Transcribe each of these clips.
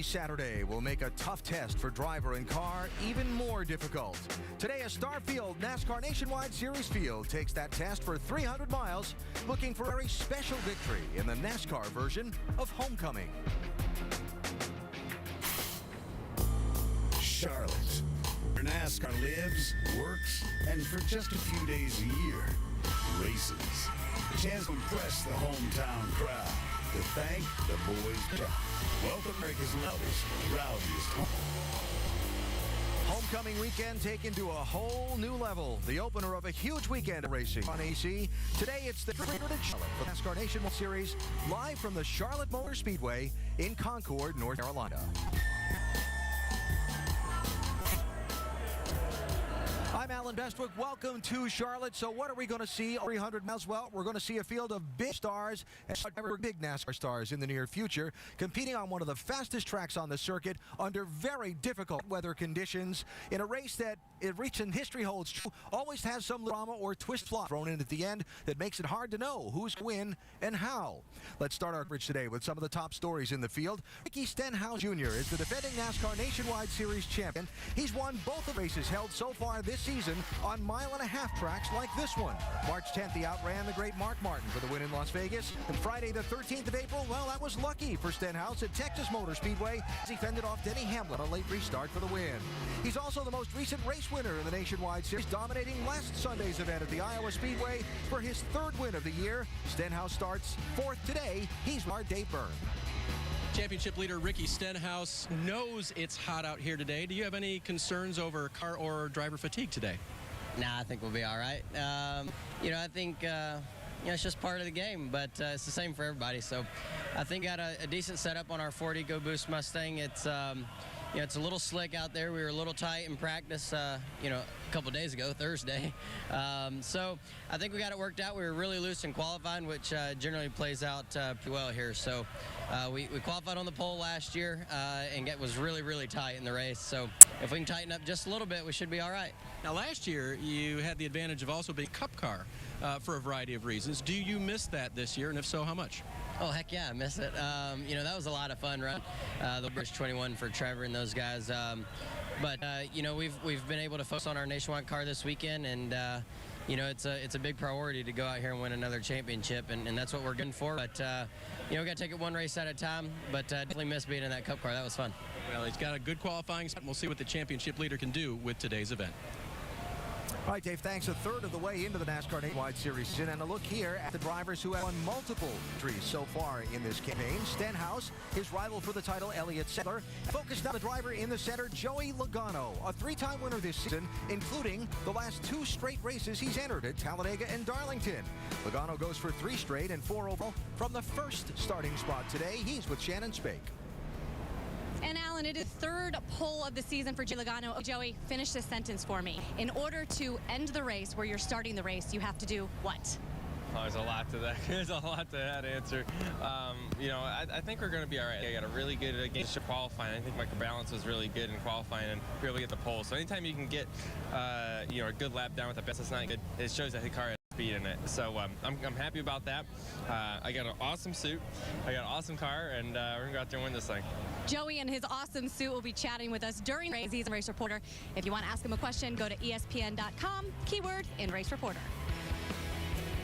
Saturday will make a tough test for driver and car even more difficult. Today, a Starfield NASCAR Nationwide Series field takes that test for 300 miles, looking for a very special victory in the NASCAR version of Homecoming. Charlotte, where NASCAR lives, works, and for just a few days a year, races. A chance to impress the hometown crowd, to thank the boys. Welcome America's loudest, rowdiest home. Homecoming weekend taken to a whole new level. The opener of a huge weekend of racing on AC. Today it's the Charlotte for NASCAR Nationwide Series, live from the Charlotte Motor Speedway in Concord, North Carolina. I'm Alan Bestwick. Welcome to Charlotte. So what are we going to see? 300 miles. Well, we're going to see a field of big stars and big NASCAR stars in the near future, competing on one of the fastest tracks on the circuit under very difficult weather conditions in a race that, in recent history holds true, always has some drama or twist flop thrown in at the end that makes it hard to know who's going to win and how. Let's start our coverage today with some of the top stories in the field. Ricky Stenhouse Jr. is the defending NASCAR Nationwide Series champion. He's won both the races held so far this season on mile-and-a-half tracks like this one. March 10th, he outran the great Mark Martin for the win in Las Vegas. And Friday, the 13th of April, well, that was lucky for Stenhouse at Texas Motor Speedway as he fended off Denny Hamlin on a late restart for the win. He's also the most recent race winner in the Nationwide Series, dominating last Sunday's event at the Iowa Speedway for his third win of the year. Stenhouse starts fourth today. He's our Dave Byrne. Championship leader Ricky Stenhouse knows it's hot out here today. Do you have any concerns over car or driver fatigue today? Nah, I think we'll be all right. I think it's just part of the game, but it's the same for everybody. So I think got a decent setup on our Ford EcoBoost Mustang. It's it's a little slick out there. We were a little tight in practice, a couple days ago, Thursday. So I think we got it worked out. We were really loose in qualifying, which generally plays out pretty well here. So we qualified on the pole last year and was really, really tight in the race. So if we can tighten up just a little bit, we should be all right. Now, last year, you had the advantage of also being a Cup car for a variety of reasons. Do you miss that this year, and if so, how much? Oh, heck yeah, I miss it. That was a lot of fun, right? The British 21 for Trevor and those guys. We've been able to focus on our Nationwide car this weekend, and it's a big priority to go out here and win another championship, and that's what we're going for. But we got to take it one race at a time. But definitely miss being in that Cup car. That was fun. Well, he's got a good qualifying set, and we'll see what the championship leader can do with today's event. All right, Dave, thanks. A third of the way into the NASCAR Nationwide Series. And a look here at the drivers who have won multiple victories so far in this campaign. Stenhouse, his rival for the title, Elliott Sadler. Focused on the driver in the center, Joey Logano, a three-time winner this season, including the last two straight races he's entered at Talladega and Darlington. Logano goes for 3 straight and 4 overall from the first starting spot today. He's with Shannon Spake. And Alan, it is third pole of the season for Joey Logano. Joey, finish this sentence for me. In order to end the race where you're starting the race, you have to do what? Oh, there's a lot to that. There's a lot to that answer. I think we're going to be all right. I got a really good against qualifying. I think my balance was really good in qualifying and be able to get the pole. So anytime you can get, a good lap down with the best, it's not good. It shows that the car has speed in it. So I'm happy about that. I got an awesome suit. I got an awesome car, and we're going to go out there and win this thing. Joey and his awesome suit will be chatting with us during the race. He's a race reporter. If you want to ask him a question, go to ESPN.com, keyword in race reporter.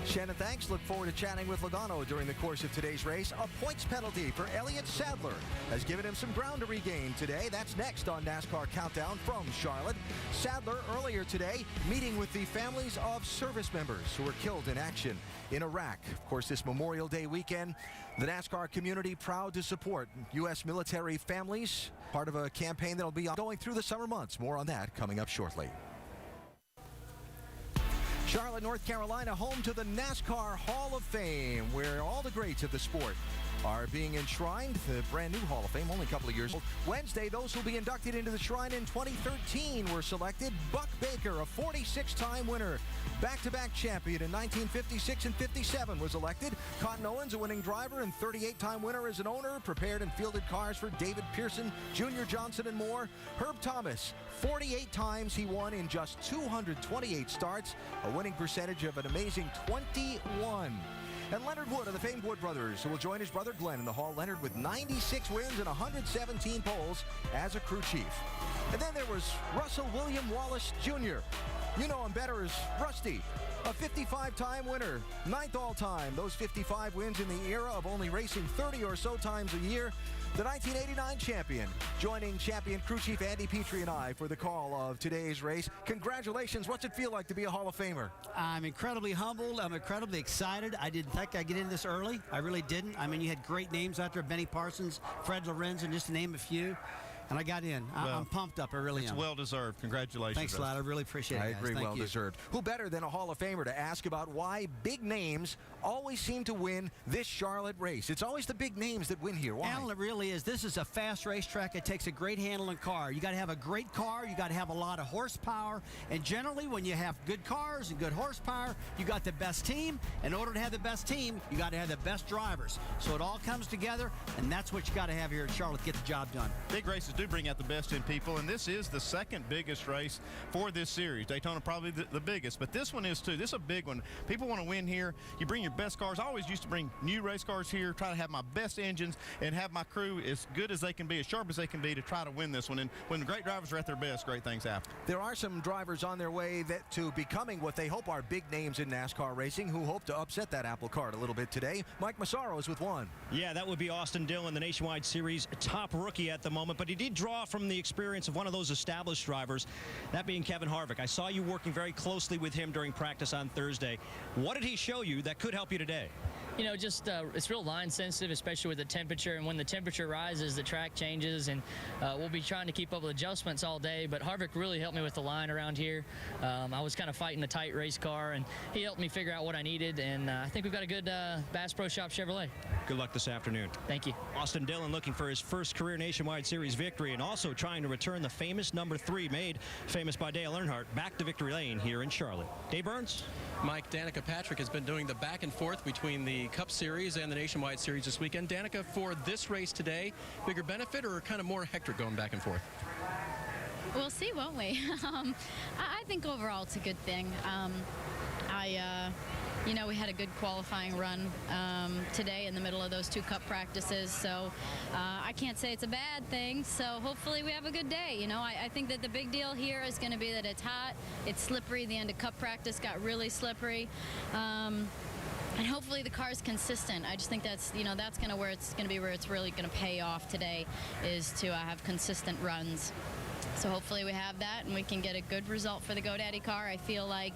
Shannon, thanks. Look forward to chatting with Logano during the course of today's race. A points penalty for Elliott Sadler has given him some ground to regain today. That's next on NASCAR Countdown from Charlotte. Sadler earlier today meeting with the families of service members who were killed in action in Iraq. Of course, this Memorial Day weekend, the NASCAR community proud to support U.S. military families, part of a campaign that will be going through the summer months. More on that coming up shortly. Charlotte, North Carolina, home to the NASCAR Hall of Fame, where all the greats of the sport are being enshrined. The brand new Hall of Fame, only a couple of years old. Wednesday, those who will be inducted into the shrine in 2013 were selected. Buck Baker, a 46-time winner, back-to-back champion in 1956 and 57, was elected. Cotton Owens, a winning driver and 38-time winner as an owner, prepared and fielded cars for David Pearson, Junior Johnson, and more. Herb Thomas, 48 times he won in just 228 starts, a winning percentage of an amazing 21. And Leonard Wood of the famed Wood Brothers, who will join his brother Glenn in the Hall. Leonard with 96 wins and 117 poles as a crew chief. And then there was Russell William Wallace Jr. You know him better as Rusty, a 55-time winner, 9th all-time. Those 55 wins in the era of only racing 30 or so times a year. The 1989 champion, joining champion crew chief Andy Petrie and I for the call of today's race. Congratulations. What's it feel like to be a Hall of Famer? I'm incredibly humbled. I'm incredibly excited. I didn't think I'd get in this early. I really didn't. I mean, you had great names out there, Benny Parsons, Fred Lorenzen, just to name a few. And I got in. I'm pumped up. I really am. It's well-deserved. Congratulations. Thanks a lot. I really appreciate it, I guys. agree, Thank you. well-deserved. Who better than a Hall of Famer to ask about why big names always seem to win this Charlotte race? It's always the big names that win here. Why? Alan, it really is. This is a fast racetrack. It takes a great handling car. You got to have a great car. You got to have a lot of horsepower. And generally, when you have good cars and good horsepower, you got the best team. In order to have the best team, you got to have the best drivers. So it all comes together, and that's what you got to have here at Charlotte to get the job done. Big races do bring out the best in people, and this is the second biggest race for this series. Daytona probably the biggest, but this one is too. This is a big one. People want to win here. You bring your best cars. I always used to bring new race cars here, try to have my best engines and have my crew as good as they can be, as sharp as they can be to try to win this one. And when the great drivers are at their best, great things happen. There are some drivers on their way to becoming what they hope are big names in NASCAR racing who hope to upset that apple cart a little bit today. Mike Massaro is with one. Yeah, that would be Austin Dillon, the Nationwide Series top rookie at the moment, but he did draw from the experience of one of those established drivers, that being Kevin Harvick. I saw you working very closely with him during practice on Thursday. What did he show you that could help you today? You know, just it's real line sensitive, especially with the temperature. And when the temperature rises, the track changes, and we'll be trying to keep up with adjustments all day. But Harvick really helped me with the line around here. I was kind of fighting a tight race car, and he helped me figure out what I needed. And I think we've got a good Bass Pro Shop Chevrolet. Good luck this afternoon. Thank you. Austin Dillon looking for his first career Nationwide Series victory, and also trying to return the famous number 3 made famous by Dale Earnhardt back to victory lane here in Charlotte. Dave Burns. Mike, Danica Patrick has been doing the back and forth between the Cup Series and the Nationwide Series this weekend. Danica, for this race today, bigger benefit or kind of more hectic going back and forth? We'll see, won't we? I think overall it's a good thing. You know, we had a good qualifying run today in the middle of those 2 Cup practices, so I can't say it's a bad thing. So hopefully we have a good day. You know, I think that the big deal here is going to be that it's hot, it's slippery. The end of Cup practice got really slippery. And hopefully the car's consistent. I just think that's, you know, that's going to where it's really going to pay off today, is to have consistent runs. So hopefully we have that and we can get a good result for the GoDaddy car. I feel like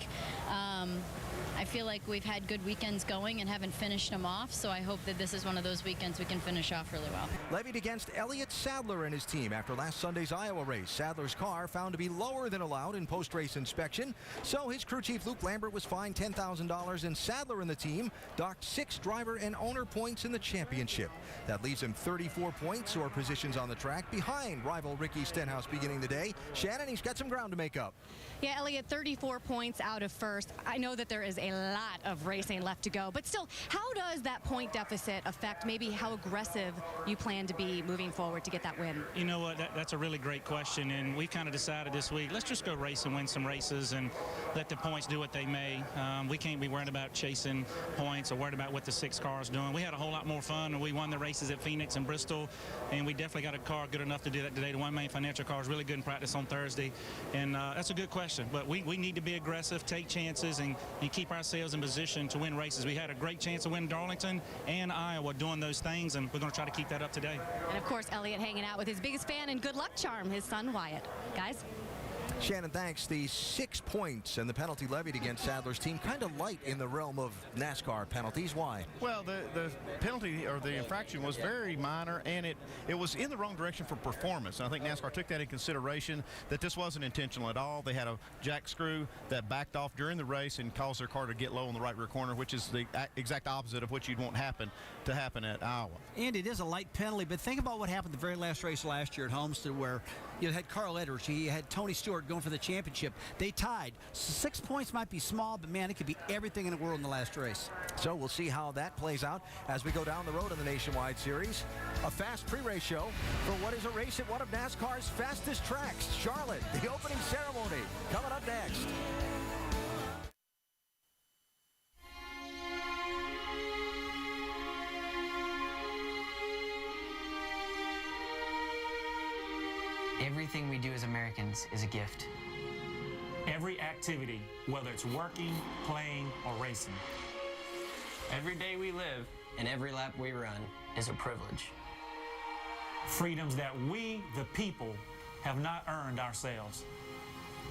we've had good weekends going and haven't finished them off, so I hope that this is one of those weekends we can finish off really well. Levied against Elliott Sadler and his team after last Sunday's Iowa race. Sadler's car found to be lower than allowed in post-race inspection, so his crew chief Luke Lambert was fined $10,000, and Sadler and the team docked 6 driver and owner points in the championship. That leaves him 34 points or positions on the track behind rival Ricky Stenhouse beginning the day. Shannon, he's got some ground to make up. Yeah, Elliott, 34 points out of first. I know that there is a lot of racing left to go, but still, how does that point deficit affect maybe how aggressive you plan to be moving forward to get that win? You know what, that's a really great question, and we kind of decided this week, let's just go race and win some races and let the points do what they may. We can't be worried about chasing points or worried about what the 6 cars doing. We had a whole lot more fun, and we won the races at Phoenix and Bristol, and we definitely got a car good enough to do that today. The One Main Financial car is really good in practice on Thursday, and that's a good question. But we need to be aggressive, take chances, and keep ourselves in position to win races. We had a great chance to win Darlington and Iowa doing those things, and we're going to try to keep that up today. And of course, Elliott hanging out with his biggest fan and good luck charm, his son Wyatt. Guys? Shannon, thanks. The 6 points and the penalty levied against Sadler's team kind of light in the realm of NASCAR penalties. Why? Well, the penalty or the infraction was very minor, and it was in the wrong direction for performance. And I think NASCAR took that in consideration, that this wasn't intentional at all. They had a jack screw that backed off during the race and caused their car to get low in the right rear corner, which is the exact opposite of what you'd want to happen at Iowa. And it is a light penalty, but think about what happened the very last race last year at Homestead, where you had Carl Edwards, you had Tony Stewart going for the championship. They tied. 6 points might be small, but man, it could be everything in the world in the last race. So we'll see how that plays out as we go down the road in the Nationwide Series. A fast pre-race show for what is a race at one of NASCAR's fastest tracks, Charlotte. The opening ceremony coming up next. Everything we do as Americans is a gift. Every activity, whether it's working, playing, or racing. Every day we live and every lap we run is a privilege. Freedoms that we, the people, have not earned ourselves.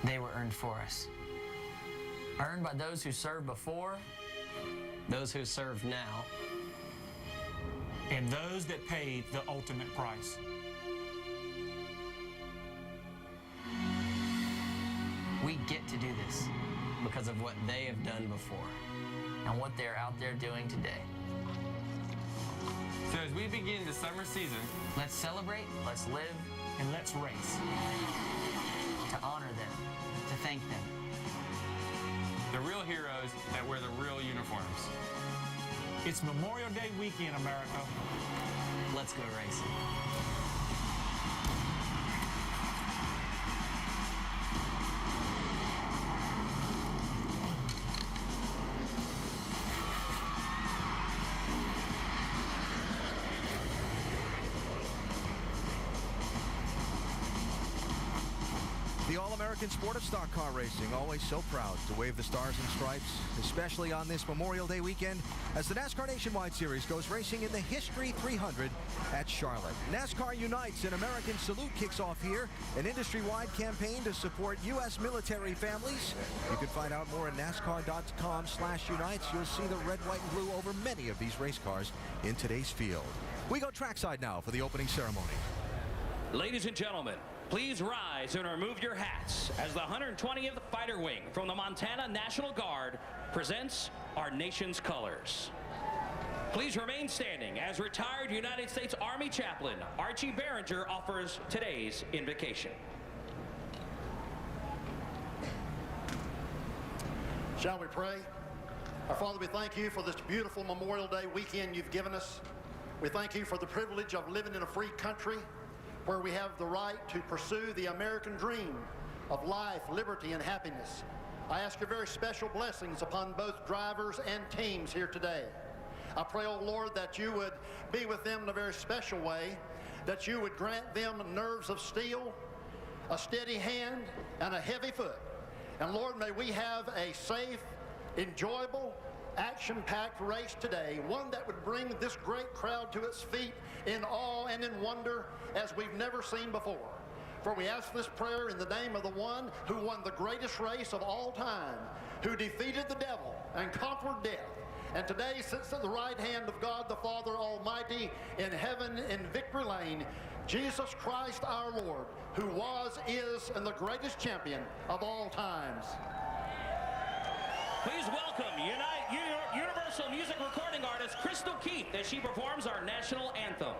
They were earned for us. Earned by those who served before, those who serve now, and those that paid the ultimate price. We get to do this because of what they have done before and what they're out there doing today. So as we begin the summer season, Let's celebrate, let's live, And let's race. to honor them, to thank them. the real heroes that wear the real uniforms. It's Memorial Day weekend, America. Let's go racing. The all-American sport of stock car racing, always so proud to wave the stars and stripes, especially on this Memorial Day weekend as the NASCAR Nationwide Series goes racing in the History 300 at Charlotte. NASCAR Unites, an American salute kicks off here, an industry-wide campaign to support U.S. military families. You can find out more at NASCAR.com/unites. You'll see the red, white, and blue over many of these race cars in today's field. We go trackside now for the opening ceremony. Ladies and gentlemen, please rise and remove your hats as the 120th Fighter Wing from the Montana National Guard presents our nation's colors. Please remain standing as retired United States Army Chaplain Archie Behringer offers today's invocation. Shall we pray? Our Father, we thank you for this beautiful Memorial Day weekend you've given us. We thank you for the privilege of living in a free country where we have the right to pursue the American dream of life, liberty, and happiness. I ask your very special blessings upon both drivers and teams here today. I pray, oh Lord, that you would be with them in a very special way, that you would grant them nerves of steel, a steady hand, and a heavy foot. And Lord, may we have a safe, enjoyable, action-packed race today, one that would bring this great crowd to its feet in awe and in wonder as we've never seen before. For we ask this prayer in the name of the one who won the greatest race of all time, who defeated the devil and conquered death, and today sits at the right hand of God the Father Almighty in heaven in Victory Lane, Jesus Christ our Lord, who was, is, and the greatest champion of all times. Please welcome Universal Music recording artist Crystal Keith as she performs our national anthem.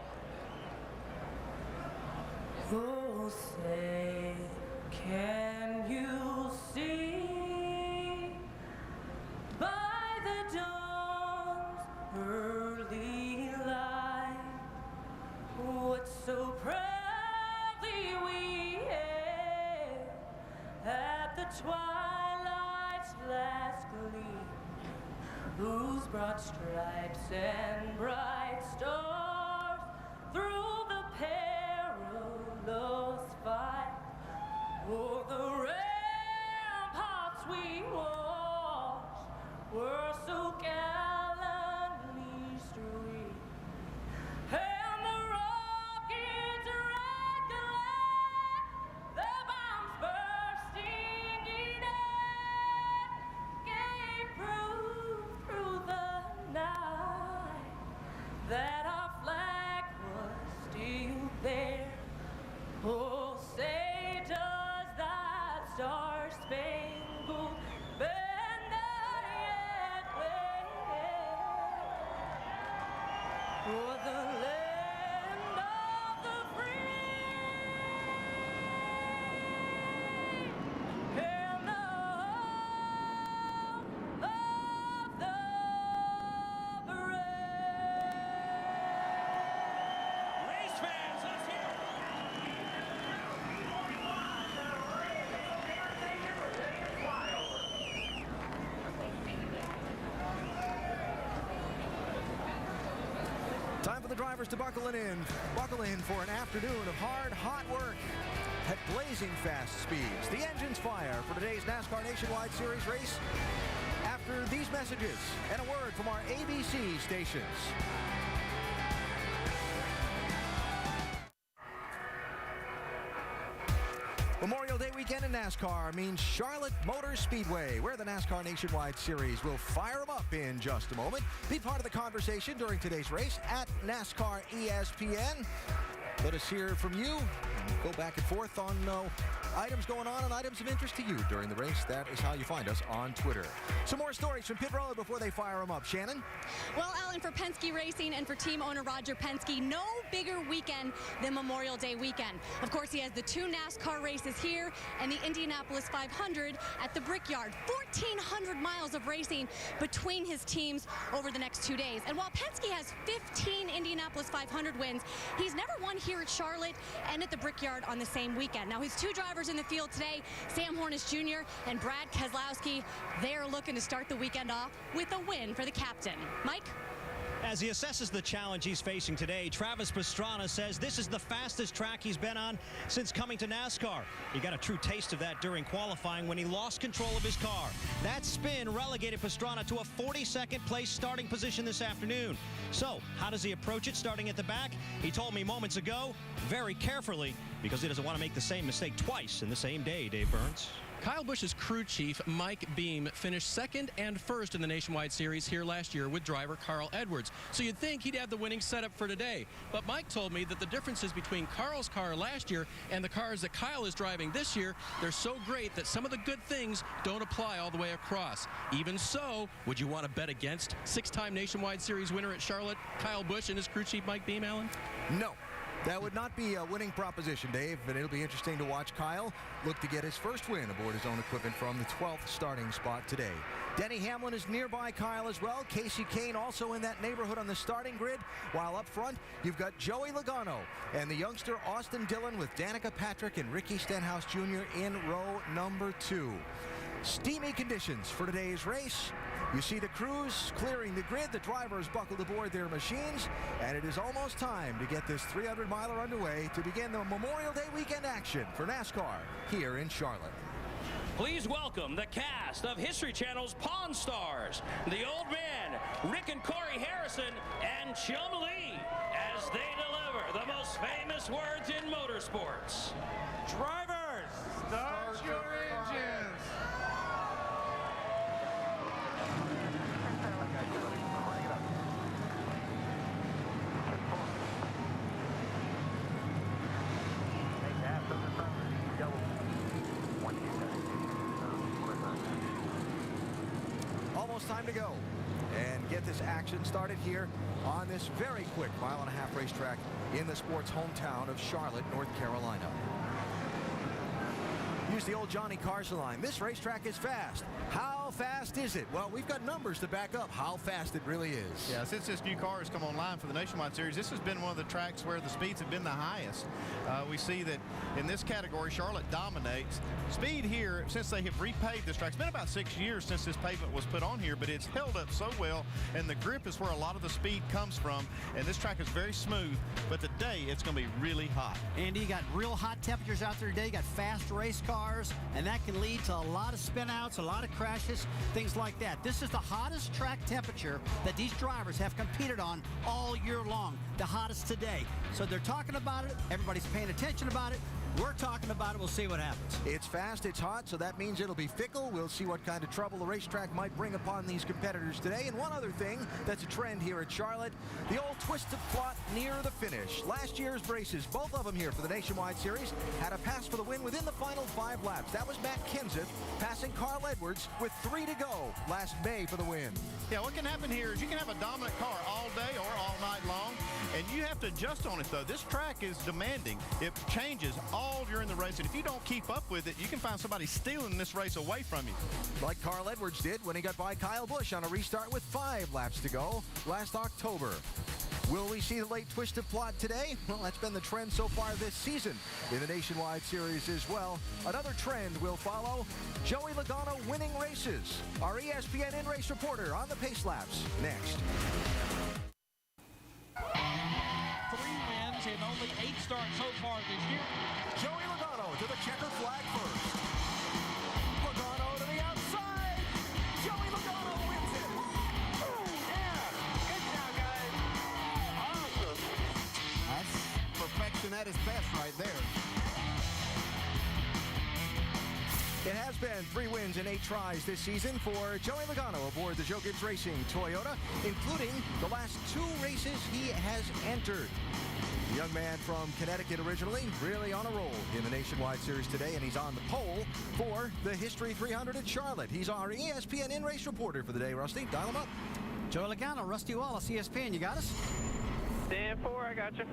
Oh, say, can you see by the dawn's early light what so proudly we hailed at the twilight's last gleam, whose broad stripes and bright stars through the perilous fight o'er the ramparts we watched were so gallantly streamed, and the rockets' red glare, their bombs bursting in air, gave proof through the night that our flag was still there. Oh, say does that star-spangled banner yet wave o'er the land of the free and the home of the brave? Race fans, let's hear it. Time for the drivers to buckle in for an afternoon of hard, hot work. blazing fast speeds. The engines fire for today's NASCAR Nationwide Series race after these messages and a word from our ABC stations. Memorial Day weekend in NASCAR means Charlotte Motor Speedway, where the NASCAR Nationwide Series will fire them up in just a moment. Be part of the conversation during today's race at NASCAR ESPN. Let us hear from you. Go back and forth on items going on and items of interest to you during the race. That is how you find us on Twitter. Some more stories from pit road before they fire them up. Shannon? Well, Alan, for Penske Racing and for team owner Roger Penske, no bigger weekend than Memorial Day weekend. Of course, he has the 2 NASCAR races here and the Indianapolis 500 at the Brickyard. 1,400 miles of racing between his teams over the next 2 days. And while Penske has 15 Indianapolis 500 wins, he's never won here at Charlotte and at the Brickyard on the same weekend. Now, his 2 drivers in the field today, Sam Hornish Jr. and Brad Keselowski, they're looking to start the weekend off with a win for the captain. Mike? As he assesses the challenge he's facing today, Travis Pastrana says this is the fastest track he's been on since coming to NASCAR. He got a true taste of that during qualifying when he lost control of his car. That spin relegated Pastrana to a 42nd place starting position this afternoon. So, how does he approach it starting at the back? He told me moments ago, very carefully, because he doesn't want to make the same mistake twice in the same day, Dave Burns. Kyle Busch's crew chief, Mike Beam, finished 2nd and 1st in the Nationwide Series here last year with driver Carl Edwards. So you'd think he'd have the winning setup for today. But Mike told me that the differences between Carl's car last year and the cars that Kyle is driving this year, they're so great that some of the good things don't apply all the way across. Even so, would you want to bet against 6-time Nationwide Series winner at Charlotte, Kyle Busch, and his crew chief, Mike Beam, Alan? No. That would not be a winning proposition, Dave, but it'll be interesting to watch Kyle look to get his first win aboard his own equipment from the 12th starting spot today. Denny Hamlin is nearby Kyle as well. Casey Kane also in that neighborhood on the starting grid, while up front you've got Joey Logano and the youngster Austin Dillon with Danica Patrick and Ricky Stenhouse Jr. in row number 2. Steamy conditions for today's race. You see the crews clearing the grid, the drivers buckled aboard their machines, and it is almost time to get this 300-miler underway to begin the Memorial Day weekend action for NASCAR here in Charlotte. Please welcome the cast of History Channel's Pawn Stars, the Old Man, Rick and Corey Harrison, and Chum Lee, as they deliver the most famous words in motorsports. Drivers, start your engines. Almost time to go and get this action started here on this very quick 1.5-mile racetrack in the sports hometown of Charlotte, North Carolina. Use the old Johnny Carson line. This racetrack is fast. How fast is it? Well, we've got numbers to back up how fast it really is. Yeah, since this new car has come online for the Nationwide Series, this has been one of the tracks where the speeds have been the highest. We see that in this category, Charlotte dominates. Speed here, since they have repaved this track, it's been about 6 years since this pavement was put on here, but it's held up so well, and the grip is where a lot of the speed comes from, and this track is very smooth, but today it's going to be really hot. Andy, you got real hot temperatures out there today. You got fast race cars, and that can lead to a lot of spin-outs, a lot of crashes, things like that. This is the hottest track temperature that these drivers have competed on all year long, the hottest today. So they're talking about it. Everybody's paying attention about it. We're talking about it. We'll see what happens. It's fast, it's hot, so that means it'll be fickle. We'll see what kind of trouble the racetrack might bring upon these competitors today. And one other thing that's a trend here at Charlotte, the old twisted plot near the finish. Last year's races, both of them here for the Nationwide Series, had a pass for the win within the final 5 laps. That was Matt Kenseth passing Carl Edwards with 3 to go last May for the win. Yeah, what can happen here is you can have a dominant car all day or all night long, and you have to adjust on it, though. This track is demanding. It changes all during the race, and if you don't keep up with it, you can find somebody stealing this race away from you. Like Carl Edwards did when he got by Kyle Busch on a restart with 5 laps to go last October. Will we see the late twisted plot today? Well, that's been the trend so far this season in the Nationwide Series as well. Another trend will follow. Joey Logano winning races. Our ESPN in-race reporter on the pace laps next. 3 wins in only 8 starts so far this year. Joey Logano to the checkered there. It has been 3 wins and 8 tries this season for Joey Logano aboard the Joe Gibbs Racing Toyota, including the last 2 races he has entered. The young man from Connecticut originally, really on a roll in the Nationwide Series today, and he's on the pole for the History 300 at Charlotte. He's our ESPN in-race reporter for the day. Rusty, dial him up. Joey Logano, Rusty Wallace, ESPN, you got us? Dan 4, I got you.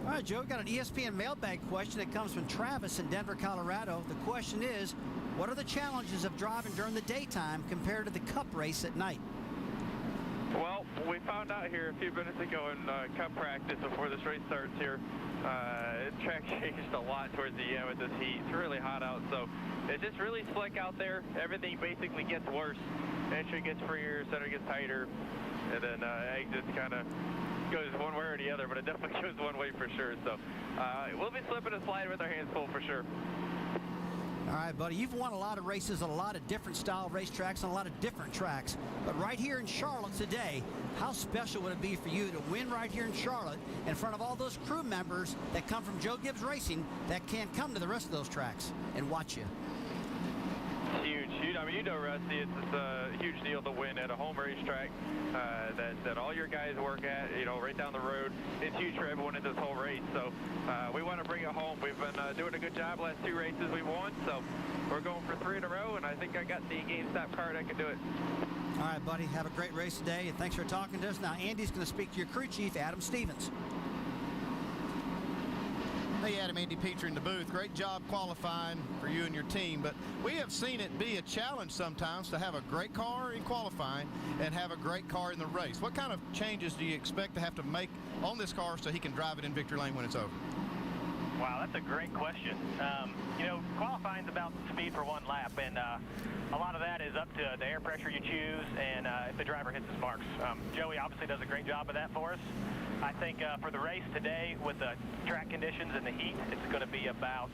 All right, Joe, we got an ESPN mailbag question that comes from Travis in Denver, Colorado. The question is, what are the challenges of driving during the daytime compared to the Cup race at night? Well, we found out here a few minutes ago in Cup practice before this race starts here, track changed a lot towards the end with this heat. It's really hot out, so it's just really slick out there. Everything basically gets worse. Entry gets freer, center gets tighter, and then exits kind of goes one way or the other, but it definitely goes one way for sure. So we'll be slipping and sliding with our hands full for sure. All right, buddy, you've won a lot of races on a lot of different style racetracks on a lot of different tracks. But right here in Charlotte today, how special would it be for you to win right here in Charlotte in front of all those crew members that come from Joe Gibbs Racing that can't come to the rest of those tracks and watch you? Huge. I mean, you know, Rusty, it's a huge deal to win at a home racetrack that all your guys work at, you know, right down the road. It's huge for everyone in this whole race. So we want to bring it home. We've been doing a good job last 2 races we won. So we're going for 3 in a row, and I think I got the GameStop card. I can do it. All right, buddy. Have a great race today, and thanks for talking to us. Now, Andy's going to speak to your crew chief, Adam Stevens. Hey, Adam, Andy Petrie in the booth. Great job qualifying for you and your team, but we have seen it be a challenge sometimes to have a great car in qualifying and have a great car in the race. What kind of changes do you expect to have to make on this car so he can drive it in victory lane when it's over? Wow, that's a great question. You know, qualifying's about speed for 1 lap, and a lot of that is up to the air pressure you choose and if the driver hits his marks. Joey obviously does a great job of that for us. I think for the race today, with the track conditions and the heat, it's going to be about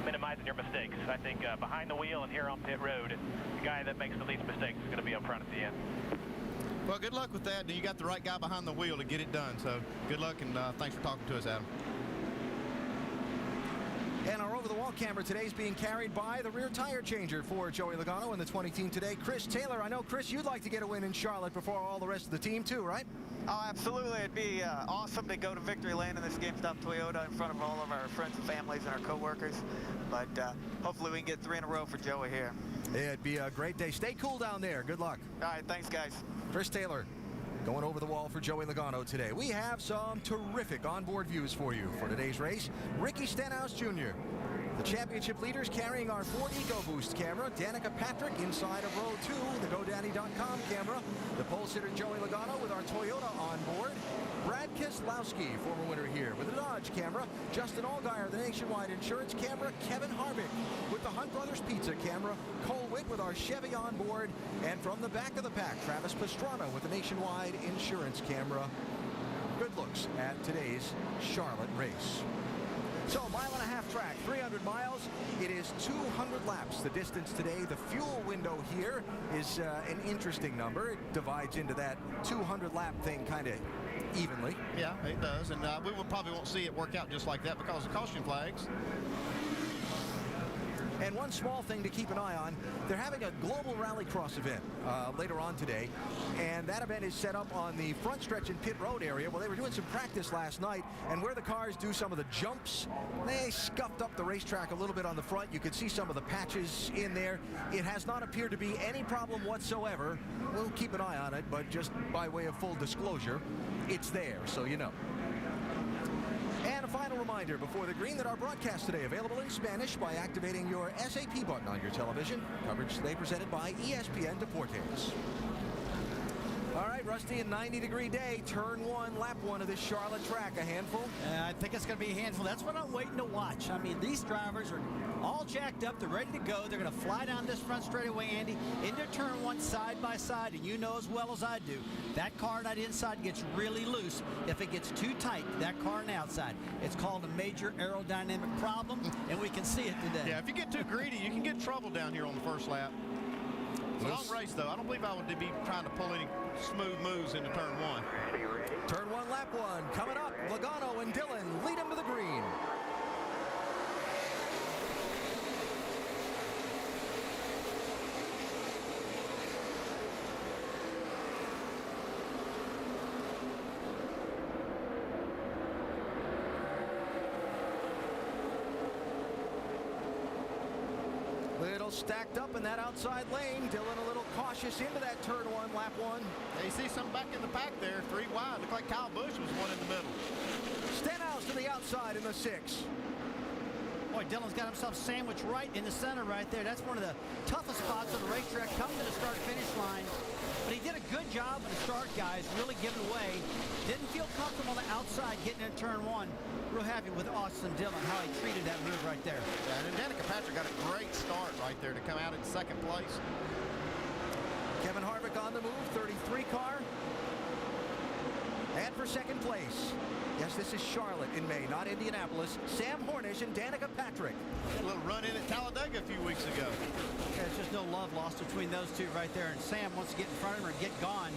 minimizing your mistakes. I think behind the wheel and here on pit road, the guy that makes the least mistakes is going to be up front at the end. Well, good luck with that. You got the right guy behind the wheel to get it done. So good luck, and thanks for talking to us, Adam. And our over-the-wall camera today is being carried by the rear tire changer for Joey Logano and the 20 team today, Chris Taylor. I know, Chris, you'd like to get a win in Charlotte before all the rest of the team, too, right? Oh, absolutely. It'd be awesome to go to victory lane in this GameStop Toyota in front of all of our friends and families and our co-workers. But hopefully we can get 3 in a row for Joey here. It'd be a great day. Stay cool down there. Good luck. All right, thanks, guys. Chris Taylor going over the wall for Joey Logano today. We have some terrific onboard views for you for today's race. Ricky Stenhouse Jr., the championship leaders carrying our Ford EcoBoost camera. Danica Patrick inside of row 2, the GoDaddy.com camera. The pole sitter Joey Logano with our Toyota on board. Brad Keselowski, former winner here, with a Dodge camera. Justin Allgaier, the Nationwide Insurance camera. Kevin Harvick with the Hunt Brothers Pizza camera. Cole Witt with our Chevy on board. And from the back of the pack, Travis Pastrana with the Nationwide Insurance camera. Good looks at today's Charlotte race. So, 1.5-mile track, 300 miles. It is 200 laps. The distance today, the fuel window here is an interesting number. It divides into that 200-lap thing kind of evenly. Yeah, it does. And we probably won't see it work out just like that because of caution flags. And one small thing to keep an eye on, they're having a global rallycross event later on today, and that event is set up on the front stretch in pit road area. Well, they were doing some practice last night, and where the cars do some of the jumps, they scuffed up the racetrack a little bit on the front. You could see some of the patches in there. It has not appeared to be any problem whatsoever. We'll keep an eye on it, but just by way of full disclosure, it's there, so you know. And a final reminder before the green that our broadcast today available in Spanish by activating your SAP button on your television. Coverage today presented by ESPN Deportes. All right, Rusty, a 90-degree day, turn 1, lap 1 of this Charlotte track. A handful? I think it's going to be a handful. That's what I'm waiting to watch. I mean, these drivers are all jacked up. They're ready to go. They're going to fly down this front straightaway, Andy, into turn 1 side by side. And you know as well as I do, that car on that inside gets really loose if it gets too tight, that car on the outside. It's called a major aerodynamic problem, and we can see it today. Yeah, if you get too greedy, you can get trouble down here on the first lap. It's a long race, though. I don't believe I would be trying to pull any smooth moves into turn 1. Turn 1, lap 1. Coming up, Logano and Dillon lead him to the green. Little stacked up in that outside lane. Dillon a little cautious into that turn one, lap one. Yeah, you see some back in the pack there, 3 wide. Looked like Kyle Busch was one in the middle. Stenhouse to the outside in the 6. Boy, Dillon's got himself sandwiched right in the center right there. That's one of the toughest spots on the racetrack, coming to the start-finish line. But he did a good job in the start, guys, really giving way. Didn't feel comfortable on the outside getting in turn one. Real happy with Austin Dillon, how he treated that move right there. Yeah, and Danica Patrick got a great start right there to come out in second place. Kevin Harvick on the move, 33 car. And for second place, yes, this is Charlotte in May, not Indianapolis. Sam Hornish and Danica Patrick. Had a little run in at Talladega a few weeks ago. Yeah, there's just no love lost between those two right there. And Sam wants to get in front of him or get gone.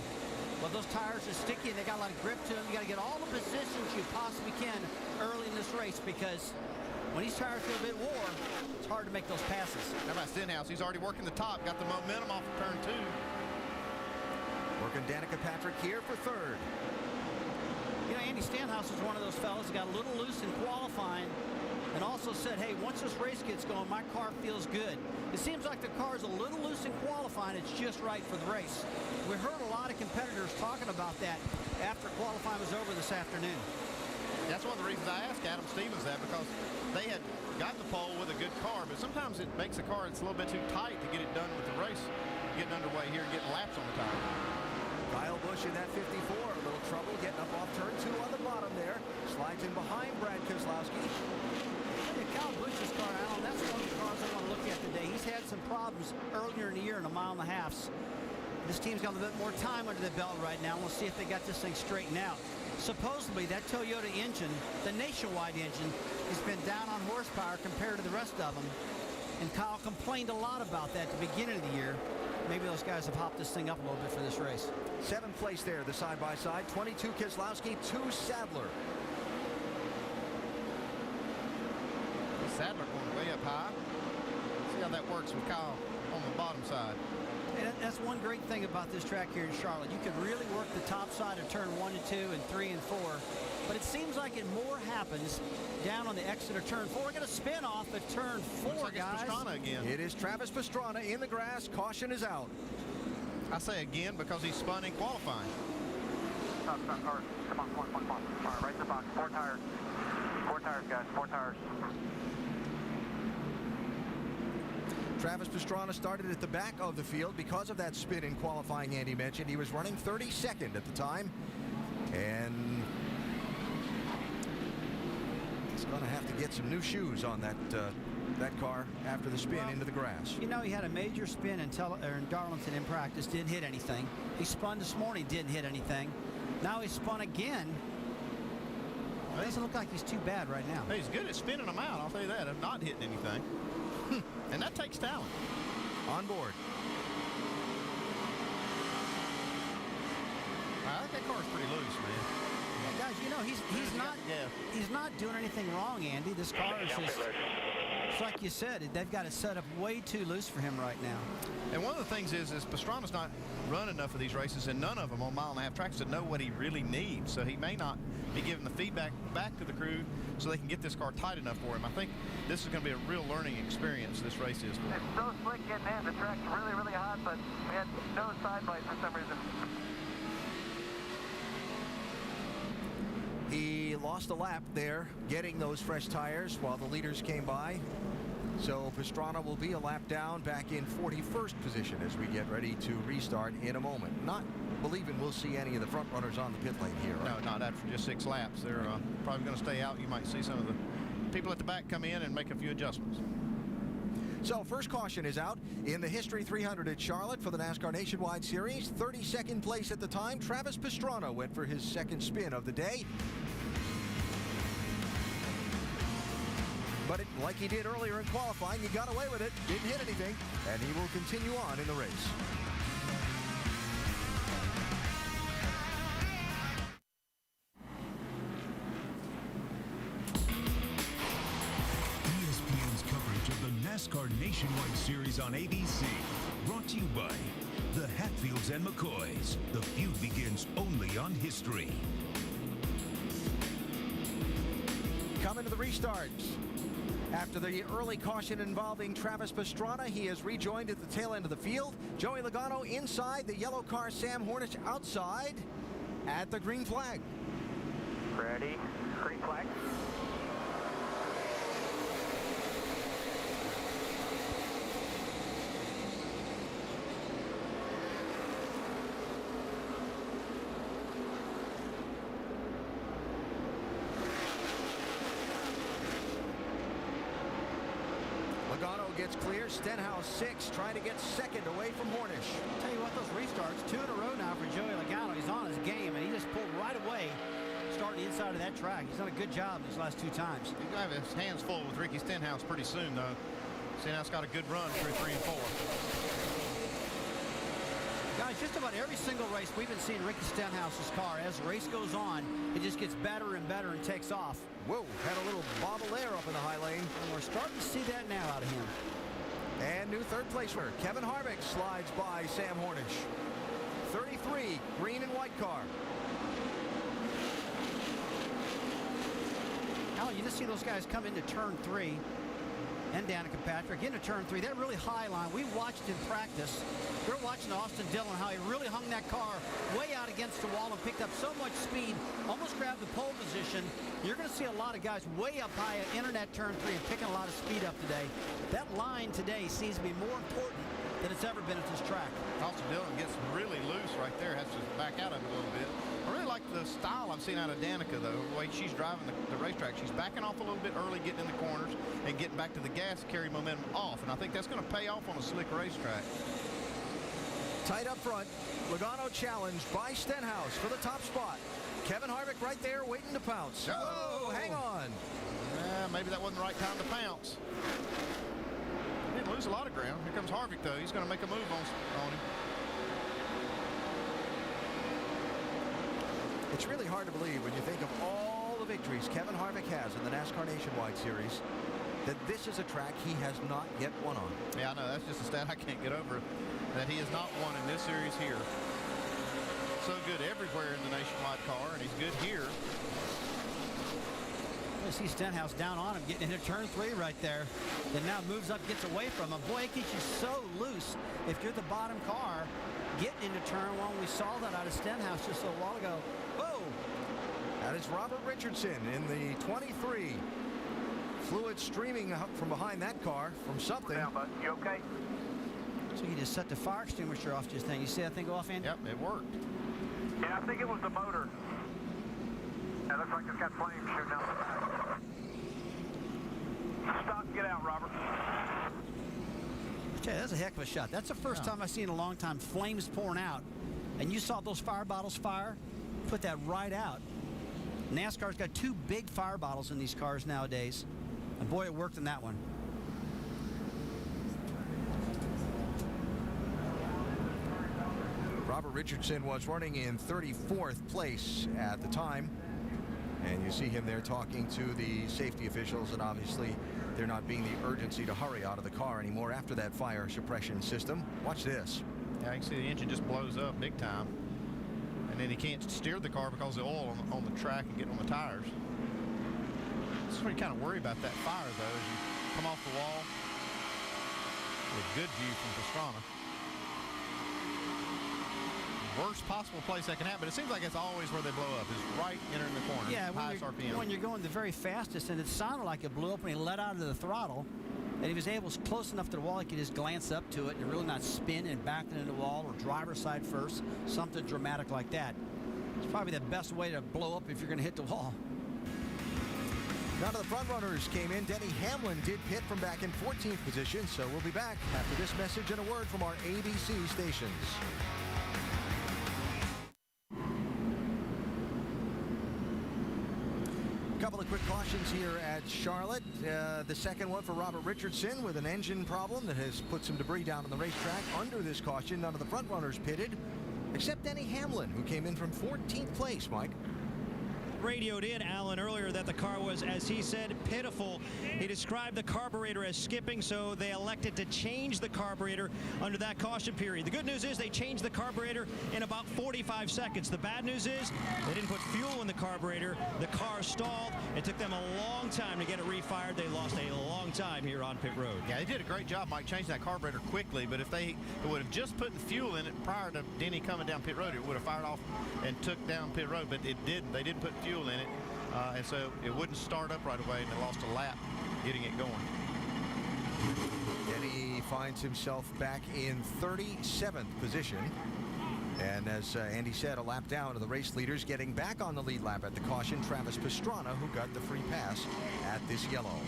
Well, those tires are sticky and they got a lot of grip to them. You got to get all the positions you possibly can early in this race, because when these tires feel a bit wore, it's hard to make those passes. How about Stenhouse? He's already working the top, got the momentum off of turn 2. Working Danica Patrick here for third. You know, Andy Stenhouse is one of those fellas that got a little loose in qualifying and also said, hey, once this race gets going, my car feels good. It seems like the car is a little loose in qualifying. It's just right for the race. We heard a lot of competitors talking about that after qualifying was over this afternoon. That's one of the reasons I asked Adam Stevens that, because they had got the pole with a good car, but sometimes it makes a car that's a little bit too tight to get it done with the race, getting underway here, getting laps on the tire. Kyle Busch in that 54, a little trouble getting up off turn 2 on the bottom there. Slides in behind Brad Keselowski. Kyle Busch's car, Alan, that's one of the cars I want to look at today. He's had some problems earlier in the year in a 1.5 miles. This team's got a bit more time under the belt right now. We'll see if they got this thing straightened out. Supposedly, that Toyota engine, the Nationwide engine, has been down on horsepower compared to the rest of them. And Kyle complained a lot about that at the beginning of the year. Maybe those guys have hopped this thing up a little bit for this race. 7th place there, the side-by-side. 22 Keselowski, 2 Sadler. Sadler going way up high. See how that works with Kyle on the bottom side. And that's one great thing about this track here in Charlotte. You can really work the top side of turn 1 and 2 and 3 and 4. But it seems like it more happens down on the exit of turn 4. We're going to spin off at turn 4, Looks like guys. It's Pastrana again. It is Travis Pastrana in the grass. Caution is out. I say again because he spun in qualifying. Come on, come on. All right, right to the box. 4 tires. 4 tires, guys. 4 tires. Travis Pastrana started at the back of the field because of that spin in qualifying Andy mentioned. He was running 32nd at the time. And he's going to have to get some new shoes on that car after the spin into the grass. You know, he had a major spin in Darlington in practice, didn't hit anything. He spun this morning, didn't hit anything. Now he spun again. It doesn't look like he's too bad right now. He's good at spinning them out, I'll tell you that, of not hitting anything. And that takes talent. On board. I think that car's pretty loose, man. Yeah, guys, you know, he's not doing anything wrong, Andy. This car is just, it's like you said, they've got it set up way too loose for him right now. And one of the things is Pastrana's not run enough of these races, and none of them on 1.5 mile tracks to know what he really needs. So he may not be giving the feedback back to the crew so they can get this car tight enough for him. I think this is going to be a real learning experience, this race is for him. It's so slick getting in. The track's really, really hot, but we had no side bites for some reason. He lost a lap there getting those fresh tires while the leaders came by. So Pastrana will be a lap down, back in 41st position as we get ready to restart in a moment. Not believing we'll see any of the front runners on the pit lane here. Right? No, not after just 6 laps. They're probably going to stay out. You might see some of the people at the back come in and make a few adjustments. So first caution is out in the History 300 at Charlotte for the NASCAR Nationwide Series. 32nd place at the time. Travis Pastrana went for his second spin of the day. But like he did earlier in qualifying, he got away with it, didn't hit anything, and he will continue on in the race. ESPN's coverage of the NASCAR Nationwide Series on ABC. Brought to you by the Hatfields and McCoys. The feud begins only on history. Coming to the restarts. After the early caution involving Travis Pastrana, he is rejoined at the tail end of the field. Joey Logano inside, the yellow car, Sam Hornish outside at the green flag. Ready, green flag. Logano gets clear. Stenhouse 6, trying to get second away from Hornish. Tell you what, those restarts, 2 in a row now for Joey Logano. He's on his game, and he just pulled right away, starting inside of that track. He's done a good job these last 2 times. He's going to have his hands full with Ricky Stenhouse pretty soon, though. Stenhouse got a good run through 3 and 4. Guys, just about every single race we've been seeing Ricky Stenhouse's car. As the race goes on, it just gets better and better and takes off. Whoa, had a little bobble there up in the high lane. And we're starting to see that now out of him. And new third placer, Kevin Harvick slides by Sam Hornish. 33, green and white car. Alan, you just see those guys come into turn 3 and Danica Patrick into turn 3. That really high line, we watched in practice. We're watching Austin Dillon, how he really hung that car way out against the wall and picked up so much speed, almost grabbed the pole position. You're going to see a lot of guys way up high at internet turn 3 and picking a lot of speed up today. That line today seems to be more important than it's ever been at this track. Austin Dillon gets really loose right there, has to back out of it a little bit. I really like the style I've seen out of Danica, though, the way she's driving the racetrack. She's backing off a little bit early, getting in the corners, and getting back to the gas to carry momentum off. And I think that's going to pay off on a slick racetrack. Tight up front, Logano challenged by Stenhouse for the top spot. Kevin Harvick right there waiting to pounce. Whoa, hang on. Maybe that wasn't the right time to pounce. He didn't lose a lot of ground. Here comes Harvick, though. He's going to make a move on him. It's really hard to believe when you think of all the victories Kevin Harvick has in the NASCAR Nationwide Series that this is a track he has not yet won on. Yeah, I know. That's just a stat I can't get over, that he has not won in this series here. So good everywhere in the Nationwide car, and he's good here. You see Stenhouse down on him, getting into turn 3 right there. Then now moves up, gets away from him. Boy, it gets you so loose if you're the bottom car getting into turn 1. We saw that out of Stenhouse just a little while ago. Whoa! That is Robert Richardson in the 23. Fluid streaming up from behind that car from something. Down, bud. You okay? So you just set the fire extinguisher off just then. You see that thing go off, Andy? Yep, it worked. Yeah, I think it was the motor. Yeah, looks like it's got flames shooting out the back. Stop and get out, Robert. Okay, that's a heck of a shot. That's the first time I've seen in a long time flames pouring out. And you saw those fire bottles fire? Put that right out. NASCAR's got 2 big fire bottles in these cars nowadays. And boy, it worked in that one. Robert Richardson was running in 34th place at the time. And you see him there talking to the safety officials, and obviously there not being the urgency to hurry out of the car anymore after that fire suppression system. Watch this. Yeah, you can see the engine just blows up big time. And then he can't steer the car because of the oil on the track and getting on the tires. This is where you kind of worry about that fire, though, as you come off the wall. A good view from Pastrana. Worst possible place that can happen. It seems like it's always where they blow up, is right entering the corner. Yeah, highest RPM. when you're going the very fastest, and it sounded like it blew up when he let out of the throttle, and he was able, close enough to the wall, he could just glance up to it and really not spin and back into the wall or driver's side first, something dramatic like that. It's probably the best way to blow up if you're going to hit the wall. None of the front runners came in. Denny Hamlin did pit from back in 14th position, so we'll be back after this message and a word from our ABC stations. Couple of quick cautions here at Charlotte. The second one for Robert Richardson with an engine problem that has put some debris down on the racetrack. Under this caution, none of the front runners pitted, except Denny Hamlin, who came in from 14th place, Mike. radioed in, Alan, earlier that the car was, as he said, pitiful. He described the carburetor as skipping, so they elected to change the carburetor under that caution period. The good news is they changed the carburetor in about 45 seconds. The bad news is they didn't put fuel in the carburetor. The car stalled. It took them a long time to get it refired. They lost a long time here on pit road. Yeah, they did a great job, Mike, changing that carburetor quickly, but if they would have just put the fuel in it prior to Denny coming down pit road, it would have fired off and took down pit road, but it didn't. They didn't put fuel in it, and so it wouldn't start up right away, and they lost a lap getting it going. Denny finds himself back in 37th position. And as Andy said, a lap down to the race leaders. Getting back on the lead lap at the caution, Travis Pastrana, who got the free pass at this yellow.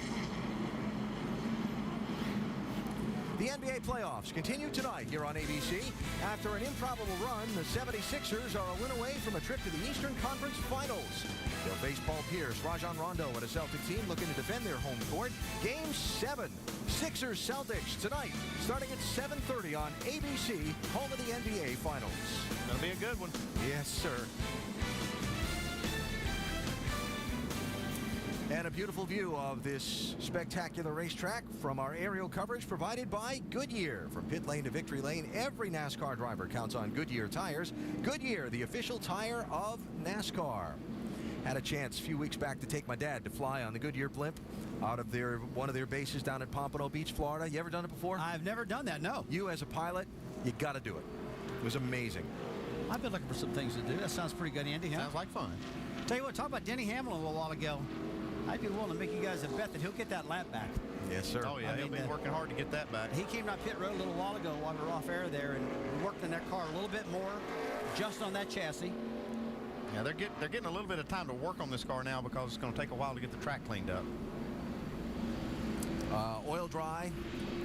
The NBA playoffs continue tonight here on ABC. After an improbable run, the 76ers are a win away from a trip to the Eastern Conference Finals. They'll face Paul Pierce, Rajon Rondo, and a Celtic team looking to defend their home court. Game 7, Sixers-Celtics tonight, starting at 7:30 on ABC, home of the NBA Finals. That'll be a good one. Yes, sir. And a beautiful view of this spectacular racetrack from our aerial coverage provided by Goodyear. From pit lane to victory lane, every NASCAR driver counts on Goodyear tires. Goodyear, the official tire of NASCAR. Had a chance a few weeks back to take my dad to fly on the Goodyear blimp out of one of their bases down at Pompano Beach, Florida. You ever done it before? I've never done that, no. You as a pilot, you got to do it. It was amazing. I've been looking for some things to do. That sounds pretty good, Andy. Huh? Sounds like fun. Tell you what, talk about Denny Hamlin a little while ago. I'd be willing to make you guys a bet that he'll get that lap back. Yes, sir. Oh, yeah, he'll be working hard to get that back. He came out pit road a little while ago while we were off air there and worked on that car a little bit more, just on that chassis. Yeah, they're getting a little bit of time to work on this car now because it's going to take a while to get the track cleaned up. Oil dry,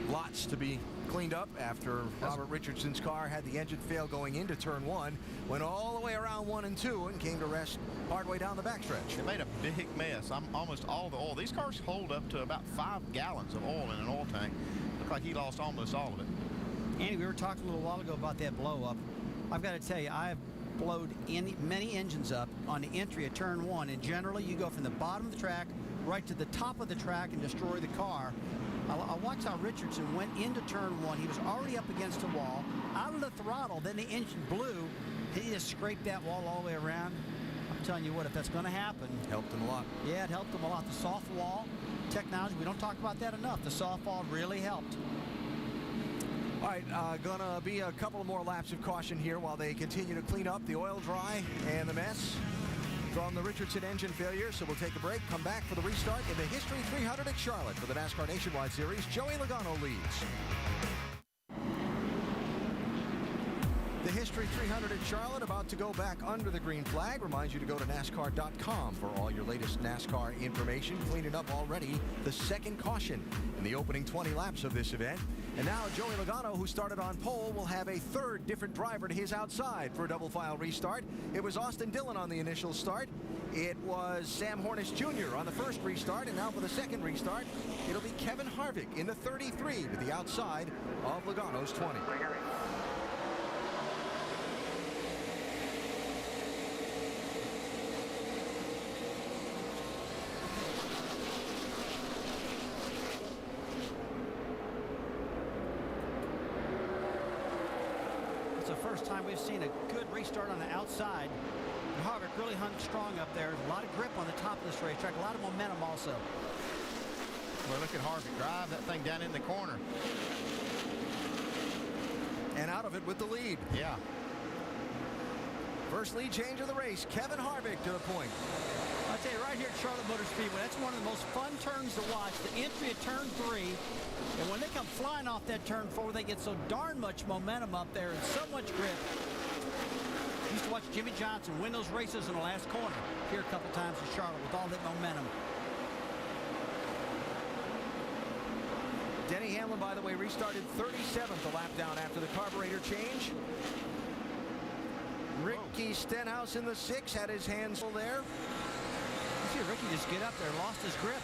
lots to be cleaned up after Robert Richardson's car had the engine fail going into turn 1, went all the way around 1 and 2 and came to rest partway down the backstretch. It made a big mess. Almost all the oil. These cars hold up to about 5 gallons of oil in an oil tank. Looked like he lost almost all of it. Andy, we were talking a little while ago about that blow up. I've got to tell you, I've blowed many engines up on the entry of turn 1, and generally you go from the bottom of the track right to the top of the track and destroy the car. I watched how Richardson went into turn 1. He was already up against the wall, out of the throttle, then the engine blew. He just scraped that wall all the way around. I'm telling you what, if that's going to happen. Helped him a lot. Yeah, it helped him a lot. The soft wall technology, we don't talk about that enough. The soft wall really helped. All right, gonna be a couple more laps of caution here while they continue to clean up the oil dry and the mess from the Richardson engine failure. So we'll take a break, come back for the restart in the History 300 at Charlotte for the NASCAR Nationwide Series. Joey Logano leads. The History 300 at Charlotte about to go back under the green flag. Reminds you to go to NASCAR.com for all your latest NASCAR information. Cleaning up already the second caution in the opening 20 laps of this event. And now Joey Logano, who started on pole, will have a third different driver to his outside for a double file restart. It was Austin Dillon on the initial start. It was Sam Hornish Jr. on the first restart. And now for the second restart, it'll be Kevin Harvick in the 33 to the outside of Logano's 20. The first time we've seen a good restart on the outside. And Harvick really hung strong up there. A lot of grip on the top of this racetrack, a lot of momentum also. Well, look at Harvick drive that thing down in the corner. And out of it with the lead. Yeah. First lead change of the race, Kevin Harvick to the point. I'll tell you, right here at Charlotte Motor Speedway, that's one of the most fun turns to watch. The entry of turn 3. And when they come flying off that turn 4, they get so darn much momentum up there and so much grip. Used to watch Jimmy Johnson win those races in the last corner here a couple times in Charlotte with all that momentum. Denny Hamlin, by the way, restarted 37th a lap down after the carburetor change. Ricky Stenhouse in the 6 had his hands full there. You see Ricky just get up there, lost his grip.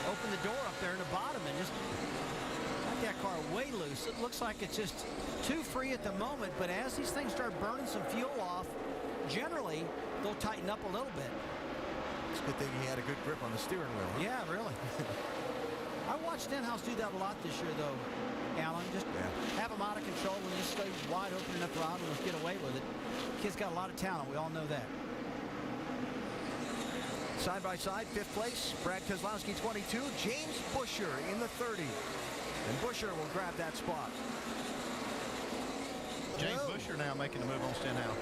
Opened the door up there in the bottom and just got that car way loose. It looks like it's just too free at the moment, but as these things start burning some fuel off, generally they'll tighten up a little bit. Good thing he had a good grip on the steering wheel. Huh? Yeah, really. I watched Stenhouse do that a lot this year, though, Alan. Just have him out of control and just stay wide open in the throttle and get away with it. Kid's got a lot of talent. We all know that. Side by side, 5th place, Brad Keselowski 22, James Buescher in the 30. And Buescher will grab that spot. James Buescher now making the move on Stenhouse.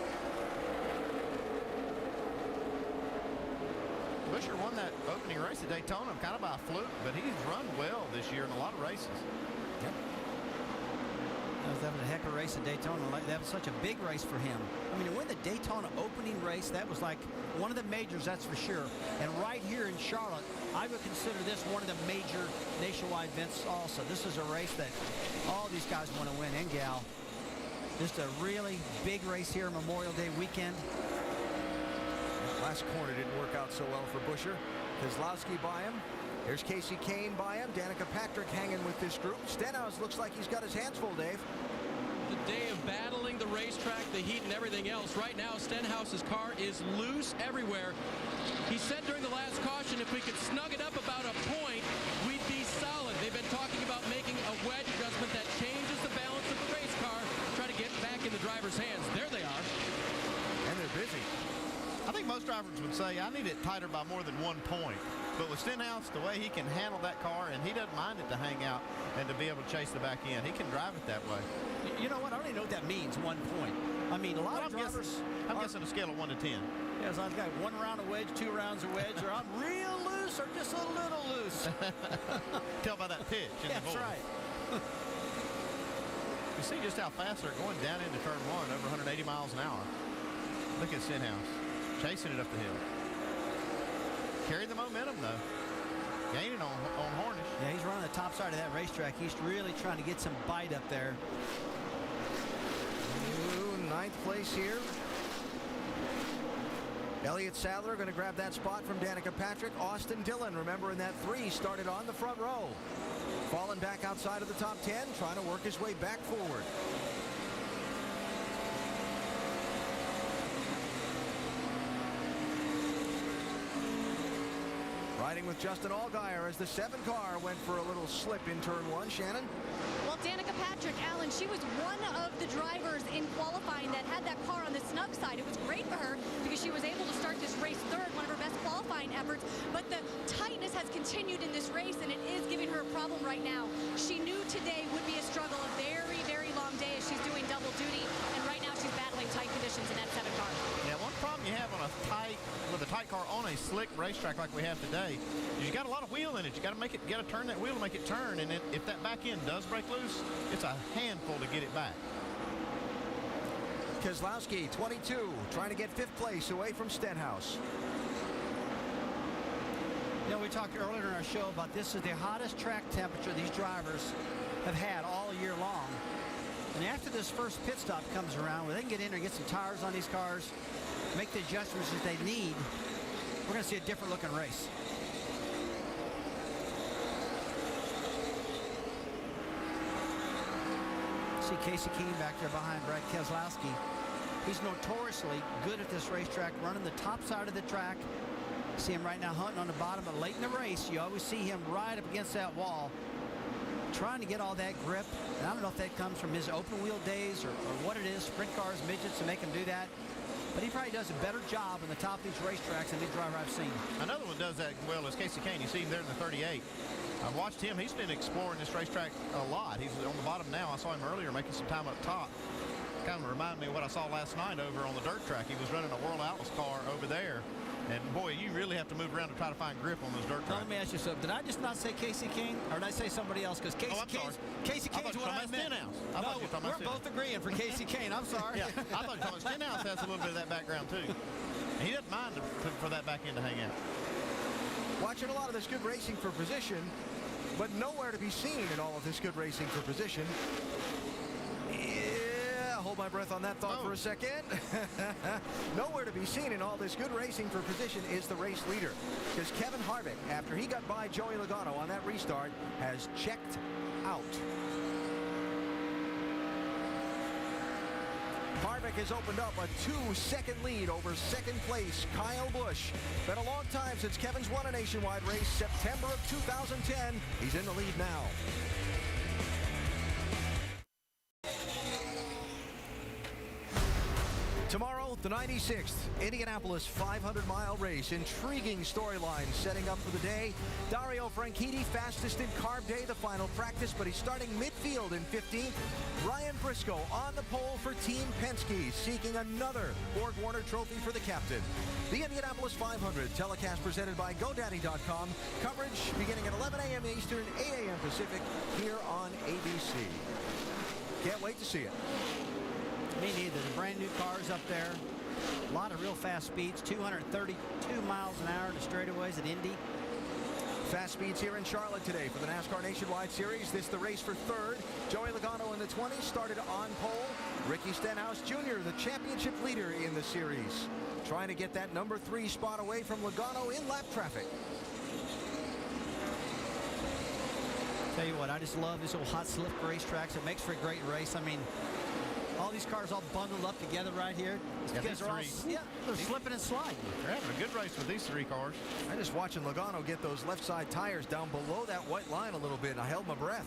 Buescher won that opening race at Daytona kind of by a fluke, but he's run well this year in a lot of races. Yep. I was having a heck of a race at Daytona. That was such a big race for him. I mean, to win the Daytona opening race, that was like one of the majors, that's for sure. And right here in Charlotte, I would consider this one of the major nationwide events also. This is a race that all these guys want to win, and gal. Just a really big race here Memorial Day weekend. Last corner didn't work out so well for Buescher. Keselowski by him. There's Casey Kane by him. Danica Patrick hanging with this group. Stenhouse looks like he's got his hands full, Dave. The day of battling the racetrack, the heat, and everything else. Right now, Stenhouse's car is loose everywhere. He said during the last caution, if we could snug it up about a point, we'd be solid. They've been talking about making a wedge adjustment that changes the balance of the race car, try to get back in the driver's hands. There they are. And they're busy. I think most drivers would say, I need it tighter by more than 1 point. But with Stenhouse, the way he can handle that car, and he doesn't mind it to hang out and to be able to chase the back end. He can drive it that way. You know what? I don't even know what that means, 1 point. I mean, a lot of drivers... I'm guessing a scale of 1 to 10. Yeah, so I've got 1 round of wedge, 2 rounds of wedge, or I'm real loose or just a little loose. Tell by that pitch in the voice. That's right. You see just how fast they're going down into turn 1, over 180 miles an hour. Look at Stenhouse chasing it up the hill. Carry the momentum, though. Gaining on Hornish. Yeah, he's running the top side of that racetrack. He's really trying to get some bite up there. Ooh, 9th place here. Elliott Sadler going to grab that spot from Danica Patrick. Austin Dillon, remember in that 3, started on the front row. Falling back outside of the top 10, trying to work his way back forward. Riding with Justin Allgaier as the 7 car went for a little slip in turn 1. Shannon? Well, Danica Patrick, Alan, she was one of the drivers in qualifying that had that car on the snug side. It was great for her because she was able to start this race third, one of her best qualifying efforts. But the tightness has continued in this race, and it is giving her a problem right now. She knew today would be a struggle, a very, very long day as she's doing double duty. And right now she's battling tight conditions in that 7 car. Yeah, one problem you have on a tight car on a slick racetrack like we have today is you got a lot of wheel in it. You got to turn that wheel to make it turn, and if that back end does break loose, it's a handful to get it back. Keselowski, 22, trying to get 5th place away from Stenhouse. You know, we talked earlier in our show about this is the hottest track temperature these drivers have had all year long. And after this first pit stop comes around, where they can get in there and get some tires on these cars, make the adjustments that they need, we're going to see a different looking race. See Casey Kane back there behind Brad Keselowski. He's notoriously good at this racetrack, running the top side of the track. See him right now hunting on the bottom, but late in the race, you always see him right up against that wall, trying to get all that grip. And I don't know if that comes from his open wheel days or what it is, sprint cars, midgets, to make him do that. But he probably does a better job on the top of these racetracks than any driver I've seen. Another one does that well is Casey Kane. You see him there in the 38. I've watched him. He's been exploring this racetrack a lot. He's on the bottom now. I saw him earlier making some time up top. Kind of reminded me of what I saw last night over on the dirt track. He was running a World Atlas car over there. And, boy, you really have to move around to try to find grip on those dirt tracks. Let me ask you something. Did I just not say Casey King, or did I say somebody else? Because Casey Kane's what I meant. No, we're both agreeing for Casey Kane. I'm sorry. Yeah, I thought you were talking about Stenhouse has a little bit of that background, too. And he doesn't mind for that back end to hang out. Watching a lot of this good racing for position, but nowhere to be seen in all of this good racing for position. Hold my breath on that thought for a second. Nowhere to be seen in all this good racing for position is the race leader, because Kevin Harvick, after he got by Joey Logano on that restart, has checked out. Harvick has opened up a 2-second lead over second place Kyle Busch. Been a long time since Kevin's won a nationwide race, September of 2010. He's in the lead now. Tomorrow, the 96th Indianapolis 500-mile race. Intriguing storyline setting up for the day. Dario Franchitti, fastest in carb day, the final practice, but he's starting midfield in 15th. Ryan Briscoe on the pole for Team Penske, seeking another Borg Warner trophy for the captain. The Indianapolis 500, telecast presented by GoDaddy.com. Coverage beginning at 11 a.m. Eastern, 8 a.m. Pacific, here on ABC. Can't wait to see it. Me neither. The brand new cars up there. A lot of real fast speeds. 232 miles an hour in the straightaways at Indy. Fast speeds here in Charlotte today for the NASCAR Nationwide Series. This the race for third. Joey Logano in the 20s started on pole. Ricky Stenhouse Jr., the championship leader in the series, trying to get that number 3 spot away from Logano in lap traffic. Tell you what, I just love these old hot slip racetracks. It makes for a great race. I mean, all these cars all bundled up together right here. Yeah, Because they're slipping and sliding. They're having a good race with these 3 cars. I'm just watching Logano get those left side tires down below that white line a little bit, and I held my breath.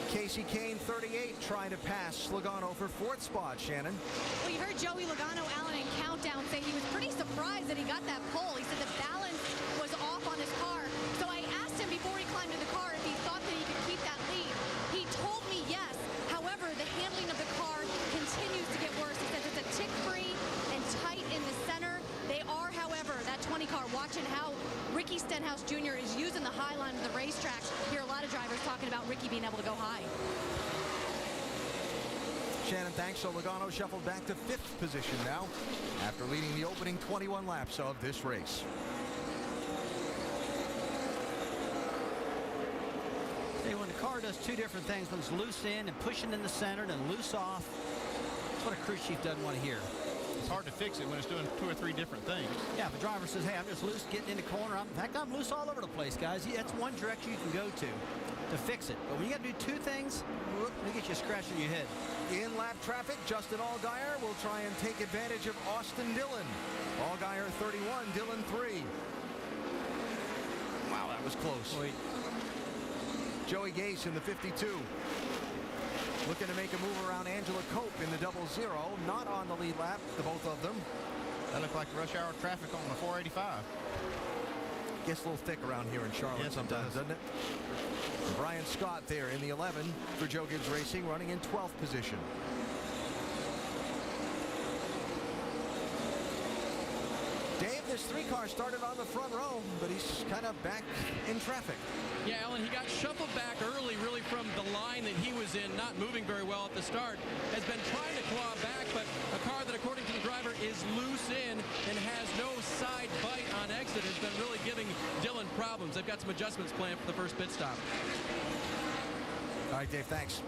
Casey Kane, 38, trying to pass Logano for 4th spot, Shannon. Well, you heard Joey Logano, Alan, in Countdown say he was pretty surprised that he got that pole. He said the balance was off on his car. So I asked him before he climbed in the car if he thought that he could keep that lead. He told me yes. However, the handling of the car continues to get worse. He says it's a tick free and tight in the center. They are, however, that 20 car, watching how Ricky Stenhouse Jr. is using the high line of the racetrack. Hear a lot of drivers talking about Ricky being able to go high. Shannon, thanks. So Logano shuffled back to 5th position now after leading the opening 21 laps of this race. See, when the car does 2 different things, when it's loose in and pushing in the center and loose off, that's what a crew chief doesn't want to hear. It's hard to fix it when it's doing 2 or 3 different things. Yeah, if a driver says, hey, I'm just loose getting in the corner. In fact, I'm loose all over the place, guys. That's one direction you can go to fix it. But when you got to do 2 things, they get you a scratch on your head. In lap traffic, Justin Allgaier will try and take advantage of Austin Dillon. Allgaier 31, Dillon 3. Wow, that was close. Wait. Joey Gase in the 52. Looking to make a move around Angela Cope in the 00. Not on the lead lap, the both of them. That looked like rush hour traffic on the 485. Gets a little thick around here in Charlotte sometimes, doesn't it? Brian Scott there in the 11 for Joe Gibbs Racing, running in 12th position. Dave, this 3 car started on the front row, but he's kind of back in traffic. Yeah, Alan, he got shuffled back early, really from the line that he was in, not moving very well at the start. Has been trying to claw back, but a car that, according to the driver, is loose in and has no side bite on exit has been really giving Dillon problems. They've got some adjustments planned for the first pit stop. All right, Dave, thanks.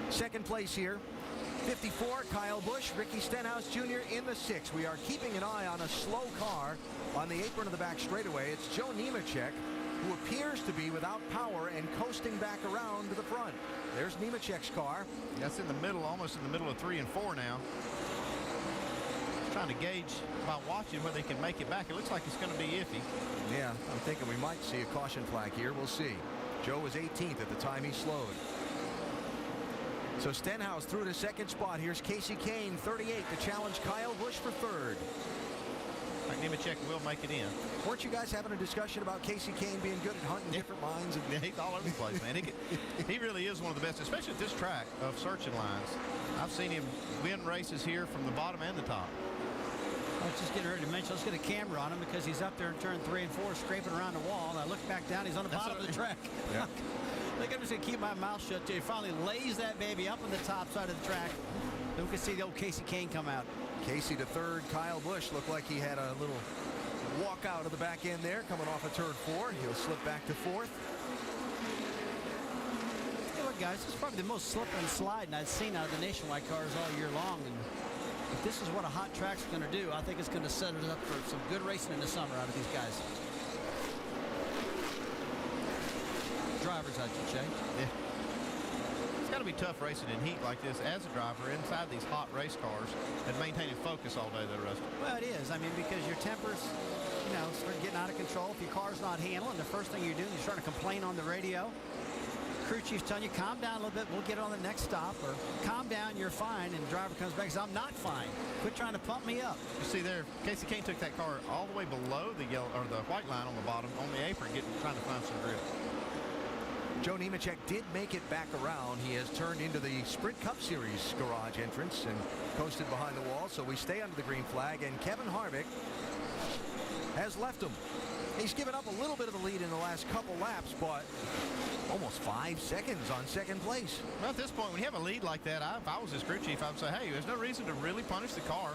Second place here. 54, Kyle Busch, Ricky Stenhouse Jr. in the 6. We are keeping an eye on a slow car on the apron of the back straightaway. It's Joe Nemechek, who appears to be without power and coasting back around to the front. There's Nemechek's car. That's in the middle, almost in the middle of 3 and 4 now. Trying to gauge by watching whether they can make it back. It looks like it's going to be iffy. Yeah, I'm thinking we might see a caution flag here. We'll see. Joe was 18th at the time he slowed. So Stenhouse through to 2nd spot. Here's Casey Kane, 38, to challenge Kyle Busch for 3rd. I think Nemechek will make it in. Weren't you guys having a discussion about Casey Kane being good at hunting different lines? Yeah, he's all over the place, man. He really is one of the best, especially at this track of searching lines. I've seen him win races here from the bottom and the top. I was just getting ready to mention, let's get a camera on him because he's up there in turn 3 and 4 scraping around the wall. And I look back down, he's on the bottom of the track. Yeah. I think I'm just going to keep my mouth shut till he finally lays that baby up on the top side of the track. Then we can see the old Casey Kane come out. Casey to 3rd. Kyle Busch looked like he had a little walk out of the back end there coming off of turn 4. He'll slip back to 4th. You know what, guys, this is probably the most slip and sliding I've seen out of the Nationwide cars all year long. And if this is what a hot track's going to do, I think it's going to set it up for some good racing in the summer out of these guys. Drivers out you, Jay. Yeah. to be tough racing in heat like this as a driver inside these hot race cars and maintaining focus all day, though, Rusty. Well, it is. I mean, because your tempers, you know, start getting out of control. If your car's not handling, the first thing you're doing is starting to complain on the radio. Crew chief's telling you, calm down a little bit, we'll get it on the next stop, or calm down, you're fine, and the driver comes back and says, I'm not fine. Quit trying to pump me up. You see there, Kasey Kahne took that car all the way below the yellow or the white line on the bottom, on the apron, trying to find some grip. Joe Nemechek did make it back around. He has turned into the Sprint Cup Series garage entrance and coasted behind the wall, so we stay under the green flag, and Kevin Harvick has left him. He's given up a little bit of the lead in the last couple laps, but almost 5 seconds on second place. Well, at this point, when you have a lead like that, if I was his crew chief, I would say, hey, there's no reason to really punish the car.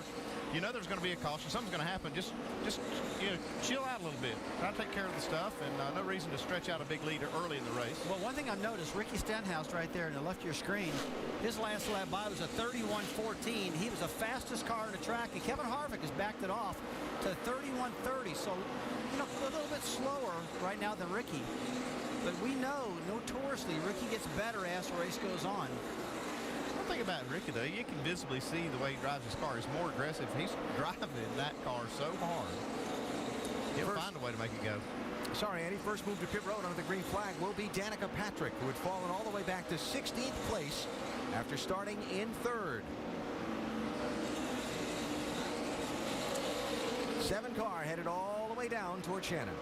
You know there's going to be a caution. Something's going to happen. Just you know, chill out a little bit. Try to take care of the stuff, and no reason to stretch out a big lead early in the race. Well, one thing I've noticed, Ricky Stenhouse right there in the left of your screen, his last lap by was a 31.14. He was the fastest car on the track, and Kevin Harvick has backed it off to 31.30. So, you know, a little bit slower right now than Ricky. But we know, notoriously, Ricky gets better as the race goes on. One thing about Ricky, though, you can visibly see the way he drives his car. He's more aggressive. He's driving that car so hard. He'll find a way to make it go. Sorry, Andy. First move to pit road under the green flag will be Danica Patrick, who had fallen all the way back to 16th place after starting in third. 7 car headed all the way down toward Shannon.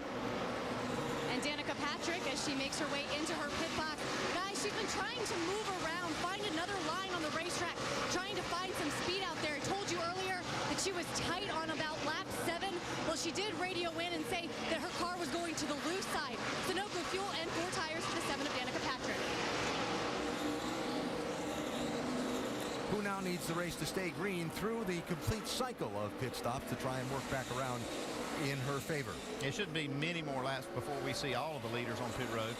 And Danica Patrick, as she makes her way into her pit box, guys, she's been trying to move around, find another line on the racetrack, trying to find some speed out there. I told you earlier that she was tight on about lap 7. Well, she did radio in and say that her car was going to the loose side. Sunoco fuel and 4 tires for the 7 of Danica Patrick. Who now needs the race to stay green through the complete cycle of pit stops to try and work back around in her favor. It shouldn't be many more laps before we see all of the leaders on pit road.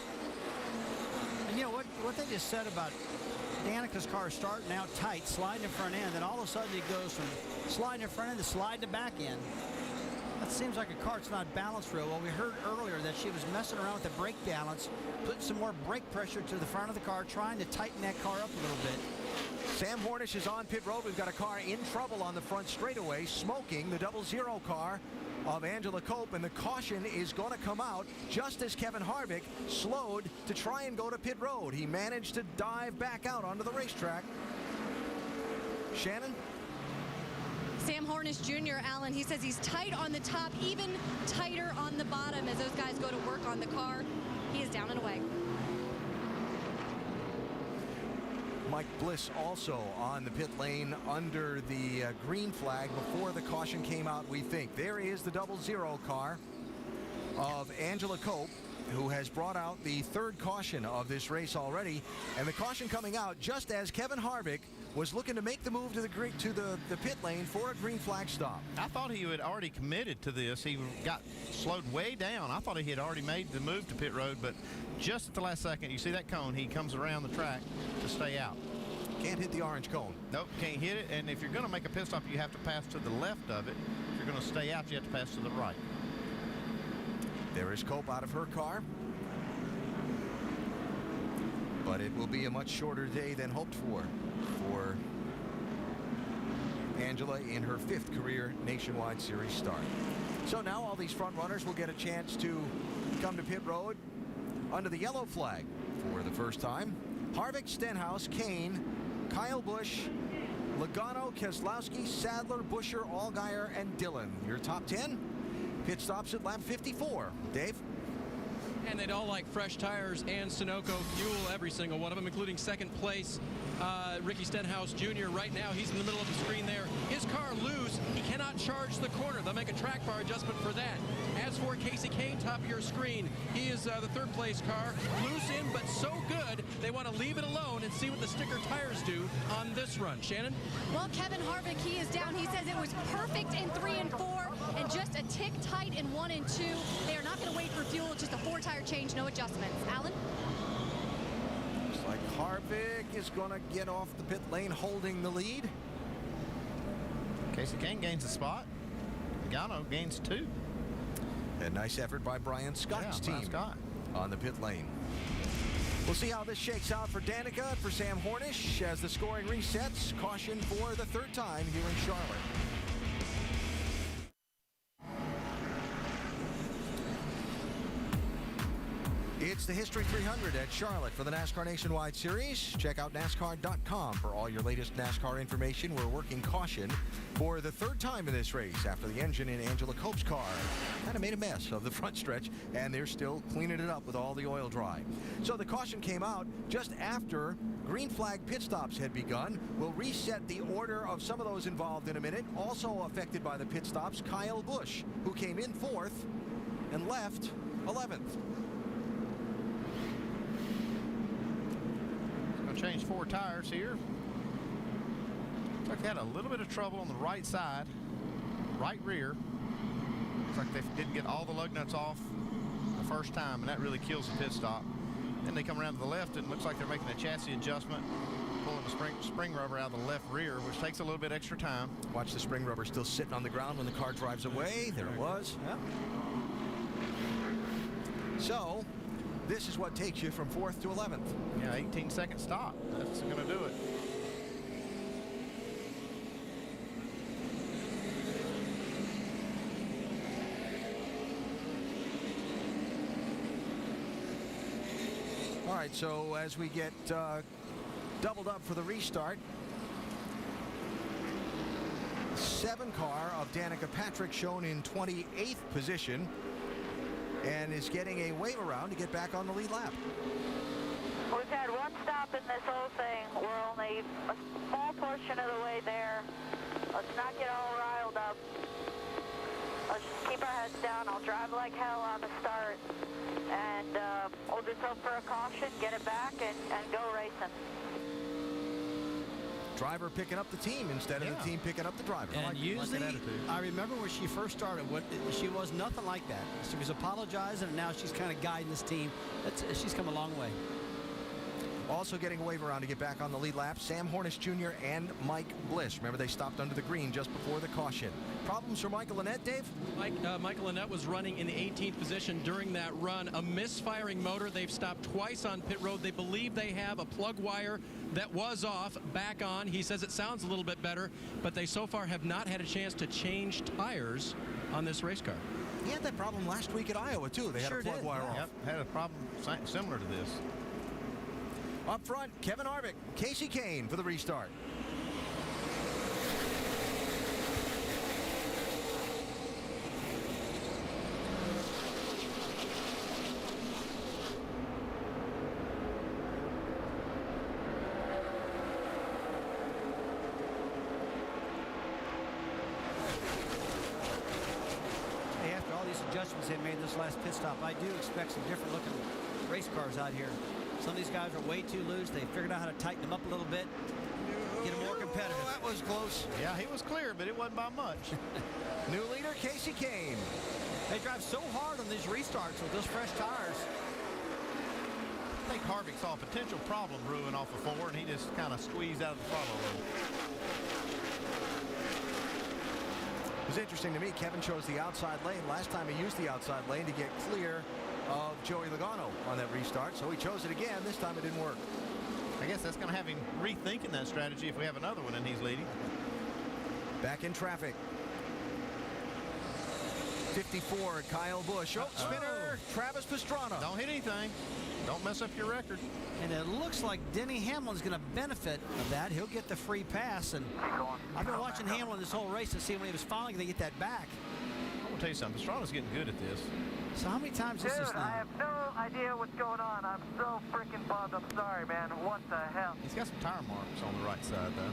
And you know what they just said about Danica's car starting out tight, sliding the front end, then all of a sudden it goes from sliding the front end to sliding the back end. That seems like a car that's not balanced real well. We heard earlier that she was messing around with the brake balance, putting some more brake pressure to the front of the car, trying to tighten that car up a little bit. Sam Hornish is on pit road. We've got a car in trouble on the front straightaway, smoking the 00 car of Angela Cope, and the caution is going to come out just as Kevin Harvick slowed to try and go to pit road. He managed to dive back out onto the racetrack. Shannon? Sam Hornish Jr., Alan, he says he's tight on the top, even tighter on the bottom as those guys go to work on the car. He is down and away. Mike Bliss also on the pit lane under the green flag before the caution came out, we think. There is the 00 car of Angela Cope, who has brought out the 3rd caution of this race already. And the caution coming out just as Kevin Harvick was looking to make the move to the pit lane for a green flag stop. I thought he had already committed to this. He got slowed way down. I thought he had already made the move to pit road, but just at the last second, you see that cone, he comes around the track to stay out. Can't hit the orange cone. Nope, can't hit it. And if you're going to make a pit stop, you have to pass to the left of it. If you're going to stay out, you have to pass to the right. There is Cope out of her car. But it will be a much shorter day than hoped for Angela in her 5th career Nationwide Series start. So now all these front runners will get a chance to come to pit road under the yellow flag for the first time. Harvick, Stenhouse, Kahne, Kyle Busch, Logano, Keselowski, Sadler, Buescher, Allgaier, and Dillon. Your top 10 pit stops at lap 54. Dave? And they'd all like fresh tires and Sunoco fuel, every single one of them, including 2nd place Ricky Stenhouse Jr. Right now, he's in the middle of the screen there. His car loose. He cannot charge the corner. They'll make a track bar adjustment for that. As for Kasey Kahne, top of your screen, he is the 3rd place car. Loose in, but so good, they want to leave it alone and see what the sticker tires do on this run. Shannon? Well, Kevin Harvick, he is down. He says it was perfect in 3 and 4 and just a tick tight in 1 and 2. They are not going to wait for fuel, just a 4-tire change, no adjustments. Alan? Looks like Harvick is going to get off the pit lane holding the lead. Kasey Kahne gains a spot. Logano gains 2. A nice effort by Brian Scott's team on the pit lane. We'll see how this shakes out for Danica and for Sam Hornish as the scoring resets. Caution for the third time here in Charlotte. It's the History 300 at Charlotte for the NASCAR Nationwide Series. Check out NASCAR.com for all your latest NASCAR information. We're working caution for the third time in this race after the engine in Angela Cope's car kind of made a mess of the front stretch, and they're still cleaning it up with all the oil dry. So the caution came out just after green flag pit stops had begun. We'll reset the order of some of those involved in a minute. Also affected by the pit stops, Kyle Busch, who came in 4th and left 11th. Change 4 tires here. Looks like they had a little bit of trouble on the right side, right rear. Looks like they didn't get all the lug nuts off the first time, and that really kills the pit stop. Then they come around to the left, and it looks like they're making a chassis adjustment, pulling the spring rubber out of the left rear, which takes a little bit extra time. Watch the spring rubber still sitting on the ground when the car drives away. There it was. Yep. So this is what takes you from 4th to 11th. Yeah, 18-second stop. That's going to do it. All right, so as we get doubled up for the restart, 7 car of Danica Patrick shown in 28th position, and is getting a wave around to get back on the lead lap. We've had one stop in this whole thing. We're only a small portion of the way there. Let's not get all riled up. Let's just keep our heads down. I'll drive like hell on the start. And we'll just hope for a caution, get it back, and go racing. Driver picking up the team instead of the team picking up the driver. And usually, I remember when she first started, she was nothing like that. She was apologizing, and now she's kind of guiding this team. She's come a long way. Also getting a wave around to get back on the lead lap, Sam Hornish Jr. and Mike Bliss. Remember, they stopped under the green just before the caution. Problems for Michael Annett, Dave? Michael Annett was running in the 18th position during that run. A misfiring motor. They've stopped twice on pit road. They believe they have a plug wire that was off back on. He says it sounds a little bit better, but they so far have not had a chance to change tires on this race car. He had that problem last week at Iowa, too. They had a plug wire off. Yep, had a problem similar to this. Up front, Kevin Harvick, Casey Kane for the restart. Hey, after all these adjustments they made this last pit stop, I do expect some different looking race cars out here. Some of these guys are way too loose. They figured out how to tighten them up a little bit, get them more competitive. Oh, that was close. Yeah, he was clear, but it wasn't by much. New leader, Casey Kane. They drive so hard on these restarts with those fresh tires. I think Harvick saw a potential problem brewing off of 4, and he just kind of squeezed out of the throttle a little. It was interesting to me, Kevin chose the outside lane. Last time he used the outside lane to get clear of Joey Logano on that restart, so he chose it again. This time it didn't work. I guess that's going to have him rethinking that strategy if we have another one and he's leading. Back in traffic. 54, Kyle Busch. Oh, spinner, Travis Pastrana. Don't hit anything. Don't mess up your record. And it looks like Denny Hamlin's going to benefit of that. He'll get the free pass. And I've been watching Hamlin this whole race to see when he was finally going to get that back. I'm going to tell you something. Pastrana's getting good at this. So how many times is this now? I have no idea what's going on. I'm so freaking bummed. I'm sorry, man. What the hell? He's got some tire marks on the right side, though.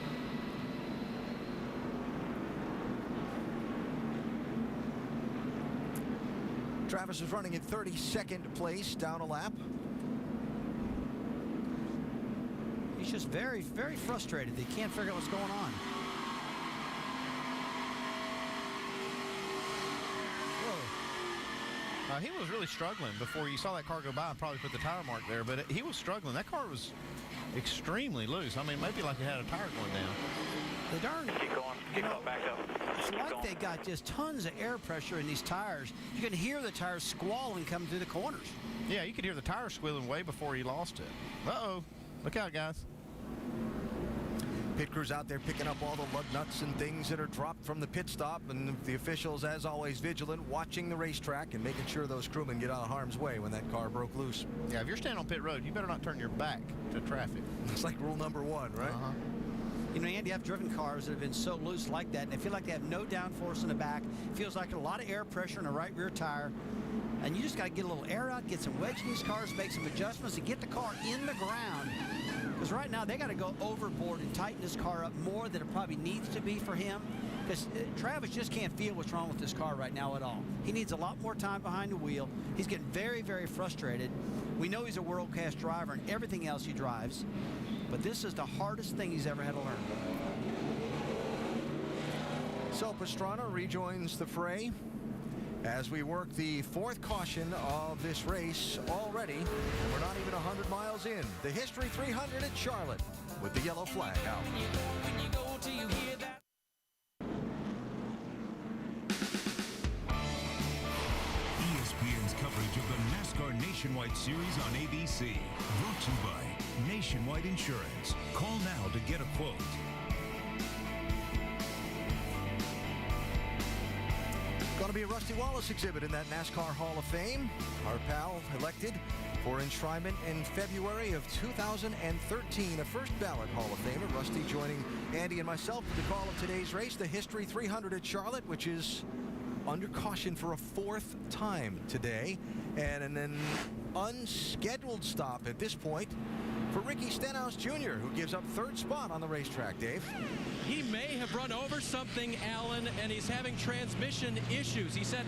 Travis is running in 32nd place, down a lap. He's just very, very frustrated. They can't figure out what's going on. He was really struggling before you saw that car go by and probably put the tire mark there, but he was struggling. That car was extremely loose. I mean, maybe like it had a tire going down. They darn. Keep going. Keep going. Back up. It's Keep like going. they got just tons of air pressure in these tires. You can hear the tires squalling coming through the corners. Yeah, you could hear the tires squealing way before he lost it. Uh-oh. Look out, guys. Pit crew's out there picking up all the lug nuts and things that are dropped from the pit stop, and the officials, as always, vigilant, watching the racetrack and making sure those crewmen get out of harm's way when that car broke loose. Yeah, if you're standing on pit road, you better not turn your back to traffic. It's like rule number 1, right? Uh-huh. You know, Andy, I've driven cars that have been so loose like that, and they feel like they have no downforce in the back. It feels like a lot of air pressure in the right rear tire. And you just got to get a little air out, get some wedge in these cars, make some adjustments, and get the car in the ground. Because right now, they got to go overboard and tighten this car up more than it probably needs to be for him. Because Travis just can't feel what's wrong with this car right now at all. He needs a lot more time behind the wheel. He's getting very, very frustrated. We know he's a world-class driver and everything else he drives. But this is the hardest thing he's ever had to learn. So Pastrana rejoins the fray as we work the 4th caution of this race already. And we're not even 100 miles in. The History 300 at Charlotte with the yellow flag out. ESPN's coverage of the NASCAR Nationwide Series on ABC. Brought to you by Nationwide Insurance. Call now to get a quote. Going to be a Rusty Wallace exhibit in that NASCAR Hall of Fame. Our pal elected for enshrinement in February of 2013. A first ballot Hall of Famer. Rusty joining Andy and myself for the call of today's race, the History 300 at Charlotte, which is under caution for a 4th time today. And an unscheduled stop at this point for Ricky Stenhouse Jr., who gives up 3rd spot on the racetrack, Dave. He may have run over something, Alan, and he's having transmission issues. He said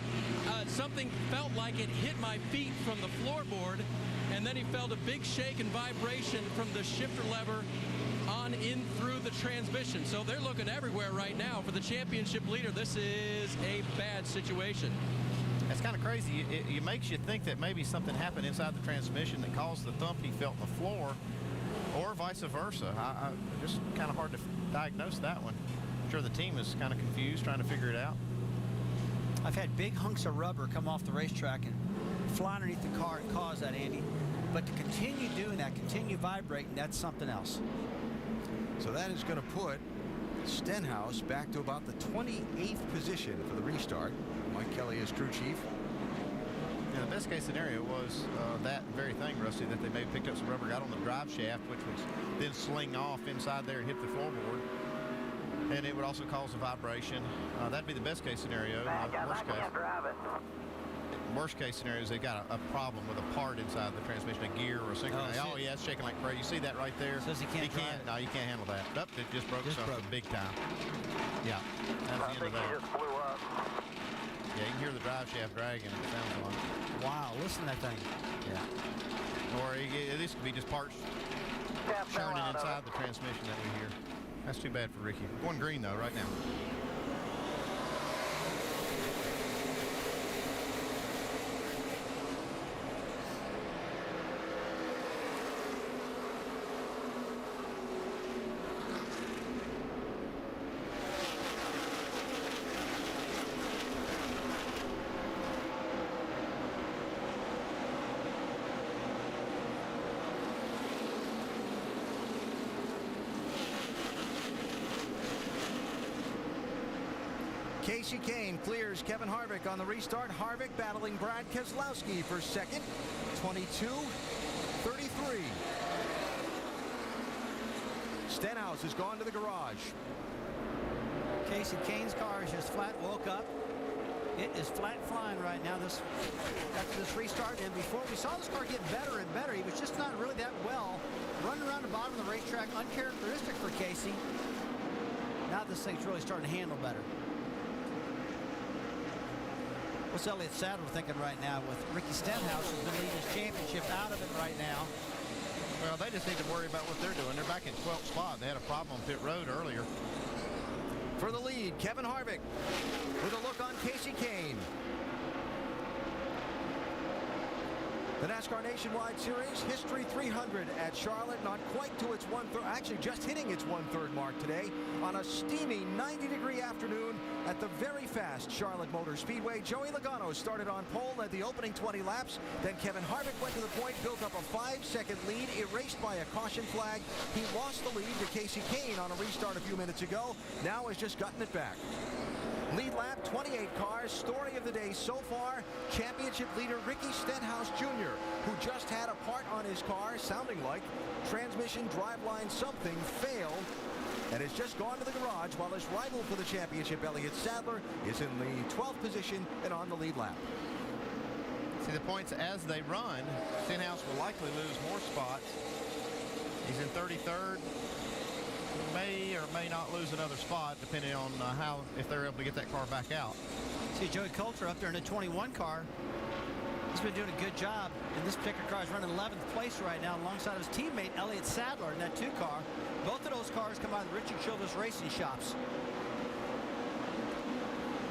something felt like it hit my feet from the floorboard, and then he felt a big shake and vibration from the shifter lever on in through the transmission. So they're looking everywhere right now for the championship leader. This is a bad situation. It's kind of crazy. It makes you think that maybe something happened inside the transmission that caused the thump he felt on the floor, or vice versa. I just kind of hard to diagnose that one. I'm sure the team is kind of confused, trying to figure it out. I've had big hunks of rubber come off the racetrack and fly underneath the car and cause that, Andy. But to continue doing that, continue vibrating, that's something else. So that is going to put Stenhouse back to about the 28th position for the restart. Mike Kelly is crew chief. Yeah, the best case scenario was that very thing, Rusty, that they maybe picked up some rubber, got on the drive shaft, which was then sling off inside there and hit the floorboard. And it would also cause a vibration. That'd be the best case scenario. Worst case scenario is they got a problem with a part inside the transmission, a gear or a synchronized. Oh, yeah, it's shaking like crazy. You see that right there? Says he can't drive it. No, you can't handle that. Nope, it just broke something big time. Yeah, that's the end of that. Just blew up. Yeah, you can hear the drive shaft dragging, it sounds like. Wow, listen to that thing. Yeah. Or this could be just parts churning inside the transmission that we hear. That's too bad for Ricky. Going green, though, right now. Casey Kane clears Kevin Harvick on the restart. Harvick battling Brad Keselowski for second. 22-33. Stenhouse has gone to the garage. Casey Kane's car is just flat woke up. It is flat flying right now after this restart. And before we saw this car get better and better, he was just not really that well. Running around the bottom of the racetrack, uncharacteristic for Casey. Now this thing's really starting to handle better. What's Elliott Sadler thinking right now with Ricky Stenhouse who's been leading his championship out of it right now? Well, they just need to worry about what they're doing. They're back in 12th spot. They had a problem on pit road earlier. For the lead, Kevin Harvick with a look on Casey Kane. The NASCAR Nationwide Series History 300 at Charlotte, not quite to its one-third, actually just hitting its one-third mark today on a steamy 90-degree afternoon at the very fast Charlotte Motor Speedway. Joey Logano started on pole at the opening 20 laps. Then Kevin Harvick went to the point, built up a 5-second lead, erased by a caution flag. He lost the lead to Kasey Kahne on a restart a few minutes ago. Now has just gotten it back. Lead lap, 28 cars. Story of the day so far, championship leader Ricky Stenhouse Jr., who just had a part on his car, sounding like transmission, driveline, something, failed, and has just gone to the garage, while his rival for the championship, Elliott Sadler, is in the 12th position and on the lead lap. See, the points as they run, Stenhouse will likely lose more spots. He's in 33rd. May or may not lose another spot depending on if they're able to get that car back out. See Joey Coulter up there in the 21 car. He's been doing a good job, and this particular car is running 11th place right now alongside his teammate Elliott Sadler in that 2 car. Both of those cars come out of the Richard Childress Racing shops.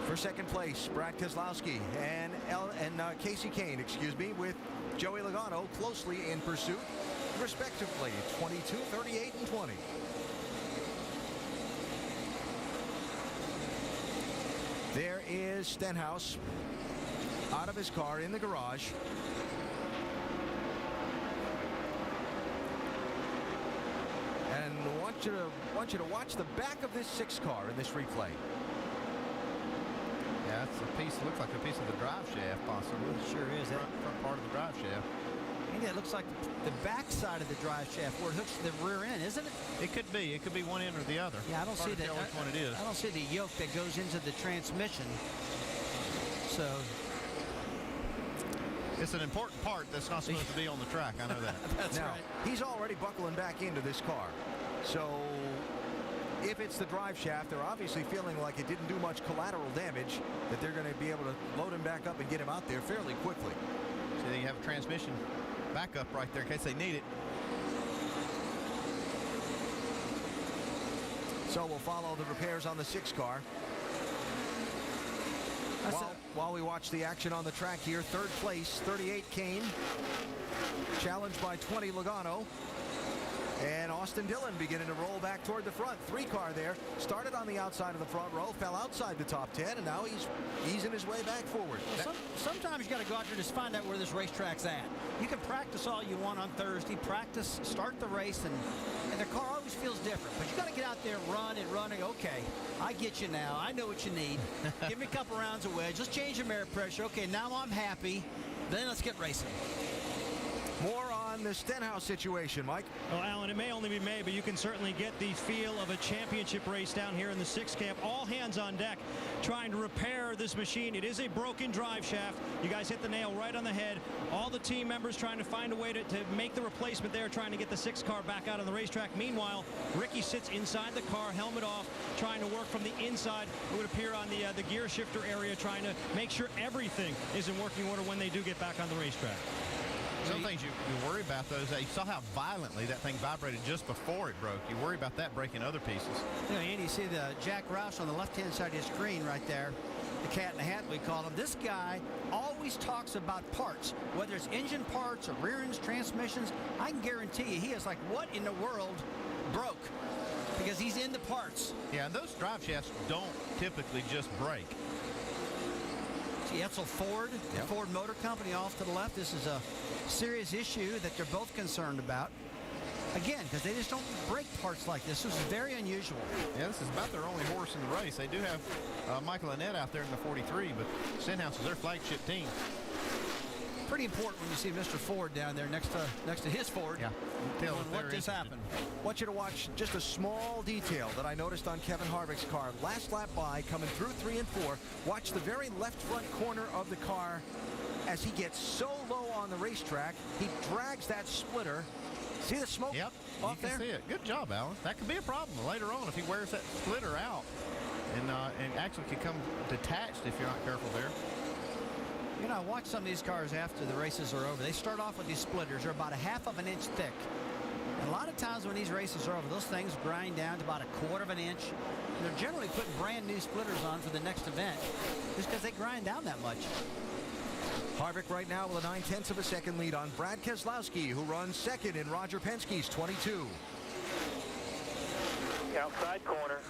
For second place, Brad Keselowski and Kasey Kahne, with Joey Logano closely in pursuit, respectively, 22, 38, and 20. There is Stenhouse out of his car in the garage. And I want you to watch the back of this 6 car in this replay. Yeah, it's a piece, looks like a piece of the drive shaft, possibly. It sure is. Front part of the drive shaft. Yeah, it looks like the back side of the drive shaft where it hooks to the rear end, isn't it? It could be. It could be one end or the other. Yeah, I don't see that. Which one it is. I don't see the yoke that goes into the transmission. So it's an important part that's not supposed to be on the track. I know that. That's now, right. He's already buckling back into this car. So if it's the drive shaft, they're obviously feeling like it didn't do much collateral damage, that they're going to be able to load him back up and get him out there fairly quickly. So they have a transmission backup right there in case they need it. So we'll follow the repairs on the 6 car. While we watch the action on the track here, 3rd place, 38 Kahne, challenged by 20 Logano. And Austin Dillon beginning to roll back toward the front. 3 car there, started on the outside of the front row, fell outside the top 10, and now he's easing his way back forward. Well, sometimes you got to go out there and just find out where this racetrack's at. You can practice all you want on Thursday, practice, start the race, and the car always feels different. But you got to get out there and run and okay, I get you now. I know what you need. Give me a couple rounds of wedge. Let's change your air pressure. Okay, now I'm happy. Then let's get racing. More on the Stenhouse situation, Mike. Well, Alan, it may only be May, but you can certainly get the feel of a championship race down here in the 6 camp. All hands on deck trying to repair this machine. It is a broken drive shaft. You guys hit the nail right on the head. All the team members trying to find a way to make the replacement there, trying to get the 6 car back out on the racetrack. Meanwhile, Ricky sits inside the car, helmet off, trying to work from the inside. It would appear on the gear shifter area, trying to make sure everything is in working order when they do get back on the racetrack. Some things you worry about those. You saw how violently that thing vibrated just before it broke. You worry about that breaking other pieces. You know, Andy, you see the Jack Roush on the left-hand side of your screen right there. The cat in the hat, we call him. This guy always talks about parts, whether it's engine parts or rear ends, transmissions. I can guarantee you he is like, what in the world broke? Because he's in the parts. Yeah, and those drive shafts don't typically just break. See Edsel Ford, the Ford Motor Company off to the left. This is a serious issue that they're both concerned about. Again, because they just don't break parts like this. This is very unusual. Yeah, this is about their only horse in the race. They do have Michael Annett out there in the 43, but Stenhouse is their flagship team. Pretty important when you see Mr. Ford down there next to his Ford. Yeah. What just happened? I want you to watch just a small detail that I noticed on Kevin Harvick's car. Last lap by, coming through 3 and 4. Watch the very left front corner of the car as he gets so low on the racetrack. He drags that splitter. See the smoke off you can there? see it. Good job, Alan. That could be a problem later on if he wears that splitter out and actually could come detached if you're not careful there. You know, I watch some of these cars after the races are over. They start off with these splitters. They're about 1/2 of an inch thick. And a lot of times when these races are over, those things grind down to about 1/4 of an inch. And they're generally putting brand new splitters on for the next event just because they grind down that much. Harvick right now with a 9/10 of a second lead on Brad Keselowski, who runs second in Roger Penske's 22. Outside corner.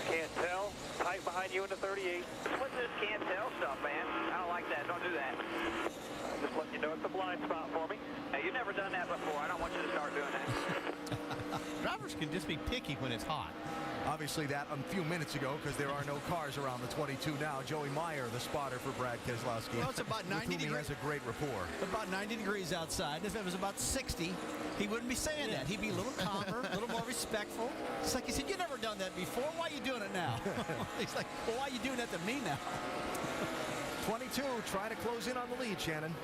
Can't tell. Tight behind you in the 38. What's this can't tell stuff, man? I don't like that. Don't do that. Just letting you know it's a blind spot for me. Hey, you've never done that before. I don't want you to start doing that. Drivers can just be picky when it's hot. Obviously that a few minutes ago, because there are no cars around the 22 now. Joey Meyer, the spotter for Brad Keselowski. Well, it's about 90 degrees. He has a great rapport. About 90 degrees outside. If it was about 60, he wouldn't be saying that. He'd be a little calmer, a little more respectful. It's like he said, "You've never done that before. Why are you doing it now?" He's like, "Well, why are you doing that to me now?" 22 trying to close in on the lead, Shannon.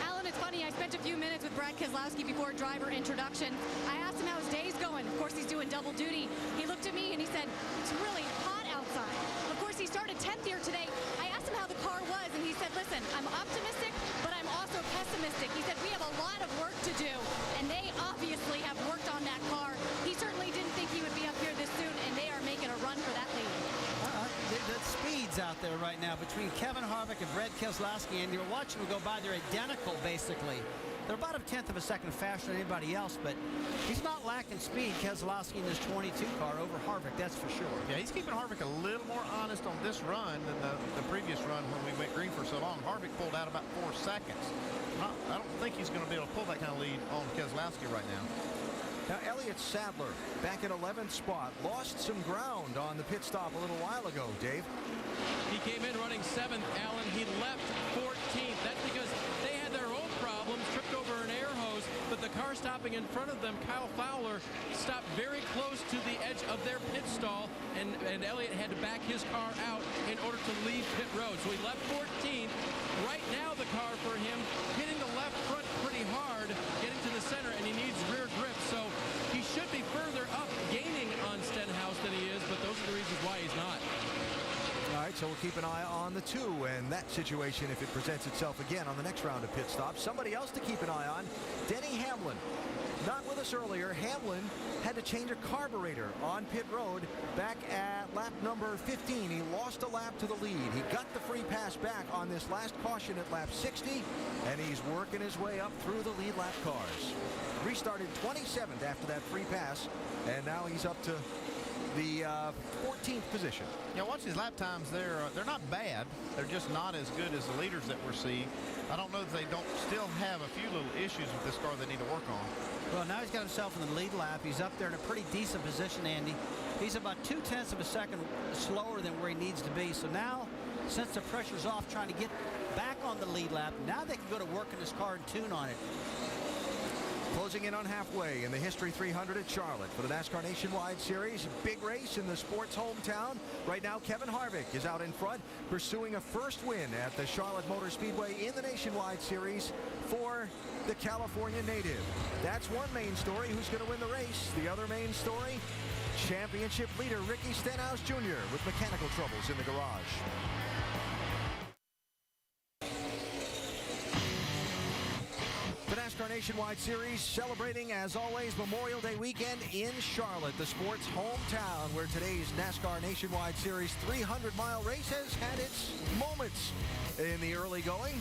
Alan, it's funny. I spent a few minutes with Brad Keselowski before driver introduction. I asked him how his day's going. Of course, he's doing double duty. He looked at me and he said, "It's really hot outside." Of course, he started 10th here today. I asked him how the car was, and he said, "Listen, I'm optimistic, but I'm also pessimistic." He said, "We have a lot of work to do," and they obviously have worked on that car. He certainly didn't think he would be up here this soon, and they are making a run for that lead. The speeds out there right now between Kevin Harvick and Brad Keselowski, and you're watching them go by. They're identical, basically. They're about a 10th of a second faster than anybody else, but he's not lacking speed, Keselowski, in this 22 car over Harvick, that's for sure. Yeah, he's keeping Harvick a little more honest on this run than the previous run when we went green for so long. Harvick pulled out about 4 seconds. I don't think he's going to be able to pull that kind of lead on Keselowski right now. Now, Elliott Sadler back in 11th spot. Lost some ground on the pit stop a little while ago, Dave. He came in running 7th, Alan. He left 14th. That's because they had their own problems, tripped over an air hose, but the car stopping in front of them, Kyle Fowler, stopped very close to the edge of their pit stall, and Elliott had to back his car out in order to leave pit road. So he left 14th. Right now, the car for him hitting the left front pretty hard, getting to the center, and he needs rear grip. So he should be further up, gaining on Stenhouse than he is, but those are the reasons why he's not. All right, so we'll keep an eye on the 2 and that situation if it presents itself again on the next round of pit stops. Somebody else to keep an eye on, Denny Hamlin. Not with us earlier. Hamlin had to change a carburetor on pit road back at lap number 15. He lost a lap to the lead. He got the free pass back on this last caution at lap 60, and he's working his way up through the lead lap cars. Restarted 27th after that free pass, and now he's up to the 14th position. Yeah, watch his lap times there. They're not bad. They're just not as good as the leaders that we're seeing. I don't know that they don't still have a few little issues with this car they need to work on. Well, now he's got himself in the lead lap. He's up there in a pretty decent position, Andy. He's about 2/10 of a second slower than where he needs to be. So now, since the pressure's off trying to get back on the lead lap, now they can go to work in this car and tune on it. Closing in on halfway in the History 300 at Charlotte for the NASCAR Nationwide Series. Big race in the sport's hometown. Right now, Kevin Harvick is out in front, pursuing a first win at the Charlotte Motor Speedway in the Nationwide Series for the California native. That's one main story. Who's going to win the race? The other main story, championship leader Ricky Stenhouse Jr. with mechanical troubles in the garage. The NASCAR Nationwide Series celebrating, as always, Memorial Day weekend in Charlotte, the sport's hometown, where today's NASCAR Nationwide Series 300-mile race has had its moments in the early going,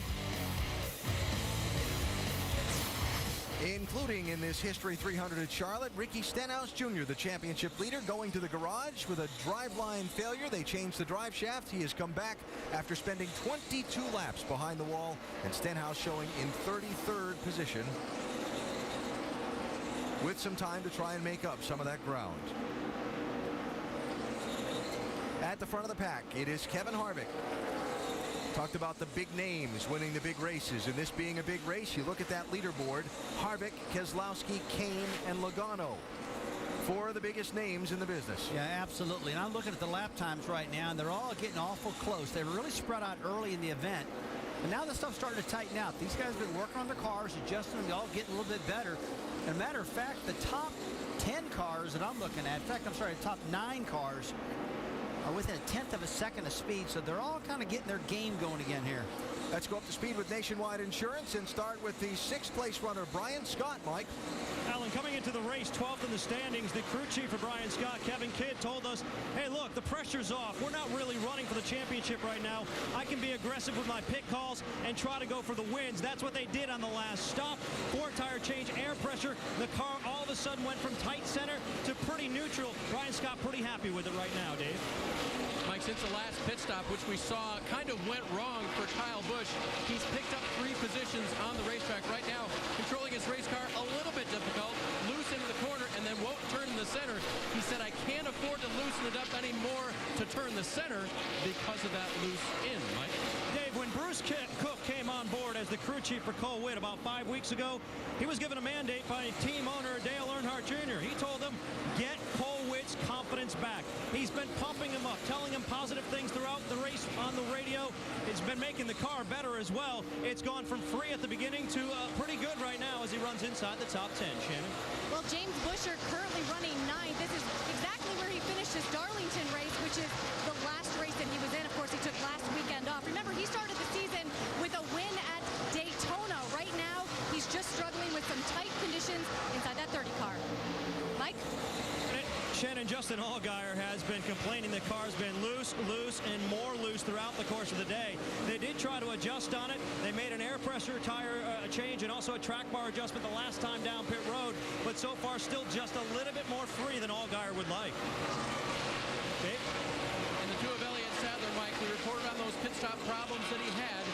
including in this History 300 at Charlotte, Ricky Stenhouse Jr., the championship leader, going to the garage with a driveline failure. They changed the drive shaft. He has come back after spending 22 laps behind the wall, and Stenhouse showing in 33rd position with some time to try and make up some of that ground. At the front of the pack, it is Kevin Harvick. Talked about the big names winning the big races, and this being a big race, you look at that leaderboard, Harvick, Keselowski, Kane, and Logano. 4 of the biggest names in the business. Yeah, absolutely. And I'm looking at the lap times right now, and they're all getting awful close. They were really spread out early in the event, and now the stuff's starting to tighten out. These guys have been working on their cars, adjusting them, all getting a little bit better. As a matter of fact, the top 10 cars that I'm looking at, in fact, I'm sorry, the top 9 cars are within 1/10 of a second of speed, so they're all kind of getting their game going again here. Let's go up to speed with Nationwide Insurance and start with the 6th place runner, Brian Scott, Mike. Alan, coming into the race, 12th in the standings, the crew chief for Brian Scott, Kevin Kidd, told us, hey, look, the pressure's off. We're not really running for the championship right now. I can be aggressive with my pit calls and try to go for the wins. That's what they did on the last stop. 4-tire change, air pressure. The car all of a sudden went from tight center to pretty neutral. Brian Scott pretty happy with it right now, Dave. Mike, since the last pit stop, which we saw kind of went wrong for Kyle Busch, he's picked up 3 positions on the racetrack right now, controlling his race car a little bit difficult, loose into the corner, and then won't turn in the center. He said, I can't afford to loosen it up anymore to turn the center because of that loose in, Mike. Dave, when Bruce Cook came on board as the crew chief for Cole Witt about 5 weeks ago, he was given a mandate by team owner Dale Earnhardt Jr. He told him, get Cole Witt's confidence back. He's been pumping him up, telling him positive things throughout the race on the radio. It's been making the car better as well. It's gone from free at the beginning to pretty good right now as he runs inside the top 10, Shannon. Well, James Buescher currently running 9th. This is exactly where he finished his Darlington race, which is the last race that he was in. Of course, he took last weekend off. Remember, he started the season with a win at Daytona. Right now, he's just struggling with some tight conditions inside that 30 car. Mike? Shannon, Justin Allgaier has been complaining the car's been loose, and more loose throughout the course of the day. They did try to adjust on it. They made an air pressure tire change and also a track bar adjustment the last time down pit road, but so far still just a little bit more free than Allgaier would like. Dave? And the 2 of Elliott Sadler, Mike, we reported on those pit stop problems that he had.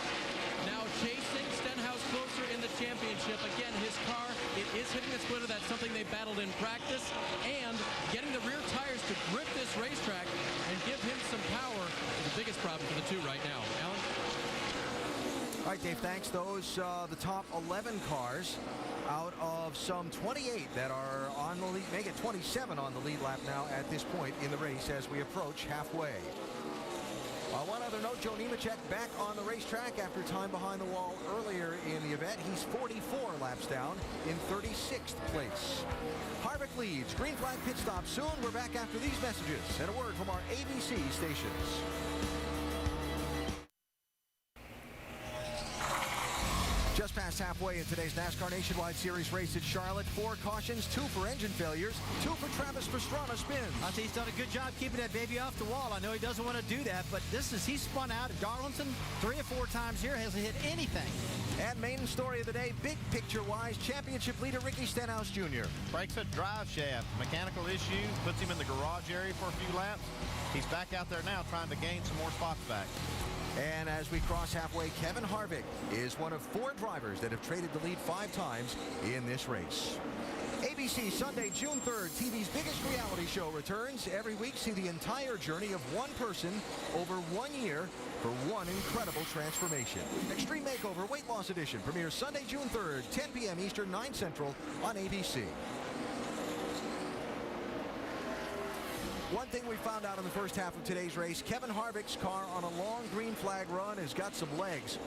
Now chasing Stenhouse closer in the championship. Again, his car, it is hitting the splitter. That's something they battled in practice. And getting the rear tires to grip this racetrack and give him some power is the biggest problem for the 2 right now. Alan? All right, Dave, thanks. Those the top 11 cars out of some 28 that are on the lead. Make it 27 on the lead lap now at this point in the race as we approach halfway. One other note, Joe Nemechek back on the racetrack after time behind the wall earlier in the event. He's 44 laps down in 36th place. Harvick leads. Green flag pit stop soon. We're back after these messages and a word from our ABC stations. Just past halfway in today's NASCAR Nationwide Series race at Charlotte. 4 cautions, 2 for engine failures, 2 for Travis Pastrana spins. I think he's done a good job keeping that baby off the wall. I know he doesn't want to do that, but he's spun out at Darlington 3 or 4 times here, hasn't hit anything. And main story of the day, big picture-wise, championship leader Ricky Stenhouse Jr. Breaks a drive shaft, mechanical issues, puts him in the garage area for a few laps. He's back out there now trying to gain some more spots back. And as we cross halfway, Kevin Harvick is one of 4 drivers that have traded the lead 5 times in this race. ABC Sunday, June 3rd, TV's biggest reality show returns. Every week, see the entire journey of one person over 1 year for one incredible transformation. Extreme Makeover Weight Loss Edition premieres Sunday, June 3rd, 10 p.m. Eastern, 9 Central on ABC. One thing we found out in the first half of today's race, Kevin Harvick's car on a long green flag run has got some legs.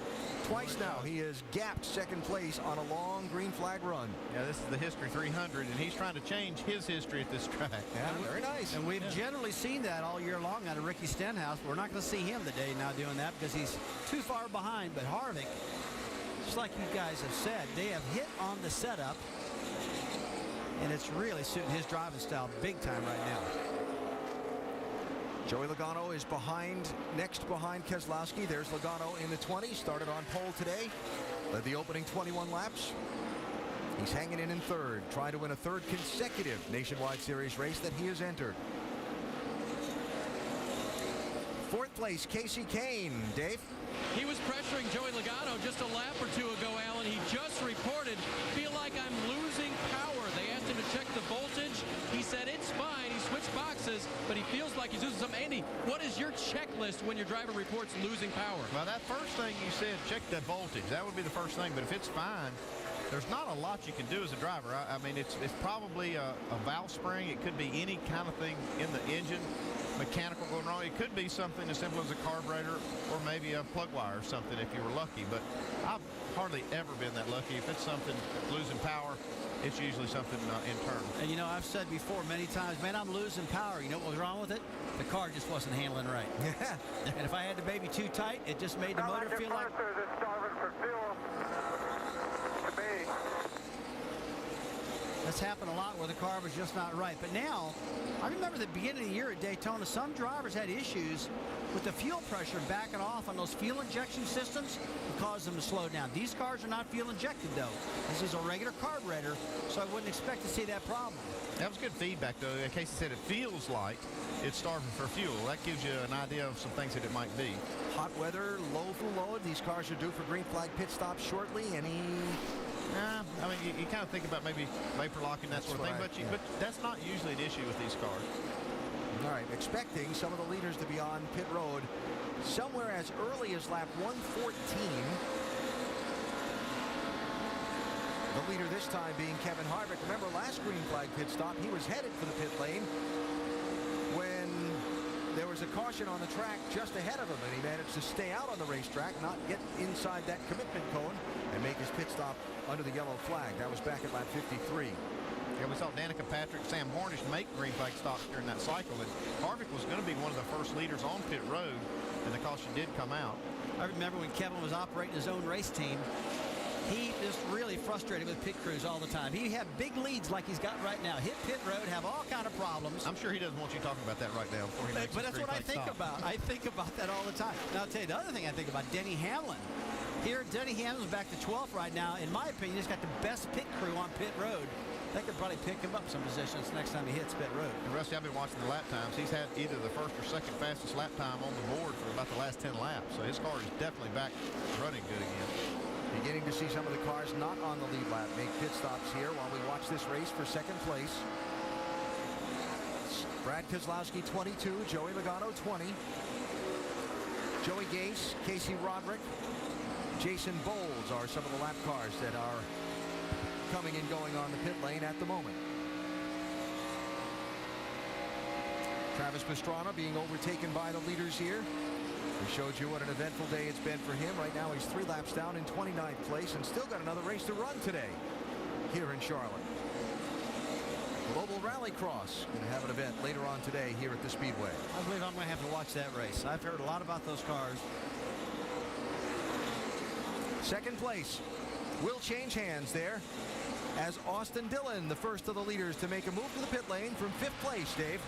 Twice now he has gapped second place on a long green flag run. Yeah, this is the History 300, and he's trying to change his history at this track. Yeah, very nice. And we've generally seen that all year long out of Ricky Stenhouse. We're not going to see him today now doing that because he's too far behind. But Harvick, just like you guys have said, they have hit on the setup, and it's really suiting his driving style big time right now. Joey Logano is next behind Keselowski. There's Logano in the 20s, started on pole today, led the opening 21 laps. He's hanging in 3rd, trying to win a 3rd consecutive Nationwide Series race that he has entered. 4th place, Kasey Kahne. Dave? He was pressuring Joey Logano just a lap or 2 ago, Alan. He just reported, feel like I'm losing power. They asked him to check the voltage. He said it's fine. He switched boxes, but he feels like he's losing some. Andy, what is your checklist when your driver reports losing power? Well, that first thing you said, check that voltage. That would be the first thing, but if it's fine, There's not a lot you can do as a driver. I mean, it's probably a valve spring. It could be any kind of thing in the engine, mechanical going wrong. It could be something as simple as a carburetor or maybe a plug wire or something if you were lucky. But I've hardly ever been that lucky. If it's something losing power, it's usually something internal. And you know, I've said before many times, man, I'm losing power. You know what was wrong with it? The car just wasn't handling right. And if I had the baby too tight, it just made the motor feel like... That's happened a lot where the car was just not right. But now, I remember the beginning of the year at Daytona, some drivers had issues with the fuel pressure backing off on those fuel injection systems and caused them to slow down. These cars are not fuel injected, though. This is a regular carburetor, so I wouldn't expect to see that problem. That was good feedback, though. Casey said it feels like it's starving for fuel. That gives you an idea of some things that it might be. Hot weather, low fuel load. These cars are due for green flag pit stops shortly. Any... I mean, you kind of think about maybe vapor locking, that sort of thing, but that's not usually an issue with these cars. All right, expecting some of the leaders to be on pit road somewhere as early as lap 114. The leader this time being Kevin Harvick. Remember last green flag pit stop, he was headed for the pit lane when there was a caution on the track just ahead of him, and he managed to stay out on the racetrack, not get inside that commitment cone, and make his pit stop under the yellow flag. That was back at lap 53. Yeah, we saw Danica Patrick, Sam Hornish make green flag stops during that cycle, and Harvick was going to be one of the first leaders on pit road, and the caution did come out. I remember when Kevin was operating his own race team, he just really frustrated with pit crews all the time. He had big leads like he's got right now. Hit pit road, have all kind of problems. I'm sure he doesn't want you talking about that right now before he makes But that's what I think about. I think about that all the time. Now, I'll tell you the other thing I think about, Denny Hamlin. Here, Denny Hamlin's back to 12th right now. In my opinion, he's got the best pit crew on pit road. They could probably pick him up some positions next time he hits pit road. And Rusty, I've been watching the lap times. He's had either the first or second fastest lap time on the board for about the last 10 laps. So his car is definitely back running good again. Beginning to see some of the cars not on the lead lap make pit stops here while we watch this race for second place. Brad Keselowski 22, Joey Logano 20, Joey Gase, Casey Roderick, Jason Bowles are some of the lap cars that are coming and going on the pit lane at the moment. Travis Pastrana being overtaken by the leaders here. We showed you what an eventful day it's been for him. Right now he's 3 laps down in 29th place and still got another race to run today here in Charlotte. Global Rallycross going to have an event later on today here at the Speedway. I believe I'm going to have to watch that race. I've heard a lot about those cars. Second place will change hands there as Austin Dillon, the first of the leaders to make a move to the pit lane from 5th place, Dave.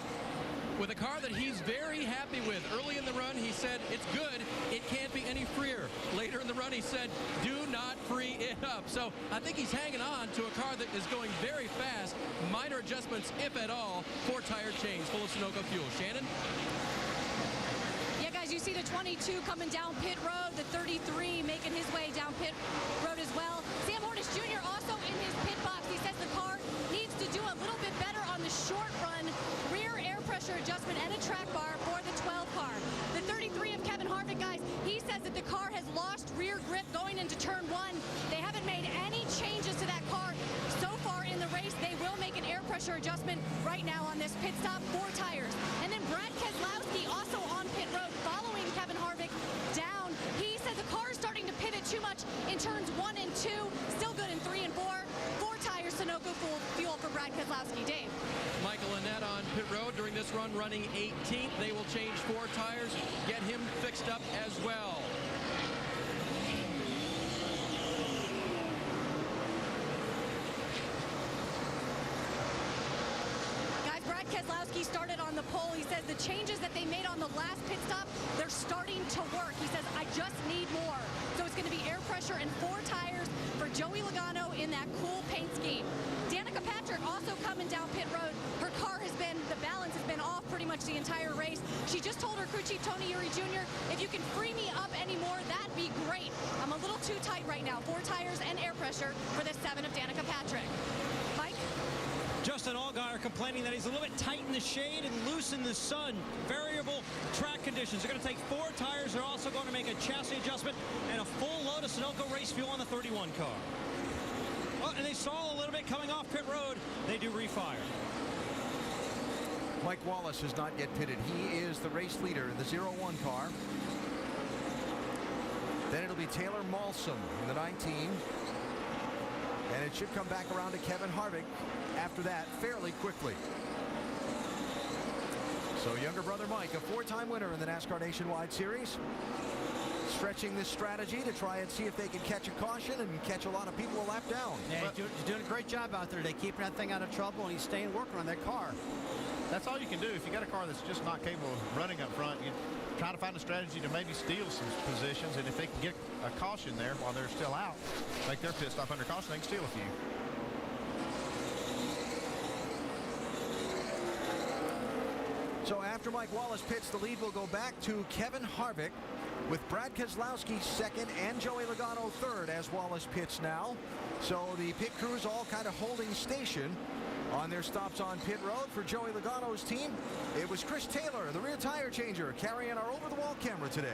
With a car that he's very happy with. Early in the run, he said, it's good. It can't be any freer. Later in the run, he said, do not free it up. So I think he's hanging on to a car that is going very fast. Minor adjustments, if at all, 4-tire change full of Sunoco fuel. Shannon? Yeah, guys, you see the 22 coming down pit road, the 33 making his way down pit road as well. Sam Hornish Jr. also in his pit box. He says the car needs to do a little bit better on the short run, rear air pressure adjustment and a track bar for the 12 car. The 33 of Kevin Harvick, guys, he says that the car has lost rear grip going into turn 1. They haven't made any changes to that car so far in the race. They will make an air pressure adjustment right now on this pit stop, 4 tires. And then Brad Keselowski also on pit road following Kevin Harvick down. He says the car is starting to pivot too much in turns 1 and 2. Still good in 3 and 4. 4 tires Sunoco fuel for Brad Keselowski. Dave. Michael Annett on pit road during this run, running 18th. They will change 4 tires, get him fixed up as well. Guys, Brad Keselowski started on the pole. He says the changes that they made on the last pit stop, they're starting to work. He says, I just need more. So it's going to be air pressure and 4 tires for Joey Logano in that cool paint scheme. Danica Patrick also coming down pit road. Her car has been, the balance has been off pretty much the entire race. She just told her crew chief, Tony Eury Jr., if you can free me up anymore, that'd be great. I'm a little too tight right now. 4 tires and air pressure for the 7 of Danica Patrick. Mike? Justin Allgaier complaining that he's a little bit tight in the shade and loose in the sun. Variable track conditions. They're going to take 4 tires. They're also going to make a chassis adjustment and a full load of Sunoco race fuel on the 31 car. And coming off pit road, they do refire. Mike Wallace has not yet pitted. He is the race leader in the 0-1 car. Then it'll be Taylor Malsom in the 19. And it should come back around to Kevin Harvick after that fairly quickly. So younger brother Mike, a four-time winner in the NASCAR Nationwide Series, stretching this strategy to try and see if they can catch a caution and catch a lot of people a lap down. Yeah, he's doing a great job out there today, keeping that thing out of trouble, and he's staying working on that car. That's all you can do. If you got a car that's just not capable of running up front, you try to find a strategy to maybe steal some positions, and if they can get a caution there while they're still out, like their pit stop under caution, they can steal a few. So after Mike Wallace pits, the lead will go back to Kevin Harvick, with Brad Keselowski second and Joey Logano third as Wallace pits now. So the pit crews all kind of holding station on their stops on pit road. For Joey Logano's team, it was Chris Taylor, the rear tire changer, carrying our over-the-wall camera today.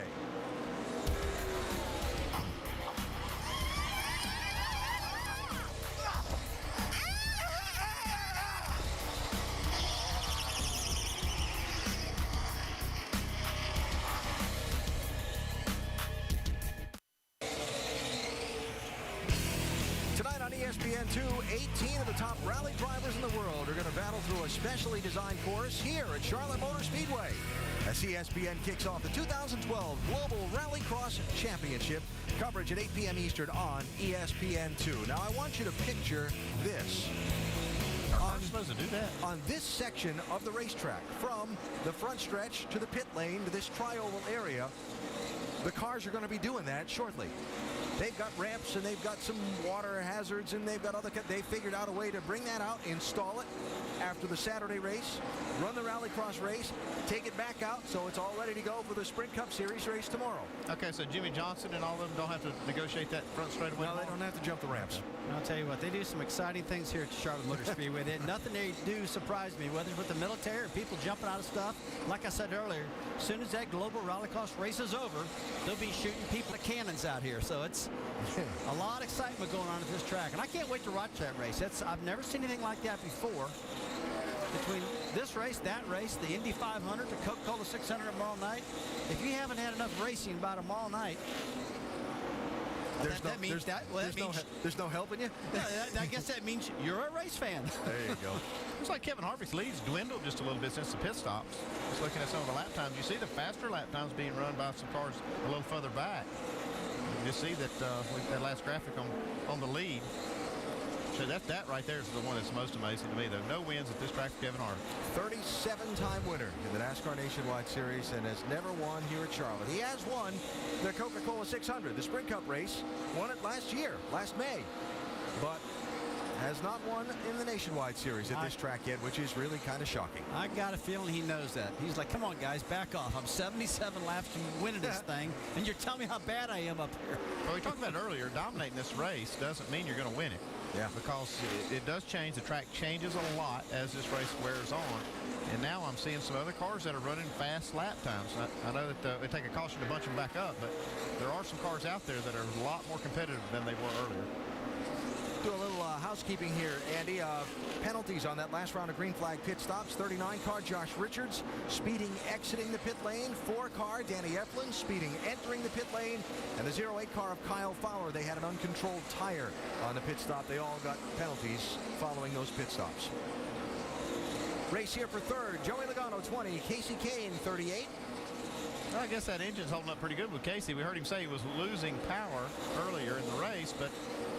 Tonight on ESPN2, 18 of the top rally drivers in the world are going to battle through a specially designed course here at Charlotte Motor Speedway as ESPN kicks off the 2012 Global Rallycross Championship. Coverage at 8 p.m. Eastern on ESPN2. Now, I want you to picture this. I'm supposed to do that. On this section of the racetrack, from the front stretch to the pit lane to this tri-oval area, the cars are going to be doing that shortly. They've got ramps and they've got some water hazards and they've got other. They figured out a way to bring that out, install it after the Saturday race, run the Rallycross race, take it back out so it's all ready to go for the Sprint Cup Series race tomorrow. Okay, so Jimmy Johnson and all of them don't have to negotiate that front straightaway? No, they don't have to jump the ramps. I'll tell you what, they do some exciting things here at Charlotte Motor Speedway. Nothing they do surprised me, whether it's with the military or people jumping out of stuff. Like I said earlier, as soon as that Global Rallycross race is over, they'll be shooting people with cannons out here. So it's a lot of excitement going on at this track. And I can't wait to watch that race. I've never seen anything like that before. Between this race, that race, the Indy 500, the Coca-Cola 600 at Mall Night, if you haven't had enough racing about a Mall Night, there's no helping you? I guess that means you're a race fan. There you go. It's like Kevin Harvick's lead's dwindled just a little bit since the pit stops. Just looking at some of the lap times, you see the faster lap times being run by some cars a little further back. You see that that last graphic on the lead. So that right there is the one that's most amazing to me, though. No wins at this track for Kevin Harvick. 37-time winner in the NASCAR Nationwide Series and has never won here at Charlotte. He has won the Coca-Cola 600, the Sprint Cup race. Won it last May. But has not won in the Nationwide Series at this track yet, which is really kind of shocking. I got a feeling he knows that. He's like, come on, guys, back off. I'm 77 laps from winning this thing, and you're telling me how bad I am up here. Well, we talked about it earlier. Dominating this race doesn't mean you're going to win it. Yeah. Because it does change. The track changes a lot as this race wears on. And now I'm seeing some other cars that are running fast lap times. I know that they take a caution to bunch them back up, but there are some cars out there that are a lot more competitive than they were earlier. Do a little housekeeping here, Andy. Penalties on that last round of green flag pit stops. 39 car Josh Richards speeding exiting the pit lane. 4 car Danny Eflin speeding entering the pit lane. And the 08 car of Kyle Fowler. They had an uncontrolled tire on the pit stop. They all got penalties following those pit stops. Race here for third. Joey Logano 20. Casey Kane 38. Well, I guess that engine's holding up pretty good with Casey. We heard him say he was losing power earlier in the race, but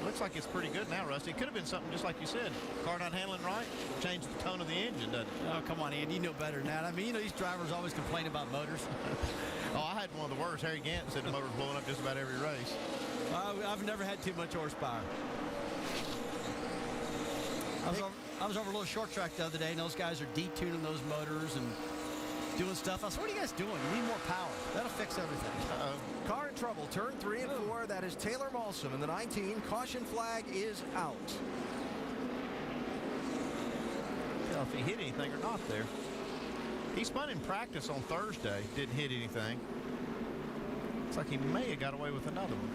looks like it's pretty good now, Rusty. It could have been something just like you said. Car not handling right, changed the tone of the engine, doesn't it? Oh, come on, Andy. You know better than that. I mean, you know, these drivers always complain about motors. Oh, I had one of the worst. Harry Gant said the motor's blowing up just about every race. I've never had too much horsepower. I was over a little short track the other day, and those guys are detuning those motors and doing stuff. I said, what are you guys doing? You need more power. That'll fix everything. Car in trouble. Turn 3 and 4. That is Taylor Malsom in the 19. Caution flag is out. Tell if he hit anything or not there. He spun in practice on Thursday. Didn't hit anything. Looks like he may have got away with another one.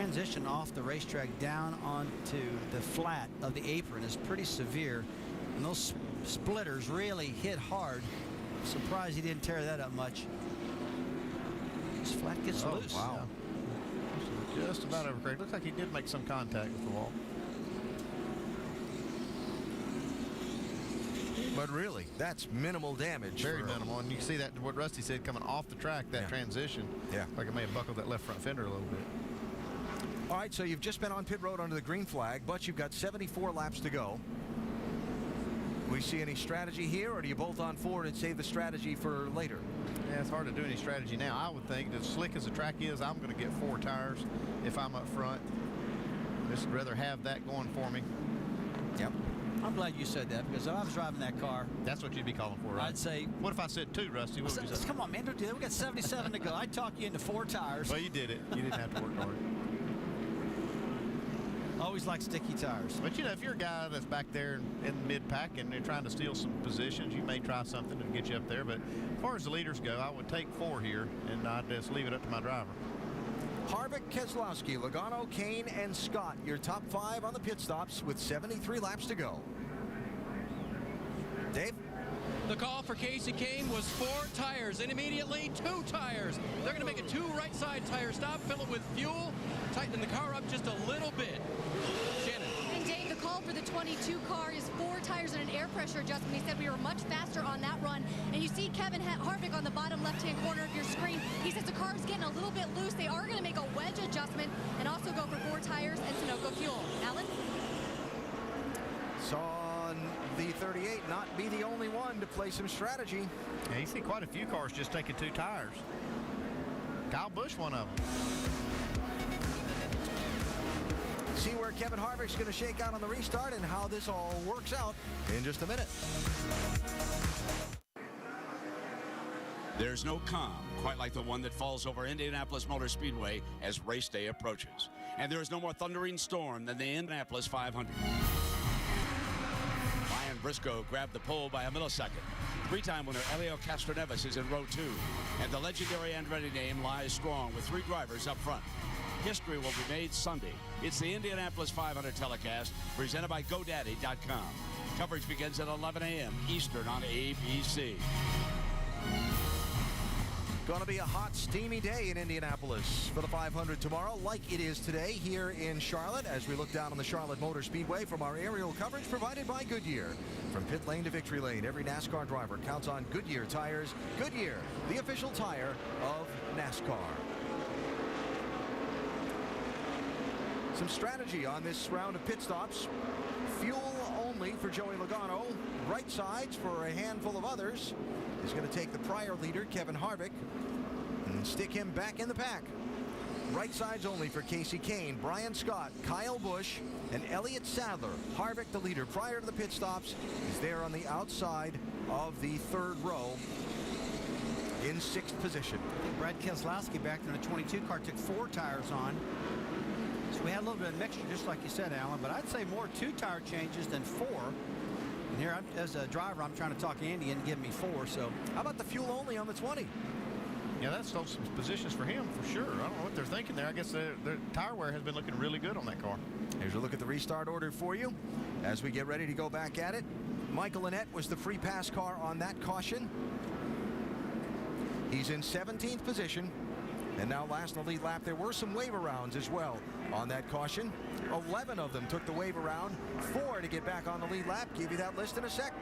transition off the racetrack down onto the flat of the apron is pretty severe, and those splitters really hit hard. Surprised he didn't tear that up much. This flat gets loose. Wow. Just about over correct. Looks like he did make some contact with the wall. But really, that's minimal damage. Very minimal. And you can see that, what Rusty said, coming off the track, that transition. Yeah. Like it may have buckled that left front fender a little bit. All right, so you've just been on pit road under the green flag, but you've got 74 laps to go. We see any strategy here, or do you bolt on forward and save the strategy for later? Yeah, it's hard to do any strategy now. I would think, as slick as the track is, I'm going to get 4 tires if I'm up front. Just rather have that going for me. Yep. I'm glad you said that, because if I was driving that car, that's what you'd be calling for, right? I'd say. What if I said 2, Rusty? What would you say? Come on, man, don't do that. We got 77 to go. I'd talk you into 4 tires. Well, you did it. You didn't have to work hard. Always like sticky tires. But you know, if you're a guy that's back there in the mid-pack and they're trying to steal some positions, you may try something to get you up there. But as far as the leaders go, I would take 4 here, and I'd just leave it up to my driver. Harvick, Keselowski, Logano, Kane, and Scott, your top 5 on the pit stops with 73 laps to go. Dave? The call for Kasey Kahne was 4 tires, and immediately 2 tires. They're going to make a 2 right side tire stop, fill it with fuel, tighten the car up just a little bit. Shannon. And Dave, the call for the 22 car is 4 tires and an air pressure adjustment. He said we were much faster on that run. And you see Kevin Harvick on the bottom left-hand corner of your screen. He says the car is getting a little bit loose. They are going to make a wedge adjustment and also go for 4 tires and Sunoco fuel. Alan? Saw the 38 not be the only one to play some strategy. Yeah, you see quite a few cars just taking 2 tires. Kyle Busch, one of them. See where Kevin Harvick's going to shake out on the restart and how this all works out in just a minute. There's no calm quite like the one that falls over Indianapolis Motor Speedway as race day approaches. And there is no more thundering storm than the Indianapolis 500. Ryan Briscoe grabbed the pole by a millisecond. 3-time winner Helio Castroneves is in row 2. And the legendary Andretti name lies strong with 3 drivers up front. History will be made Sunday. It's the Indianapolis 500 telecast presented by GoDaddy.com. Coverage begins at 11 a.m. Eastern on ABC. Going to be a hot, steamy day in Indianapolis for the 500 tomorrow, like it is today here in Charlotte, as we look down on the Charlotte Motor Speedway from our aerial coverage provided by Goodyear. From pit lane to victory lane, every NASCAR driver counts on Goodyear tires. Goodyear, the official tire of NASCAR. Some strategy on this round of pit stops. Fuel only for Joey Logano. Right sides for a handful of others. He's going to take the prior leader, Kevin Harvick, and stick him back in the pack. Right sides only for Kasey Kahne, Brian Scott, Kyle Busch, and Elliott Sadler. Harvick, the leader prior to the pit stops, is there on the outside of the 3rd row in 6th position. Brad Keselowski back in the 22 car took 4 tires on. So we had a little bit of mixture, just like you said, Alan, but I'd say more 2 tire changes than 4. And here, as a driver, I'm trying to talk Andy into giving me 4. So how about the fuel only on the 20? Yeah, that stole some positions for him, for sure. I don't know what they're thinking there. I guess their tire wear has been looking really good on that car. Here's a look at the restart order for you as we get ready to go back at it. Michael Annett was the free pass car on that caution. He's in 17th position. And now last in the lead lap, there were some wave arounds as well on that caution. 11 of them took the wave around, 4 to get back on the lead lap. Give you that list in a sec.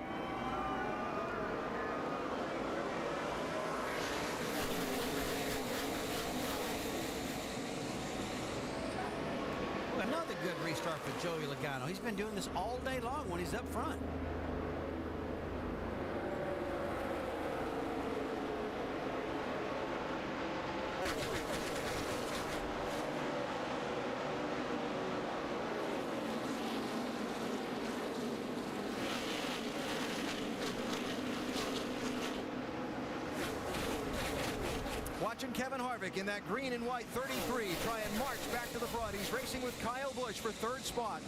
Another good restart for Joey Logano. He's been doing this all day long when he's up front. Watching Kevin Harvick in that green and white 33 try and march back to the front. He's racing with Kyle Busch for 3rd spot.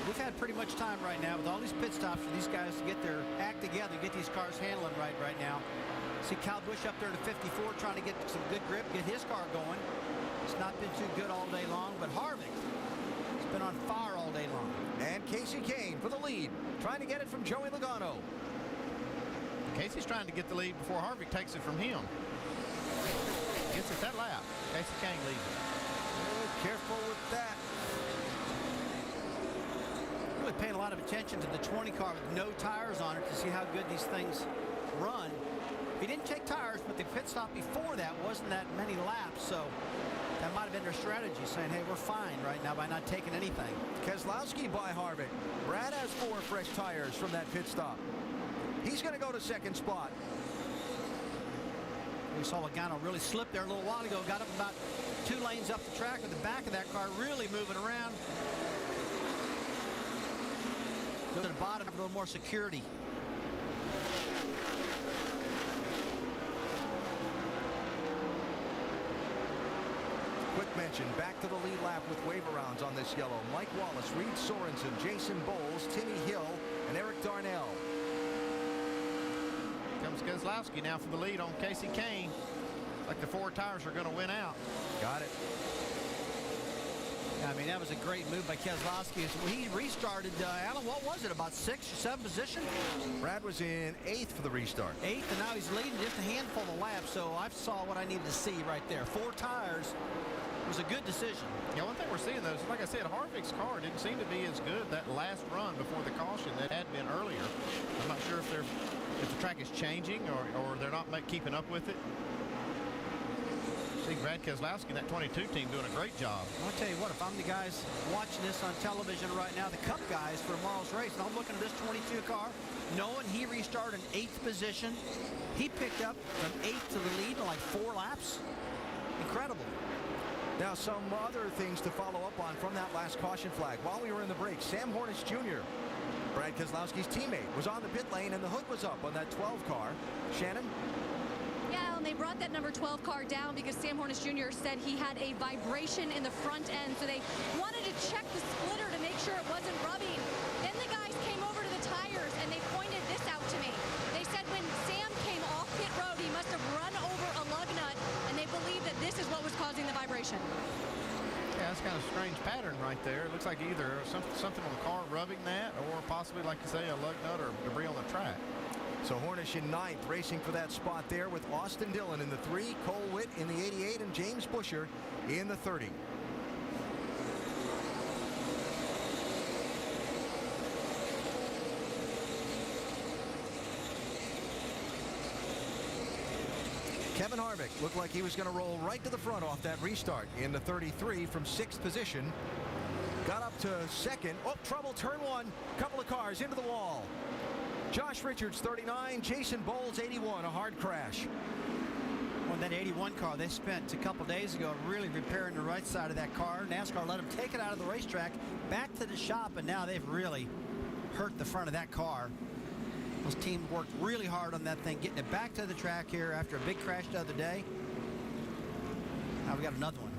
We've had pretty much time right now with all these pit stops for these guys to get their act together, get these cars handling right now. See Kyle Busch up there to 54 trying to get some good grip, get his car going. It's not been too good all day long, but Harvick has been on fire all day long. And Kasey Kahne for the lead, trying to get it from Joey Logano. Casey's trying to get the lead before Harvick takes it from him. Gets it that lap. Kasey Kahne leads it. Oh, careful with that. Really paying a lot of attention to the 20 car with no tires on it to see how good these things run. He didn't take tires, but the pit stop before that wasn't that many laps, so that might have been their strategy, saying, hey, we're fine right now by not taking anything. Keselowski by Harvick. Brad has 4 fresh tires from that pit stop. He's going to go to second spot. We saw Logano really slip there a little while ago. Got up about 2 lanes up the track with the back of that car really moving around. Go to the bottom, a little more security. Quick mention, back to the lead lap with wave arounds on this yellow. Mike Wallace, Reed Sorensen, Jason Bowles, Timmy Hill, and Eric Darnell. Comes Keselowski now for the lead on Kasey Kahne. Like the 4 tires are going to win out. Got it. I mean, that was a great move by Keselowski. He restarted, Alan, what was it, about 6 or 7 position? Brad was in 8th for the restart. 8th, and now he's leading just a handful of laps, so I saw what I needed to see right there. 4 tires was a good decision. Yeah, one thing we're seeing, though, is, like I said, Harvick's car didn't seem to be as good that last run before the caution that had been earlier. I'm not sure if the track is changing or they're not keeping up with it. See Brad Keselowski and that 22 team doing a great job. I'll tell you what, if I'm the guys watching this on television right now, the Cup guys for tomorrow's race, and I'm looking at this 22 car, knowing he restarted in 8th position, he picked up from 8th to the lead in like 4 laps. Incredible. Now, some other things to follow up on from that last caution flag. While we were in the break, Sam Hornish Jr., Brad Keselowski's teammate, was on the pit lane and the hood was up on that 12 car. Shannon? Yeah, and they brought that number 12 car down because Sam Hornish Jr. said he had a vibration in the front end, so they wanted to check the splitter to make sure it wasn't rubbing. Then the guys came over to the tires and they pointed this out to me. They said when Sam came off pit road, he must have run over a lug nut, and they believe that this is what was causing the vibration. Yeah, that's kind of a strange pattern right there. It looks like either something on the car rubbing that or possibly, like you say, a lug nut or debris on the track. So Hornish in 9th, racing for that spot there with Austin Dillon in the 3, Cole Witt in the 88, and James Buescher in the 30. Kevin Harvick looked like he was going to roll right to the front off that restart in the 33 from 6th position. Got up to 2nd. Oh, trouble, turn 1. Couple of cars into the wall. Josh Richards, 39. Jason Bowles, 81. A hard crash. Well, that 81 car they spent a couple days ago really repairing the right side of that car. NASCAR let them take it out of the racetrack, back to the shop, and now they've really hurt the front of that car. Those teams worked really hard on that thing, getting it back to the track here after a big crash the other day. Now we got another one.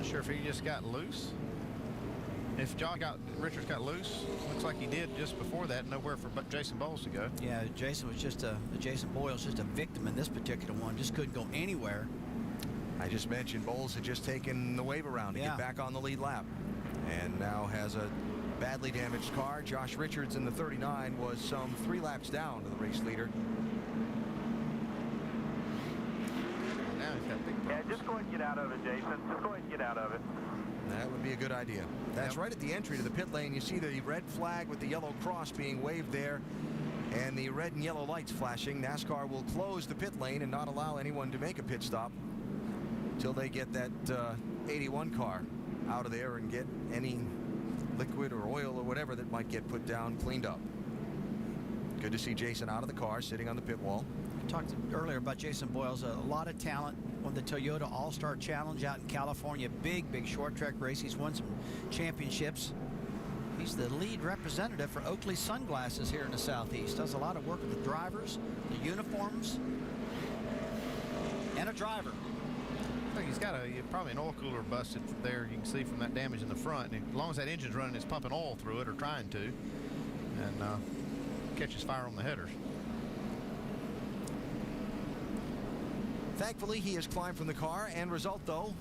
Sure if he just got loose. If Richards got loose, looks like he did just before that. Nowhere for Jason Bowles to go. Yeah, Jason Boyle's just a victim in this particular one. Just couldn't go anywhere. I just mentioned Bowles had just taken the wave around to get back on the lead lap, and now has a badly damaged car. Josh Richards in the 39 was some 3 laps down to the race leader. Now he's got big problems. Yeah, just go ahead and get out of it, Jason. Just go ahead and get out of it. That would be a good idea. That's right at the entry to the pit lane. You see the red flag with the yellow cross being waved there and the red and yellow lights flashing. NASCAR will close the pit lane and not allow anyone to make a pit stop until they get that 81 car out of there and get any liquid or oil or whatever that might get put down cleaned up. Good to see Jason out of the car, sitting on the pit wall. I talked earlier about Jason Boyles, a lot of talent. Won the Toyota All-Star Challenge out in California. Big short track race. He's won some championships. He's the lead representative for Oakley Sunglasses here in the Southeast. Does a lot of work with the drivers, the uniforms, and a driver. I think he's got probably an oil cooler busted there. You can see from that damage in the front. And as long as that engine's running, it's pumping oil through it, or trying to, and catches fire on the headers. Thankfully, he has climbed from the car. End result, though,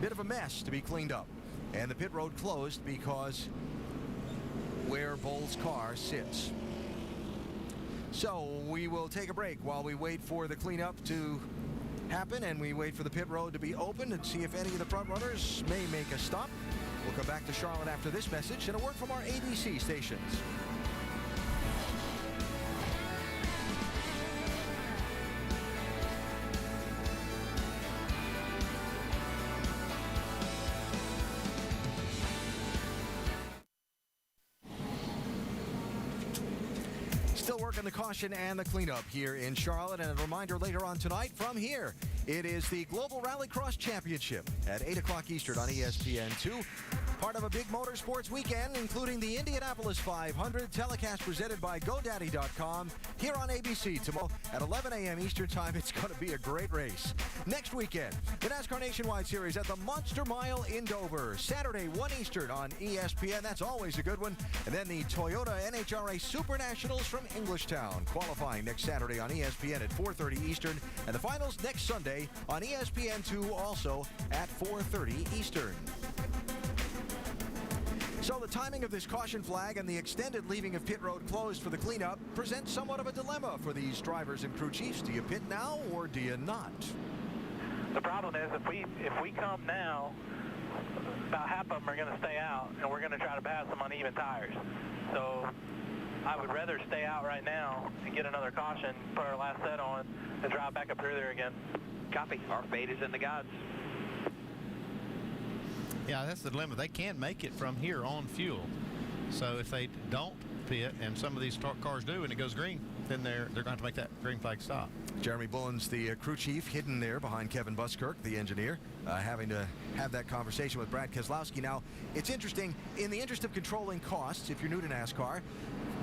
bit of a mess to be cleaned up. And the pit road closed because where Bull's car sits. So we will take a break while we wait for the cleanup to happen, and we wait for the pit road to be open and see if any of the front runners may make a stop. We'll come back to Charlotte after this message and a word from our ABC stations. Still working the caution and the cleanup here in Charlotte. And a reminder later on tonight from here, it is the Global Rallycross Championship at 8 o'clock Eastern on ESPN2. Part of a big motorsports weekend, including the Indianapolis 500, telecast presented by GoDaddy.com here on ABC tomorrow at 11 a.m. Eastern Time. It's going to be a great race. Next weekend, the NASCAR Nationwide Series at the Monster Mile in Dover. Saturday, 1 Eastern on ESPN. That's always a good one. And then the Toyota NHRA Super Nationals from Englishtown, qualifying next Saturday on ESPN at 4:30 Eastern. And the finals next Sunday on ESPN2, also at 4:30 Eastern. So the timing of this caution flag and the extended leaving of pit road closed for the cleanup presents somewhat of a dilemma for these drivers and crew chiefs. Do you pit now or do you not? The problem is if we come now, about half of them are going to stay out, and we're going to try to pass them on even tires. So I would rather stay out right now and get another caution, put our last set on, and drive back up through there again. Copy. Our fate is in the gods. Yeah, that's the dilemma. They can't make it from here on fuel. So if they don't pit, and some of these cars do, and it goes green, then they're going to have to make that green flag stop. Jeremy Bullins, the crew chief, hidden there behind Kevin Buskirk, the engineer, having to have that conversation with Brad Keselowski. Now, it's interesting, in the interest of controlling costs, if you're new to NASCAR,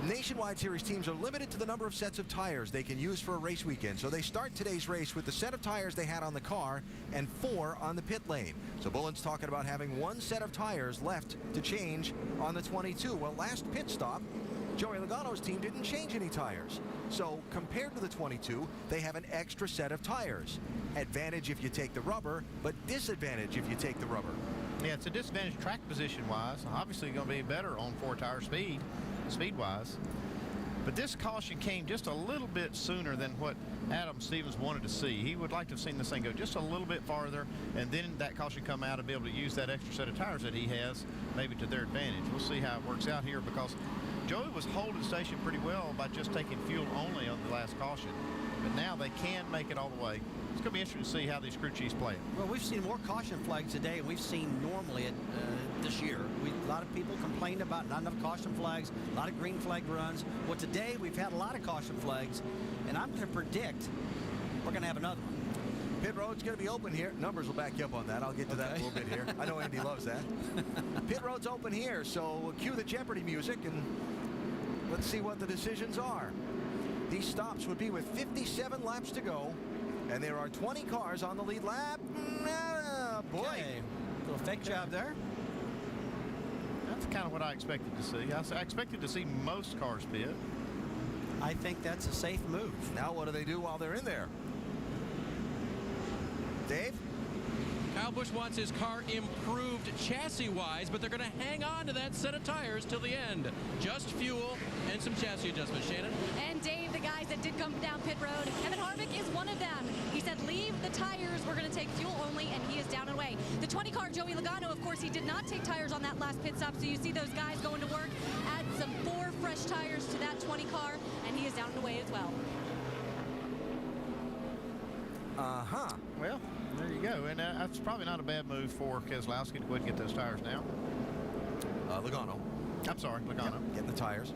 Nationwide Series teams are limited to the number of sets of tires they can use for a race weekend. So they start today's race with the set of tires they had on the car and 4 on the pit lane. So Bullen's talking about having 1 set of tires left to change on the 22. Well, last pit stop, Joey Logano's team didn't change any tires. So compared to the 22, they have an extra set of tires. Advantage if you take the rubber, but disadvantage if you take the rubber. Yeah, it's a disadvantage track position-wise. Obviously going to be better on 4-tire speed-wise. But this caution came just a little bit sooner than what Adam Stevens wanted to see. He would like to have seen this thing go just a little bit farther, and then that caution come out and be able to use that extra set of tires that he has, maybe to their advantage. We'll see how it works out here, because Joey was holding station pretty well by just taking fuel only on the last caution. But now they can make it all the way. It's going to be interesting to see how these crew chiefs play it. Well, we've seen more caution flags today than we've seen normally this year. A lot of people complained about not enough caution flags, a lot of green flag runs. Well, today we've had a lot of caution flags, and I'm going to predict we're going to have another one. Pit road's going to be open here. Numbers will back you up on that. I'll get to that in a little bit here. I know Andy loves that. Pit road's open here, so cue the Jeopardy music, and let's see what the decisions are. These stops would be with 57 laps to go, and there are 20 cars on the lead lap. Boy. Okay. Little fake job there. That's kind of what I expected to see. I expected to see most cars pit. I think that's a safe move. Now what do they do while they're in there? Dave? Kyle Busch wants his car improved chassis-wise, but they're going to hang on to that set of tires till the end. Just fuel and some chassis adjustments. Shannon? And Dave, the guys that did come down pit road, Kevin Harvick is one of them. He said, leave the tires, we're going to take fuel only, and he is down and away. The 20 car, Joey Logano, of course, he did not take tires on that last pit stop, so you see those guys going to work, add some 4 fresh tires to that 20 car, and he is down and away as well. Uh-huh. Well, there you go. And that's probably not a bad move for Keselowski to go ahead and get those tires now. Logano. I'm sorry, Logano. Yep, getting the tires.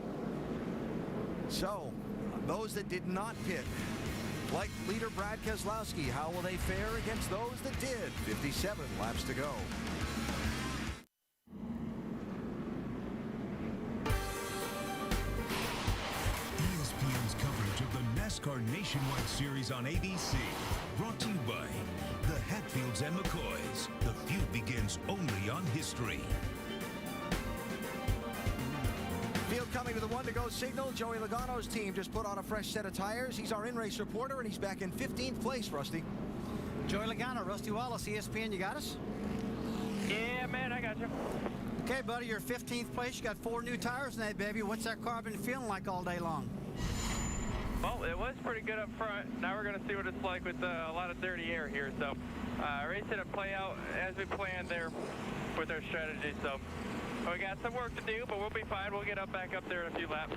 So, those that did not pit, like leader Brad Keselowski, how will they fare against those that did? 57 laps to go. ESPN's coverage of the NASCAR Nationwide Series on ABC, brought to you by the Hatfield Hatfields and McCoys. The feud begins only on history. Field coming to the 1-to-go signal. Joey Logano's team just put on a fresh set of tires. He's our in-race reporter, and he's back in 15th place, Rusty. Joey Logano, Rusty Wallace, ESPN, you got us? Yeah, man, I got you. Okay, buddy, you're 15th place. You got 4 new tires in that baby. What's that car been feeling like all day long? Well, it was pretty good up front. Now we're going to see what it's like with a lot of dirty air here. So, race didn't play out as we planned there with our strategy. So, we got some work to do, but we'll be fine. We'll get back up there in a few laps.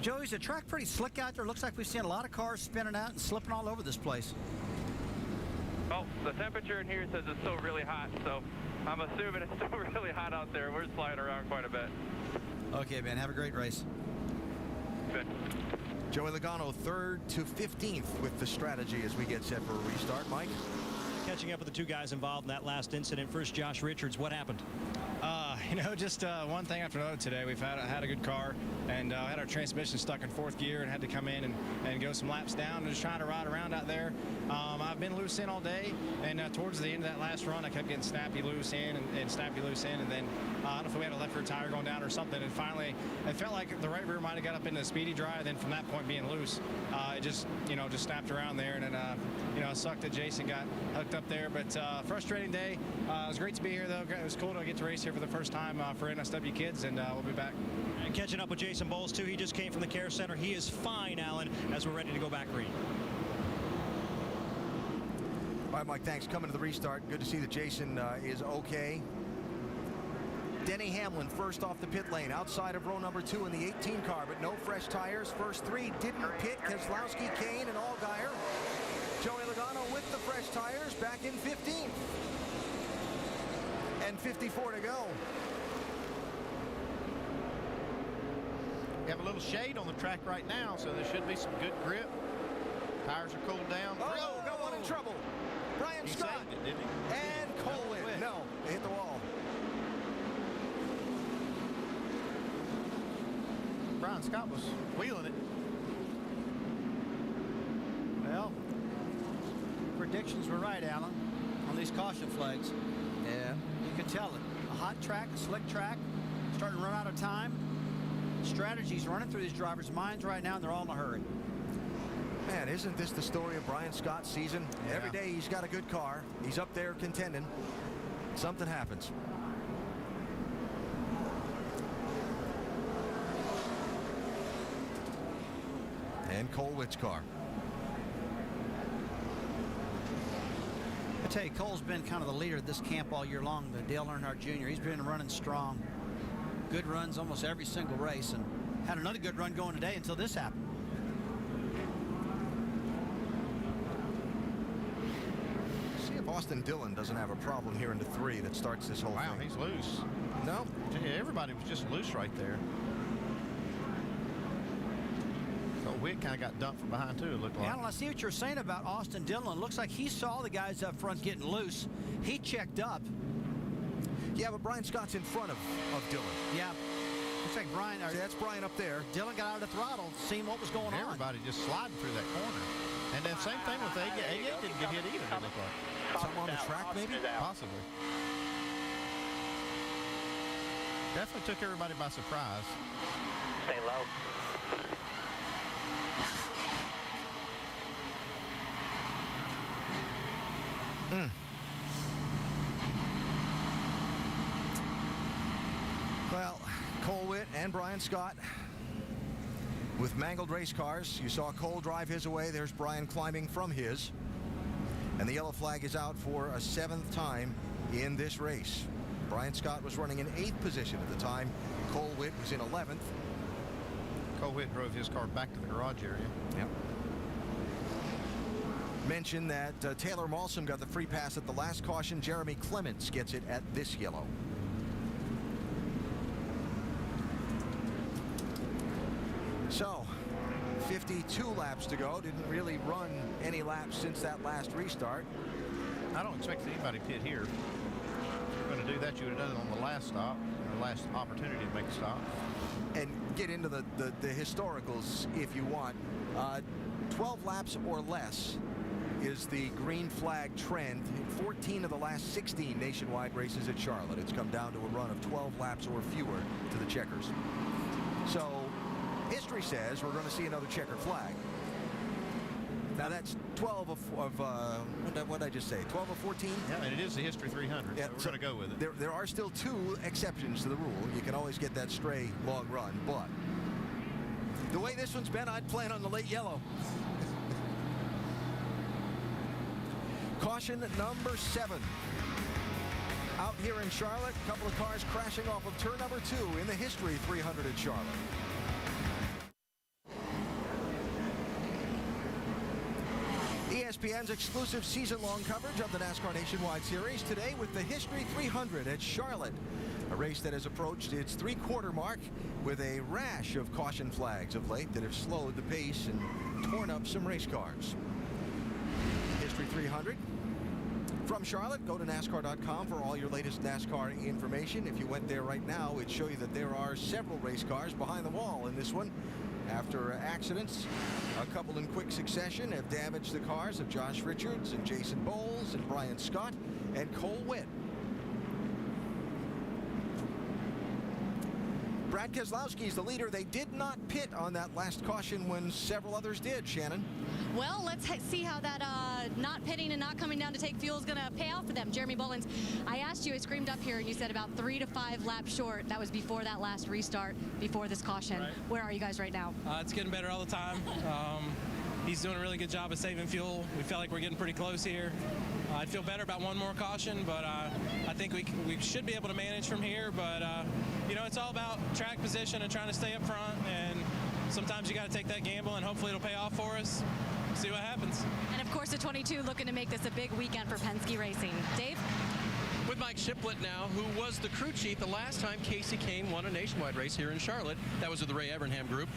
Joey, is the track pretty slick out there? Looks like we've seen a lot of cars spinning out and slipping all over this place. Well, the temperature in here says it's still really hot, so I'm assuming it's still really hot out there. We're sliding around quite a bit. Okay, man. Have a great race. Good. Joey Logano 3rd to 15th with the strategy as we get set for a restart. Mike? Catching up with the 2 guys involved in that last incident. First, Josh Richards. What happened? Just one thing after another today. We've had a good car, and had our transmission stuck in 4th gear and had to come in and go some laps down and just trying to ride around out there. I've been loose in all day, and towards the end of that last run, I kept getting snappy loose in and snappy loose in, and then I don't know if we had a left rear tire going down or something, and finally it felt like the right rear might have got up into the speedy dry. Then from that point being loose, it just snapped around there, and then it sucked that Jason got hooked up there. But frustrating day. It was great to be here though. It was cool to get to race here for the first time for NSW Kids, and we'll be back. And catching up with Jason Bowles too. He just came from the care center. He is fine, Alan, as we're ready to go back green. All right, Mike, thanks. Coming to the restart. Good to see that Jason is okay. Denny Hamlin first off the pit lane outside of row number 2 in the 18 car, but no fresh tires. First 3 didn't pit. Keselowski, Kane, and Allgaier. Joey Logano with the fresh tires back in 15th. And 54 to go. We have a little shade on the track right now, so there should be some good grip. Tires are cooled down. Oh, got one in trouble. Brian Scott. Saved it, didn't he? And Colwyn. No, they hit the wall. Brian Scott was wheeling it. Well, predictions were right, Alan, on these caution flags. Yeah. You can tell it. A hot track, a slick track, starting to run out of time. Strategies running through these drivers' minds right now, and they're all in a hurry. Man, isn't this the story of Brian Scott's season? Yeah. Every day he's got a good car. He's up there contending. Something happens. And Cole Witt's car. I tell you, Cole's been kind of the leader of this camp all year long, the Dale Earnhardt Jr. He's been running strong. Good runs almost every single race, and had another good run going today until this happened. See if Austin Dillon doesn't have a problem here into 3 that starts this whole thing. Wow, he's loose. No? Yeah, everybody was just loose right there. So Witt kind of got dumped from behind too, it looked like. Alan, I see what you're saying about Austin Dillon. Looks like he saw the guys up front getting loose. He checked up. Yeah, but Brian Scott's in front of Dillon. Yeah. Looks like Brian. See, that's Brian up there. Dillon got out of the throttle, seeing what was going on. Everybody just sliding through that corner. And then same thing with AJ. AJ didn't get hit either, it looked like. Something on the track, maybe? Possibly. Definitely took everybody by surprise. Stay low. Well, Cole Witt and Brian Scott with mangled race cars. You saw Cole drive his away. There's Brian climbing from his. And the yellow flag is out for a 7th time in this race. Brian Scott was running in 8th position at the time. Cole Witt was in 11th. Cole Witt drove his car back to the garage area. Yep. Mention that Taylor Malsom got the free pass at the last caution. Jeremy Clements gets it at this yellow. So, 52 laps to go. Didn't really run any laps since that last restart. I don't expect anybody pit here. If you're going to do that, you would have done it on the last stop, or last opportunity to make a stop. And get into the historicals if you want. 12 laps or less is the green flag trend in 14 of the last 16 nationwide races at Charlotte. It's come down to a run of 12 laps or fewer to the checkers. So history says we're going to see another checkered flag. Now that's 12 of what did I just say? 12 of 14? Yeah, and it is the History 300, yeah, so we're going to go with it. There are still 2 exceptions to the rule. You can always get that stray long run, but the way this one's been, I'd plan on the late yellow. Caution number 7. Out here in Charlotte, a couple of cars crashing off of turn number 2 in the History 300 at Charlotte. ESPN's exclusive season-long coverage of the NASCAR Nationwide Series today with the History 300 at Charlotte. A race that has approached its three-quarter mark with a rash of caution flags of late that have slowed the pace and torn up some race cars. History 300. From Charlotte, go to NASCAR.com for all your latest NASCAR information. If you went there right now, it'd show you that there are several race cars behind the wall in this one. After accidents, a couple in quick succession have damaged the cars of Josh Richards and Jason Bowles and Brian Scott and Cole Witt. Brad Keselowski is the leader. They did not pit on that last caution when several others did, Shannon. Well, let's see how that not pitting and not coming down to take fuel is going to pay off for them. Jeremy Bullins, I asked you, I screamed up here, and you said about 3 to 5 laps short. That was before that last restart, before this caution. Right. Where are you guys right now? It's getting better all the time. He's doing a really good job of saving fuel. We feel like we're getting pretty close here. I'd feel better about one more caution, but I think we should be able to manage from here. But, you know, it's all about track position and trying to stay up front. And sometimes you got to take that gamble, and hopefully it'll pay off for us. See what happens. And, of course, the 22 looking to make this a big weekend for Penske Racing. Dave? With Mike Shiplett now, who was the crew chief the last time Casey Kane won a nationwide race here in Charlotte. That was with the Ray Evernham group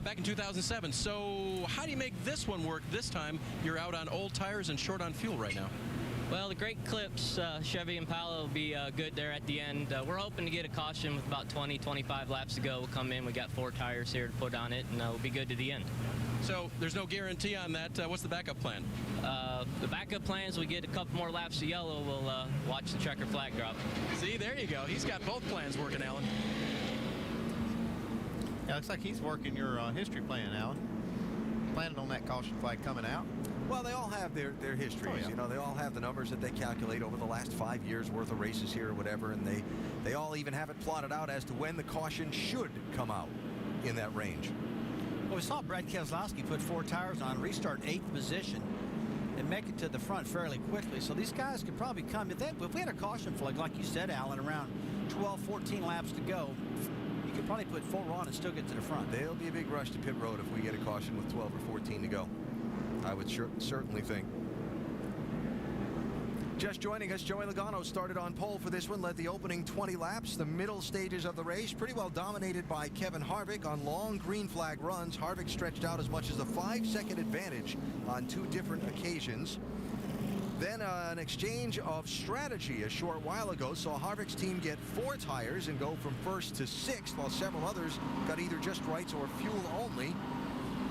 back in 2007. So how do you make this one work this time? You're out on old tires and short on fuel right now. Well, the Great Clips, Chevy Impala will be good there at the end. We're hoping to get a caution with about 20, 25 laps to go. We'll come in, we got 4 tires here to put on it, and we'll be good to the end. So there's no guarantee on that. What's the backup plan? The backup plan is we get a couple more laps of yellow, we'll watch the checker flag drop. See, there you go. He's got both plans working, Alan. Yeah, looks like he's working your history plan, Alan. Planning on that caution flag coming out. Well, they all have their histories. Oh, yeah. You know, they all have the numbers that they calculate over the last 5 years worth of races here or whatever, and they all even have it plotted out as to when the caution should come out in that range. Well, we saw Brad Keselowski put 4 tires on, restart 8th position, and make it to the front fairly quickly. So these guys could probably come. If we had a caution flag, like you said, Alan, around 12, 14 laps to go, you could probably put 4 on and still get to the front. There'll be a big rush to pit road if we get a caution with 12 or 14 to go. I would certainly think. Just joining us, Joey Logano started on pole for this one, led the opening 20 laps. The middle stages of the race pretty well dominated by Kevin Harvick on long green flag runs. Harvick stretched out as much as a 5-second advantage on 2 different occasions. Then an exchange of strategy a short while ago saw Harvick's team get 4 tires and go from 1st to 6th, while several others got either just rights or fuel only.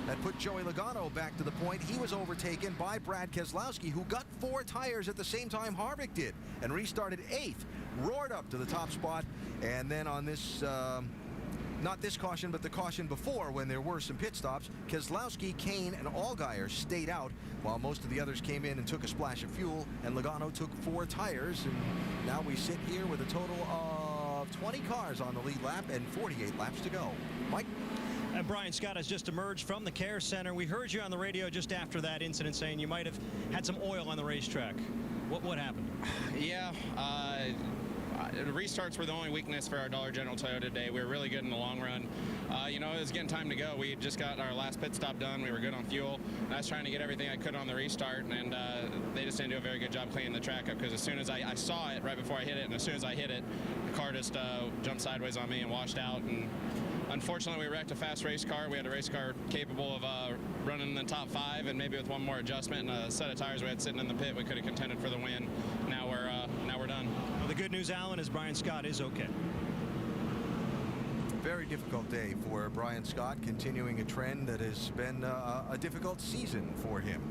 That put Joey Logano back to the point. He was overtaken by Brad Keselowski, who got 4 tires at the same time Harvick did and restarted 8th, roared up to the top spot. And then on this, not this caution, but the caution before when there were some pit stops, Keselowski, Kane, and Allgaier stayed out while most of the others came in and took a splash of fuel, and Logano took 4 tires. And now we sit here with a total of 20 cars on the lead lap and 48 laps to go. Mike? And Brian Scott has just emerged from the care center. We heard you on the radio just after that incident saying you might have had some oil on the racetrack. What happened? Yeah, the restarts were the only weakness for our Dollar General Toyota today. We were really good in the long run. You know, it was getting time to go. We had just got our last pit stop done. We were good on fuel. And I was trying to get everything I could on the restart, and they just didn't do a very good job cleaning the track up, because as soon as I saw it right before I hit it, and as soon as I hit it, the car just jumped sideways on me and washed out. And unfortunately, we wrecked a fast race car. We had a race car capable of running in the top 5, and maybe with one more adjustment and a set of tires we had sitting in the pit, we could have contended for the win. Now we're done. Well, the good news, Alan, is Brian Scott is okay. Very difficult day for Brian Scott, continuing a trend that has been a difficult season for him.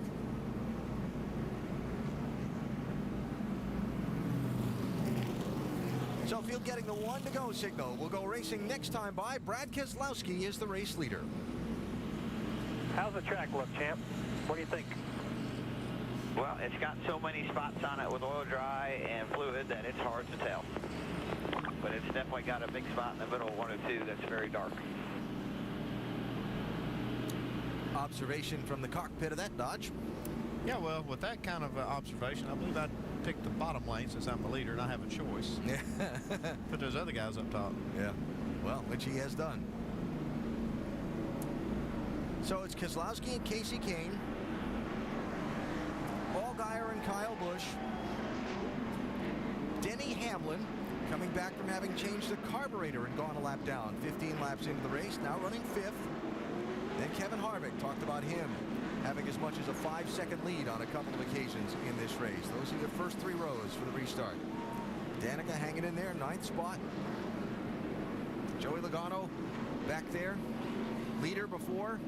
getting the 1 to go signal. We'll go racing next time by. Brad Keselowski is the race leader. How's the track look, champ? What do you think? Well, it's got so many spots on it with oil dry and fluid that it's hard to tell. But it's definitely got a big spot in the middle of 102 that's very dark. Observation from the cockpit of that Dodge. Yeah, well, with that kind of observation, I believe I'd pick the bottom lane since I'm the leader and I have a choice. Yeah. Put those other guys up top. Yeah. Well, which he has done. So it's Keselowski and Kasey Kahne. Allgaier and Kyle Busch. Denny Hamlin coming back from having changed the carburetor and gone a lap down. 15 laps into the race, now running 5th. Then Kevin Harvick, talked about him having as much as a 5-second lead on a couple of occasions in this race. Those are the first 3 rows for the restart. Danica hanging in there, 9th spot. Joey Logano back there, leader before,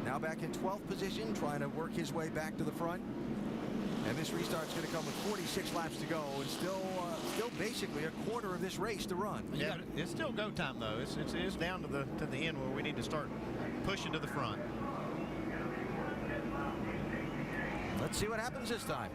now back in 12th position, trying to work his way back to the front. And this restart's going to come with 46 laps to go, and still basically a quarter of this race to run. Yeah, it's still go time though. It's down to the end where we need to start pushing to the front. Let's see what happens this time.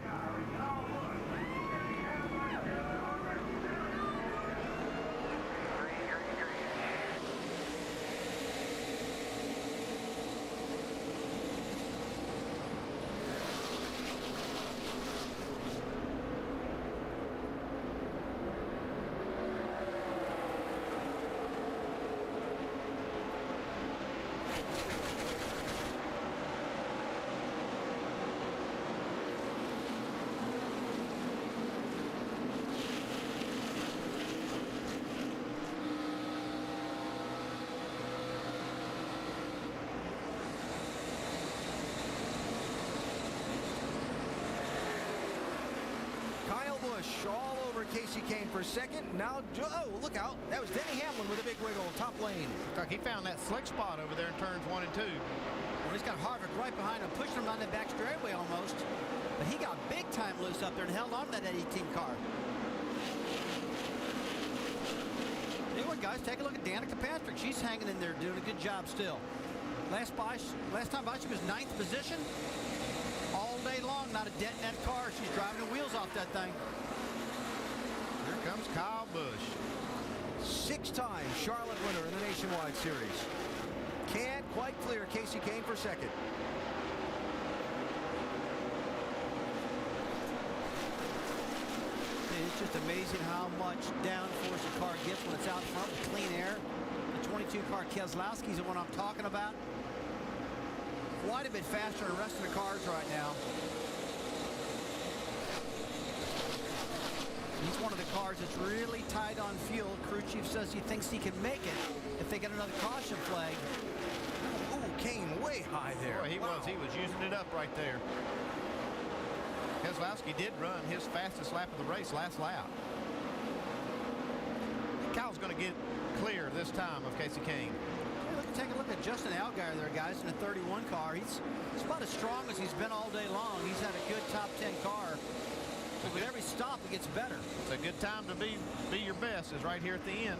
All over Kasey Kahne for second. Now, oh, look out. That was Denny Hamlin with a big wiggle, top lane. Look, he found that slick spot over there in turns 1 and 2. Well, he's got Harvick right behind him, pushing him on the back straightaway almost. But he got big time loose up there and held on to that Eddie team car. Anyway, guys, take a look at Danica Patrick. She's hanging in there, doing a good job still. Last time by, she was 9th position. All day long, not a dent in that car. She's driving the wheels off that thing. Here comes Kyle Busch. 6-time Charlotte winner in the Nationwide Series. Can't quite clear Kasey Kahne for second. It's just amazing how much downforce the car gets when it's out front with clean air. The 22 car Keselowski's the one I'm talking about. Quite a bit faster than the rest of the cars right now. He's one of the cars that's really tight on fuel. Crew chief says he thinks he can make it if they get another caution flag. Ooh, Kahne way high there. Boy, he was using it up right there. Keselowski did run his fastest lap of the race last lap. Kyle's going to get clear this time of Kasey Kahne. Take a look at Justin Allgaier there, guys, in the 31 car. He's about as strong as he's been all day long. He's had a good top 10 car. But with every stop, it gets better. It's a good time to be your best is right here at the end.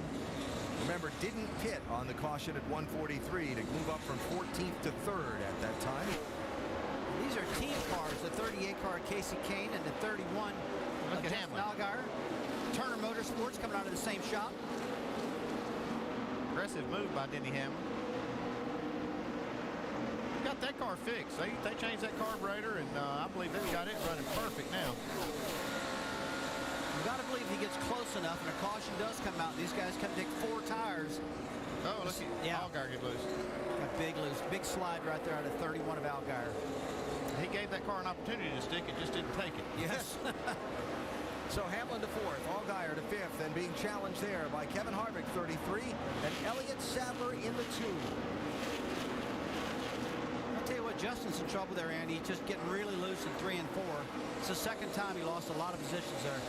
Remember, didn't pit on the caution at 143 to move up from 14th to 3rd at that time. These are team cars, the 38 car Kasey Kahne and the 31 Look at Justin Hamlin. Allgaier. Turner Motorsports coming out of the same shop. Aggressive move by Denny Hamlin. Got that car fixed. They changed that carburetor, and I believe they've got it running perfect now. You've got to believe he gets close enough, and a caution does come out. These guys can take 4 tires. Oh, look at Allgaier get loose. Got big loose. Big slide right there out of 31 of Allgaier. He gave that car an opportunity to stick. It just didn't take it. Yes. So Hamlin to 4th, Allgaier to 5th, and being challenged there by Kevin Harvick, 33, and Elliott Sadler in the 2. I'll tell you what, Justin's in trouble there, Andy. He's just getting really loose in 3 and 4. It's the second time he lost a lot of positions there.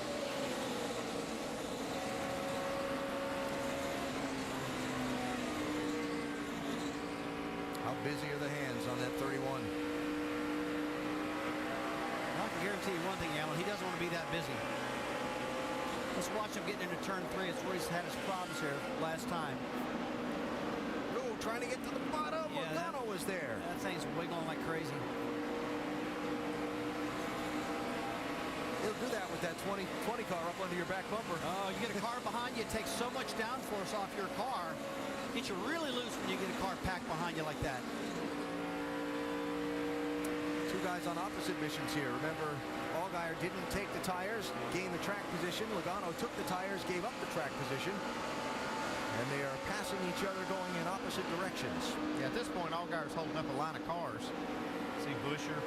How busy are the hands on that 31? I can guarantee you one thing, Alan. He doesn't want to be that busy. Let's watch him getting into turn 3. It's where he's had his problems here last time. Ooh, trying to get to the bottom. Yeah, Logano was there. That thing's wiggling like crazy. He'll do that with that 20 car up under your back bumper. Oh, you get a car behind you, it takes so much downforce off your car. Gets you really loose when you get a car packed behind you like that. Two guys on opposite missions here. Remember, Allgaier didn't take the tires, gain the track position. Logano took the tires, gave up the track position. And they are passing each other going in opposite directions. Yeah, at this point, Allgaier's holding up a line of cars. See Buescher,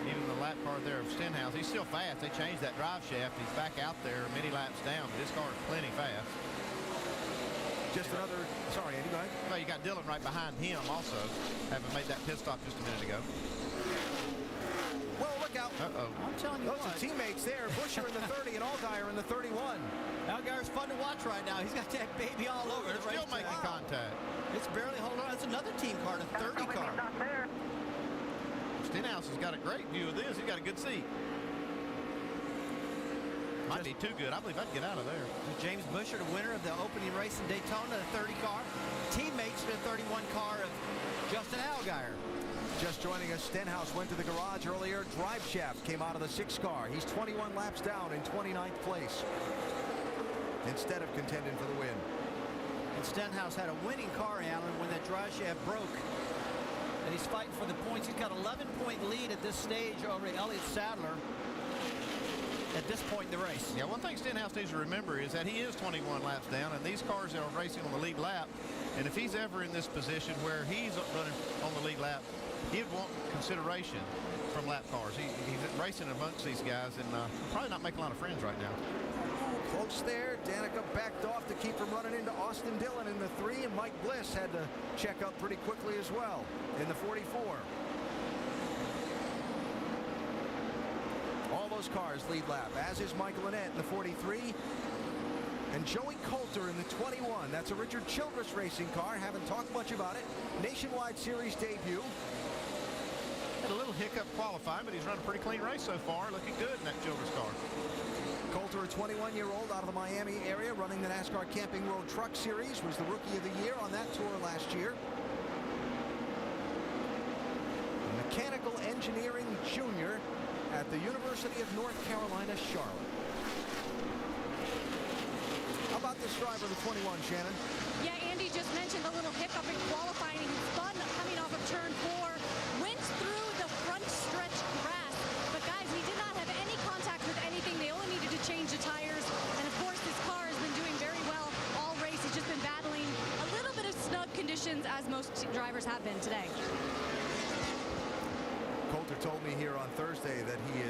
even the lap car there of Stenhouse. He's still fast. They changed that drive shaft. He's back out there many laps down, but his car is plenty fast. Just another, sorry, Andy, go ahead. Well, you got Dillon right behind him also, having made that pit stop just a minute ago. Well, look out. Uh-oh. I'm telling you Those are teammates there. Buescher in the 30 and Allgaier in the 31. Allgaier's fun to watch right now. He's got that baby all over. They're still making contact. It's barely holding on. That's another team car, the 30 car. Stenhouse has got a great view of this. He's got a good seat. Might be too good. I believe I'd get out of there. James Buescher, the winner of the opening race in Daytona, the 30 car. Teammates to the 31 car of Justin Allgaier. Just joining us, Stenhouse went to the garage earlier. Drive shaft came out of the 6 car. He's 21 laps down in 29th place instead of contending for the win. And Stenhouse had a winning car, Alan, when that drive shaft broke. And he's fighting for the points. He's got an 11-point lead at this stage over Elliott Sadler at this point in the race. Yeah, one thing Stenhouse needs to remember is that he is 21 laps down, and these cars are racing on the lead lap. And if he's ever in this position where he's running on the lead lap, he'd want consideration from lap cars. He's racing amongst these guys and probably not making a lot of friends right now. Close there. Danica backed off to keep from running into Austin Dillon in the 3, and Mike Bliss had to check up pretty quickly as well in the 44. All those cars lead lap, as is Michael Annett in the 43. And Joey Coulter in the 21. That's a Richard Childress racing car. Haven't talked much about it. Nationwide Series debut. Had a little hiccup qualifying, but he's run a pretty clean race so far. Looking good in that Childress car. Coulter, a 21-year-old out of the Miami area, running the NASCAR Camping World Truck Series, was the Rookie of the Year on that tour last year. Mechanical Engineering Junior at the University of North Carolina, Charlotte. How about this driver, the 21, Shannon? Yeah, Andy just mentioned a little hiccup in qualifying. He spun coming off of turn 4, went through the front stretch grass. But guys, he did not have any contact with anything. They only needed to change the tires. And of course, this car has been doing very well all race. He's just been battling a little bit of snug conditions, as most drivers have been today. Coulter told me here on Thursday that he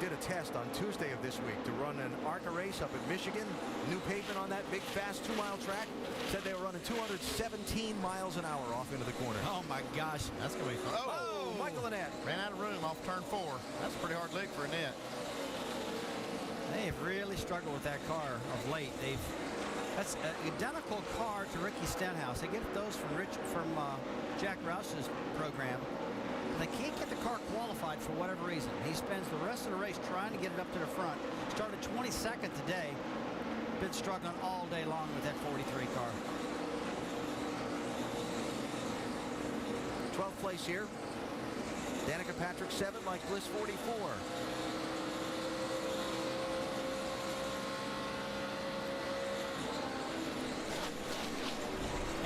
did a test on Tuesday of this week to run an ARCA race up at Michigan. New pavement on that big, fast 2-mile track. Said they were running 217 miles an hour off into the corner. Oh, my gosh. That's going to be fun. Oh, Michael Annett. Ran out of room off turn 4. That's a pretty hard lick for Annett. They have really struggled with that car of late. That's an identical car to Ricky Stenhouse. They get those from Jack Roush's program. They can't get the car qualified for whatever reason. He spends the rest of the race trying to get it up to the front. Started 22nd today. Been struggling all day long with that 43 car. 12th place here. Danica Patrick 7, Mike Bliss 44.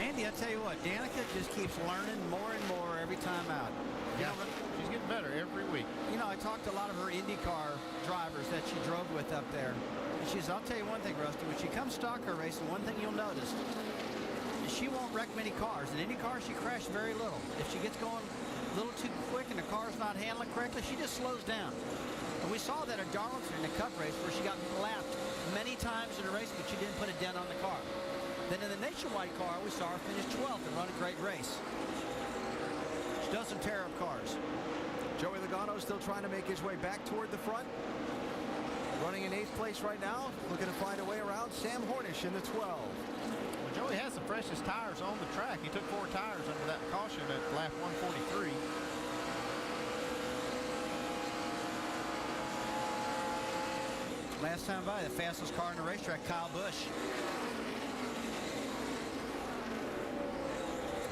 Andy, I tell you what, Danica just keeps learning more and more every time out. Yeah, she's getting better every week. You know, I talked to a lot of her IndyCar drivers that she drove with up there. And she says, I'll tell you one thing, Rusty, when she comes stock car racing, one thing you'll notice is she won't wreck many cars. In IndyCar, she crashes very little. If she gets going a little too quick and the car's not handling correctly, she just slows down. And we saw that at Darlington in the Cup race where she got lapped many times in the race, but she didn't put a dent on the car. Then in the Nationwide car, we saw her finish 12th and run a great race. She doesn't tear up cars. Joey Logano still trying to make his way back toward the front. Running in 8th place right now, looking to find a way around. Sam Hornish in the 12. Well, Joey has the freshest tires on the track. He took 4 tires under that caution at lap 143. Last time by, the fastest car in the racetrack, Kyle Busch.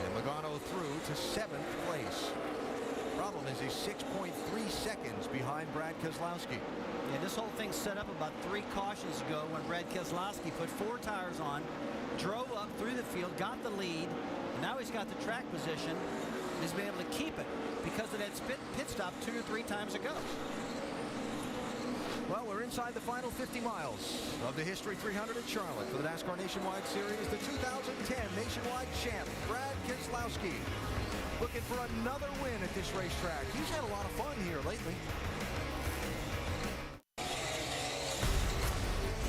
And Logano through to 7th place. Problem is he's 6.3 seconds behind Brad Keselowski. Yeah, this whole thing set up about 3 cautions ago when Brad Keselowski put 4 tires on, drove up through the field, got the lead, and now he's got the track position, and he's been able to keep it because of that pit stop 2 or 3 times ago. Well, we're inside the final 50 miles of the History 300 at Charlotte for the NASCAR Nationwide Series. The 2010 Nationwide champ, Brad Keselowski, looking for another win at this racetrack. He's had a lot of fun here lately.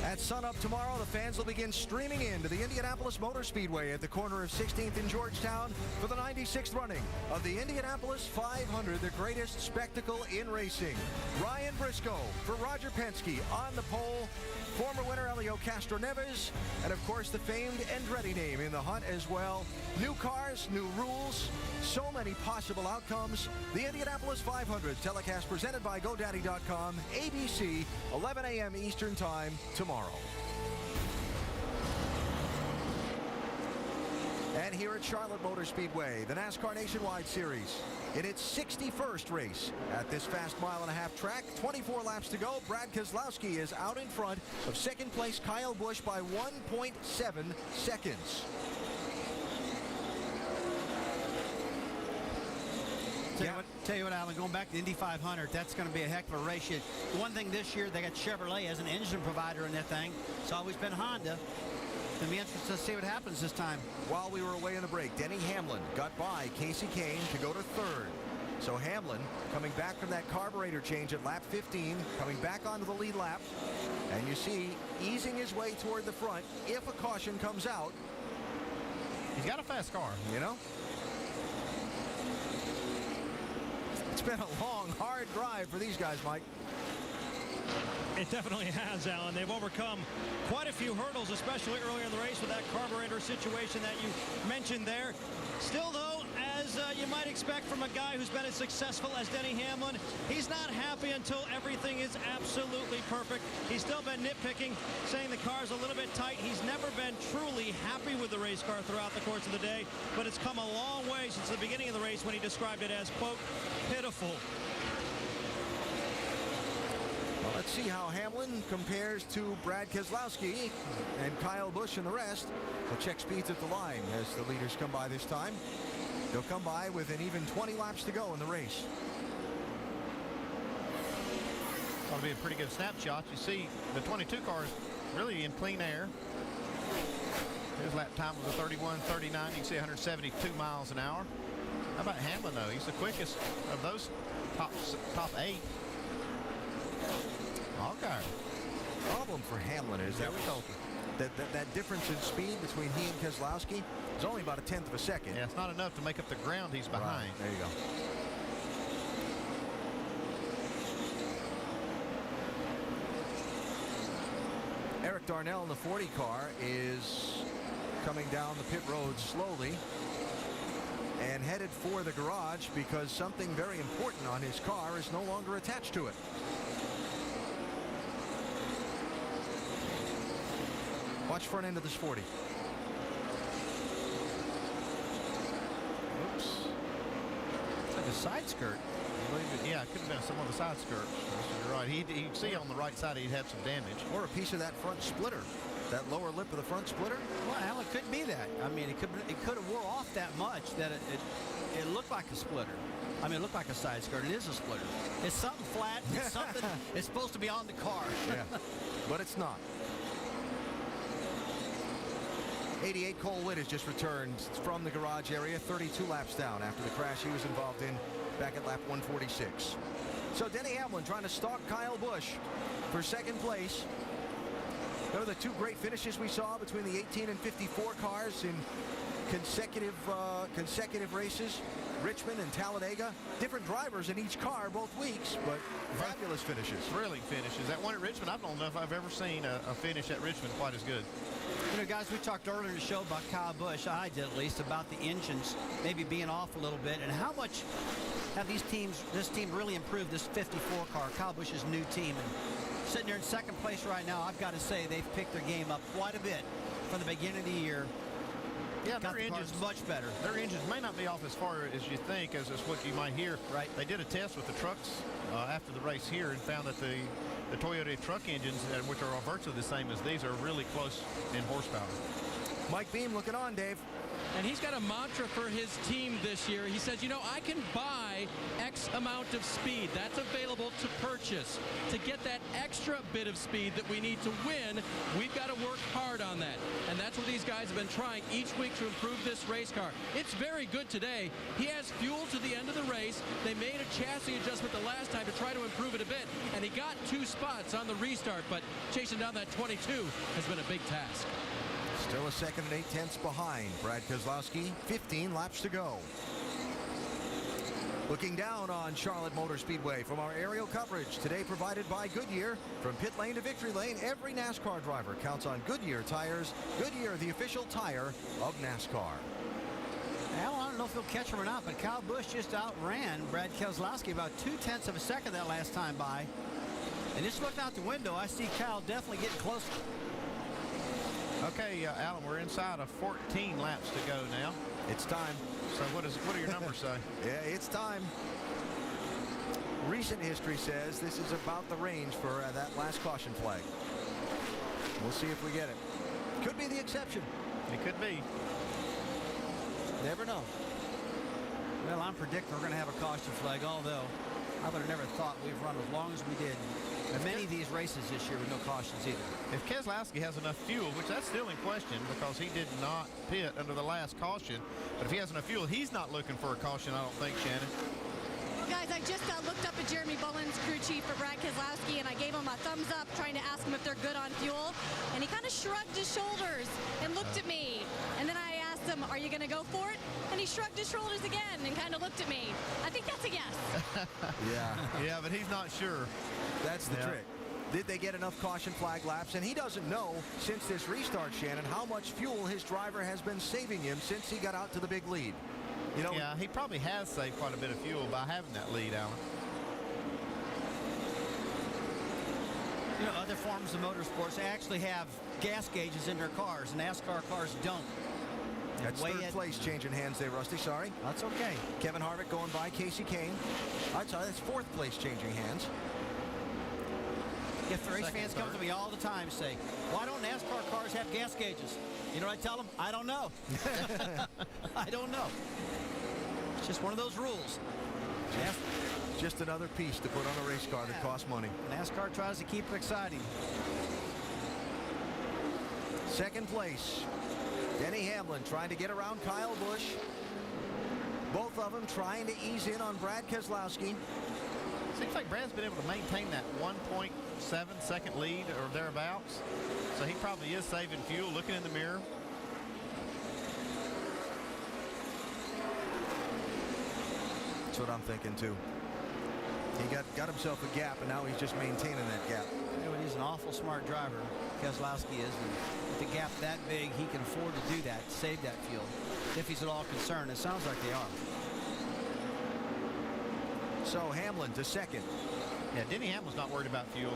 At sunup tomorrow, the fans will begin streaming into the Indianapolis Motor Speedway at the corner of 16th and Georgetown for the 96th running of the Indianapolis 500, the greatest spectacle in racing. Ryan Briscoe for Roger Penske on the pole. Former winner Helio Castroneves, and of course the famed Andretti name in the hunt as well. New cars, new rules, so many possible outcomes. The Indianapolis 500 telecast presented by GoDaddy.com, ABC, 11 a.m. Eastern Time tomorrow. And here at Charlotte Motor Speedway, the NASCAR Nationwide Series in its 61st race at this fast mile-and-a-half track. 24 laps to go. Brad Keselowski is out in front of second place Kyle Busch by 1.7 seconds. Tell you what, Alan, going back to the Indy 500, that's going to be a heck of a race. One thing this year, they got Chevrolet as an engine provider in that thing. It's always been Honda. It'll be interesting to see what happens this time. While we were away in the break, Denny Hamlin got by Casey Kane to go to 3rd. So Hamlin coming back from that carburetor change at lap 15, coming back onto the lead lap. And you see, easing his way toward the front if a caution comes out. He's got a fast car. You know? It's been a long, hard drive for these guys, Mike. It definitely has, Alan. They've overcome quite a few hurdles, especially earlier in the race with that carburetor situation that you mentioned there. Still, though, as you might expect from a guy who's been as successful as Denny Hamlin, he's not happy until everything is absolutely perfect. He's still been nitpicking, saying the car's a little bit tight. He's never been truly happy with the race car throughout the course of the day, but it's come a long way since the beginning of the race when he described it as, quote, pitiful. Well, let's see how Hamlin compares to Brad Keselowski and Kyle Busch and the rest. We'll check speeds at the line as the leaders come by this time. They'll come by with an even 20 laps to go in the race. That'll be a pretty good snapshot. You see the 22 cars really in clean air. His lap time was a 31:39. You can see 172 miles an hour. How about Hamlin, though? He's the quickest of those top 8. Okay. Problem for Hamlin is that difference in speed between he and Keselowski is only about 1/10 of a second. Yeah, it's not enough to make up the ground he's behind. Right, there you go. Eric Darnell in the 40 car is coming down the pit road slowly and headed for the garage because something very important on his car is no longer attached to it. Watch front end of this 40. Oops. It's like a side skirt. Yeah, it could have been some of the side skirts. You're right. You can see on the right side he'd have some damage. Or a piece of that front splitter. That lower lip of the front splitter. Well, Alan, it could be that. I mean, it could have wore off that much that it looked like a splitter. I mean, it looked like a side skirt. It is a splitter. It's something flat. It's something. It's supposed to be on the car. Yeah, but it's not. 88 Cole Witt has just returned from the garage area, 32 laps down after the crash he was involved in back at lap 146. So Denny Hamlin trying to stalk Kyle Busch for second place. Those are the two great finishes we saw between the 18 and 54 cars in consecutive races. Richmond and Talladega, different drivers in each car both weeks, but fabulous finishes. Thrilling finishes. That one at Richmond, I don't know if I've ever seen a finish at Richmond quite as good. You know, guys, we talked earlier in the show about Kyle Busch, I did at least, about the engines maybe being off a little bit, and how much have this team really improved this 54 car, Kyle Busch's new team, and Sitting there in second place right now, I've got to say they've picked their game up quite a bit from the beginning of the year. Yeah, Got their the cars engines much better. Their engines may not be off as far as you think, as is what you might hear. Right. They did a test with the trucks after the race here and found that the Toyota truck engines, which are virtually the same as these, are really close in horsepower. Mike Beam looking on, Dave. And he's got a mantra for his team this year. He says, you know, I can buy X amount of speed. That's available to purchase. To get that extra bit of speed that we need to win, we've got to work hard on that. And that's what these guys have been trying each week to improve this race car. It's very good today. He has fuel to the end of the race. They made a chassis adjustment the last time to try to improve it a bit, and he got 2 spots on the restart, but chasing down that 22 has been a big task. Still a second and 8/10 behind Brad Keselowski. 15 laps to go. Looking down on Charlotte Motor Speedway from our aerial coverage today, provided by Goodyear. From pit lane to victory lane, every NASCAR driver counts on Goodyear tires. Goodyear, the official tire of NASCAR. Well, I don't know if he'll catch him or not, but Kyle Busch just outran Brad Keselowski about 0.2 of a second that last time by. And just looking out the window, I see Kyle definitely getting closer. Okay, Alan, we're inside of 14 laps to go now. It's time. So what do your numbers say? Yeah, it's time. Recent history says this is about the range for that last caution flag. We'll see if we get it. Could be the exception. It could be. Never know. Well, I'm predicting we're going to have a caution flag, although I would have never thought we've run as long as we did. And many of these races this year with no cautions either. If Keselowski has enough fuel, which that's still in question because he did not pit under the last caution, but if he has enough fuel, he's not looking for a caution, I don't think, Shannon. Well, guys, I just looked up at Jeremy Bullins, crew chief for Brad Keselowski, and I gave him a thumbs up trying to ask him if they're good on fuel. And he kind of shrugged his shoulders and looked at me. And then I asked him, are you going to go for it? And he shrugged his shoulders again and kind of looked at me. I think that's a yes. Yeah, but he's not sure. That's the trick. Did they get enough caution flag laps? And he doesn't know, since this restart, Shannon, how much fuel his driver has been saving him since he got out to the big lead. You know, yeah, he probably has saved quite a bit of fuel by having that lead, Alan. You know, other forms of motorsports actually have gas gauges in their cars. NASCAR cars don't. That's third place changing hands there, Rusty. Sorry. That's okay. Kevin Harvick going by Casey Kane. I'm sorry, that's fourth place changing hands. If the race fans come to me all the time say, why don't NASCAR cars have gas gauges? You know what I tell them? I don't know. I don't know. It's just one of those rules. Just another piece to put on a race car that costs money. NASCAR tries to keep it exciting. Second place, Denny Hamlin trying to get around Kyle Busch. Both of them trying to ease in on Brad Keselowski. Seems like Brad's been able to maintain that 1.7 second lead or thereabouts. So he probably is saving fuel, looking in the mirror. That's what I'm thinking too. He got himself a gap, and now he's just maintaining that gap. You know, he's an awful smart driver. Keselowski is. And with a gap that big, he can afford to do that, save that fuel. If he's at all concerned, it sounds like they are. So Hamlin to second. Yeah, Denny Hamlin's not worried about fuel.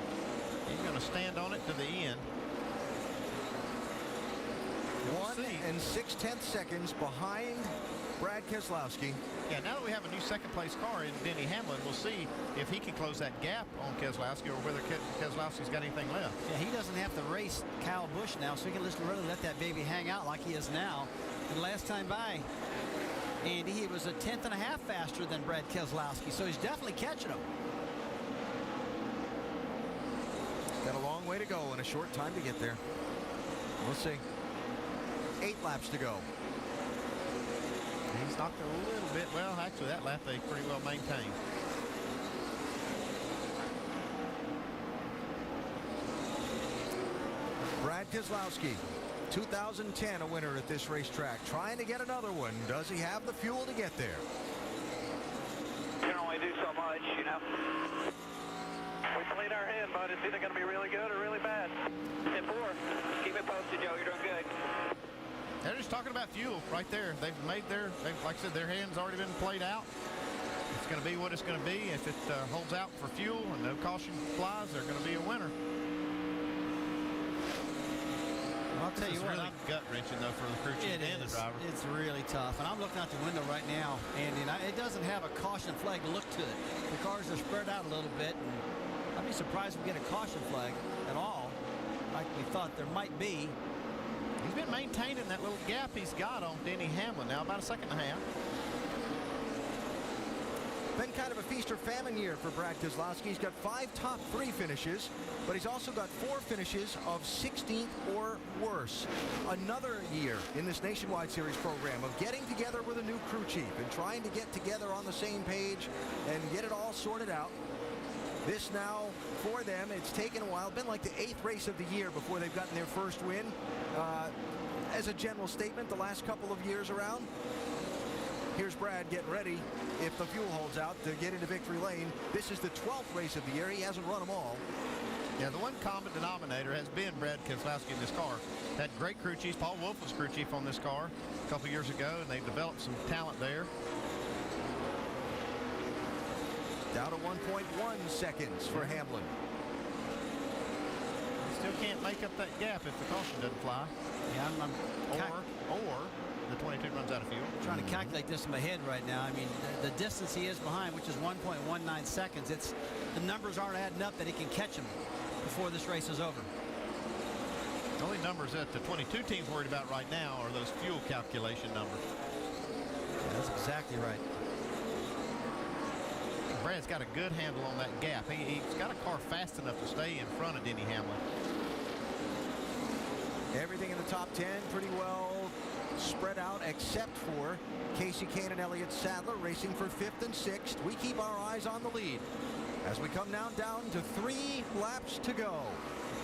He's going to stand on it to the end. 1 6/10 seconds behind Brad Keselowski. Yeah, now that we have a new second place car in Denny Hamlin, we'll see if he can close that gap on Keselowski or whether Keselowski's got anything left. Yeah, he doesn't have to race Kyle Busch now, so he can really let that baby hang out like he is now. And last time by, Andy, he was 1.5 tenths faster than Brad Keselowski, so he's definitely catching him. Got a long way to go and a short time to get there. We'll see. 8 laps to go. He's knocked a little bit. Well, actually, that lap they pretty well maintained. Brad Keselowski, 2010, a winner at this racetrack, trying to get another one. Does he have the fuel to get there? You can only do so much, you know. We played our hand, bud. It's either going to be really good or really bad. 10-4. Keep it posted, Joe. You're doing good. They're just talking about fuel right there. They've made like I said, their hand's already been played out. It's going to be what it's going to be. If it holds out for fuel and no caution flies, they're going to be a winner. I'll tell you what, really gut-wrenching, though, for the crew chief and the driver. It's really tough. And I'm looking out the window right now, Andy, and it doesn't have a caution flag look to it. The cars are spread out a little bit, and I'd be surprised if we get a caution flag at all, like we thought there might be. He's been maintaining that little gap he's got on Denny Hamlin now, about a second and a half. Been kind of a feast or famine year for Brad Keselowski. He's got 5 top 3 finishes, but he's also got 4 finishes of 16th or worse. Another year in this Nationwide Series program of getting together with a new crew chief and trying to get together on the same page and get it all sorted out. This now, for them, it's taken a while. Been like the 8th race of the year before they've gotten their first win. As a general statement, the last couple of years around, here's Brad getting ready, if the fuel holds out, to get into victory lane. This is the 12th race of the year. He hasn't run them all. Yeah, the one common denominator has been Brad Keselowski in this car. Had great crew chiefs. Paul Wolf was crew chief on this car a couple years ago, and they've developed some talent there. Down to 1.1 seconds for Hamlin. Still can't make up that gap if the caution doesn't fly. Yeah, or the 22 runs out of fuel. I'm trying to calculate this in my head right now. I mean, the distance he is behind, which is 1.19 seconds, the numbers aren't adding up that he can catch him before this race is over. The only numbers that the 22 team's worried about right now are those fuel calculation numbers. Yeah, that's exactly right. Brad's got a good handle on that gap. He's got a car fast enough to stay in front of Denny Hamlin. Everything in the top 10 pretty well spread out, except for Casey Kane and Elliott Sadler racing for 5th and 6th. We keep our eyes on the lead as we come now down to 3 laps to go.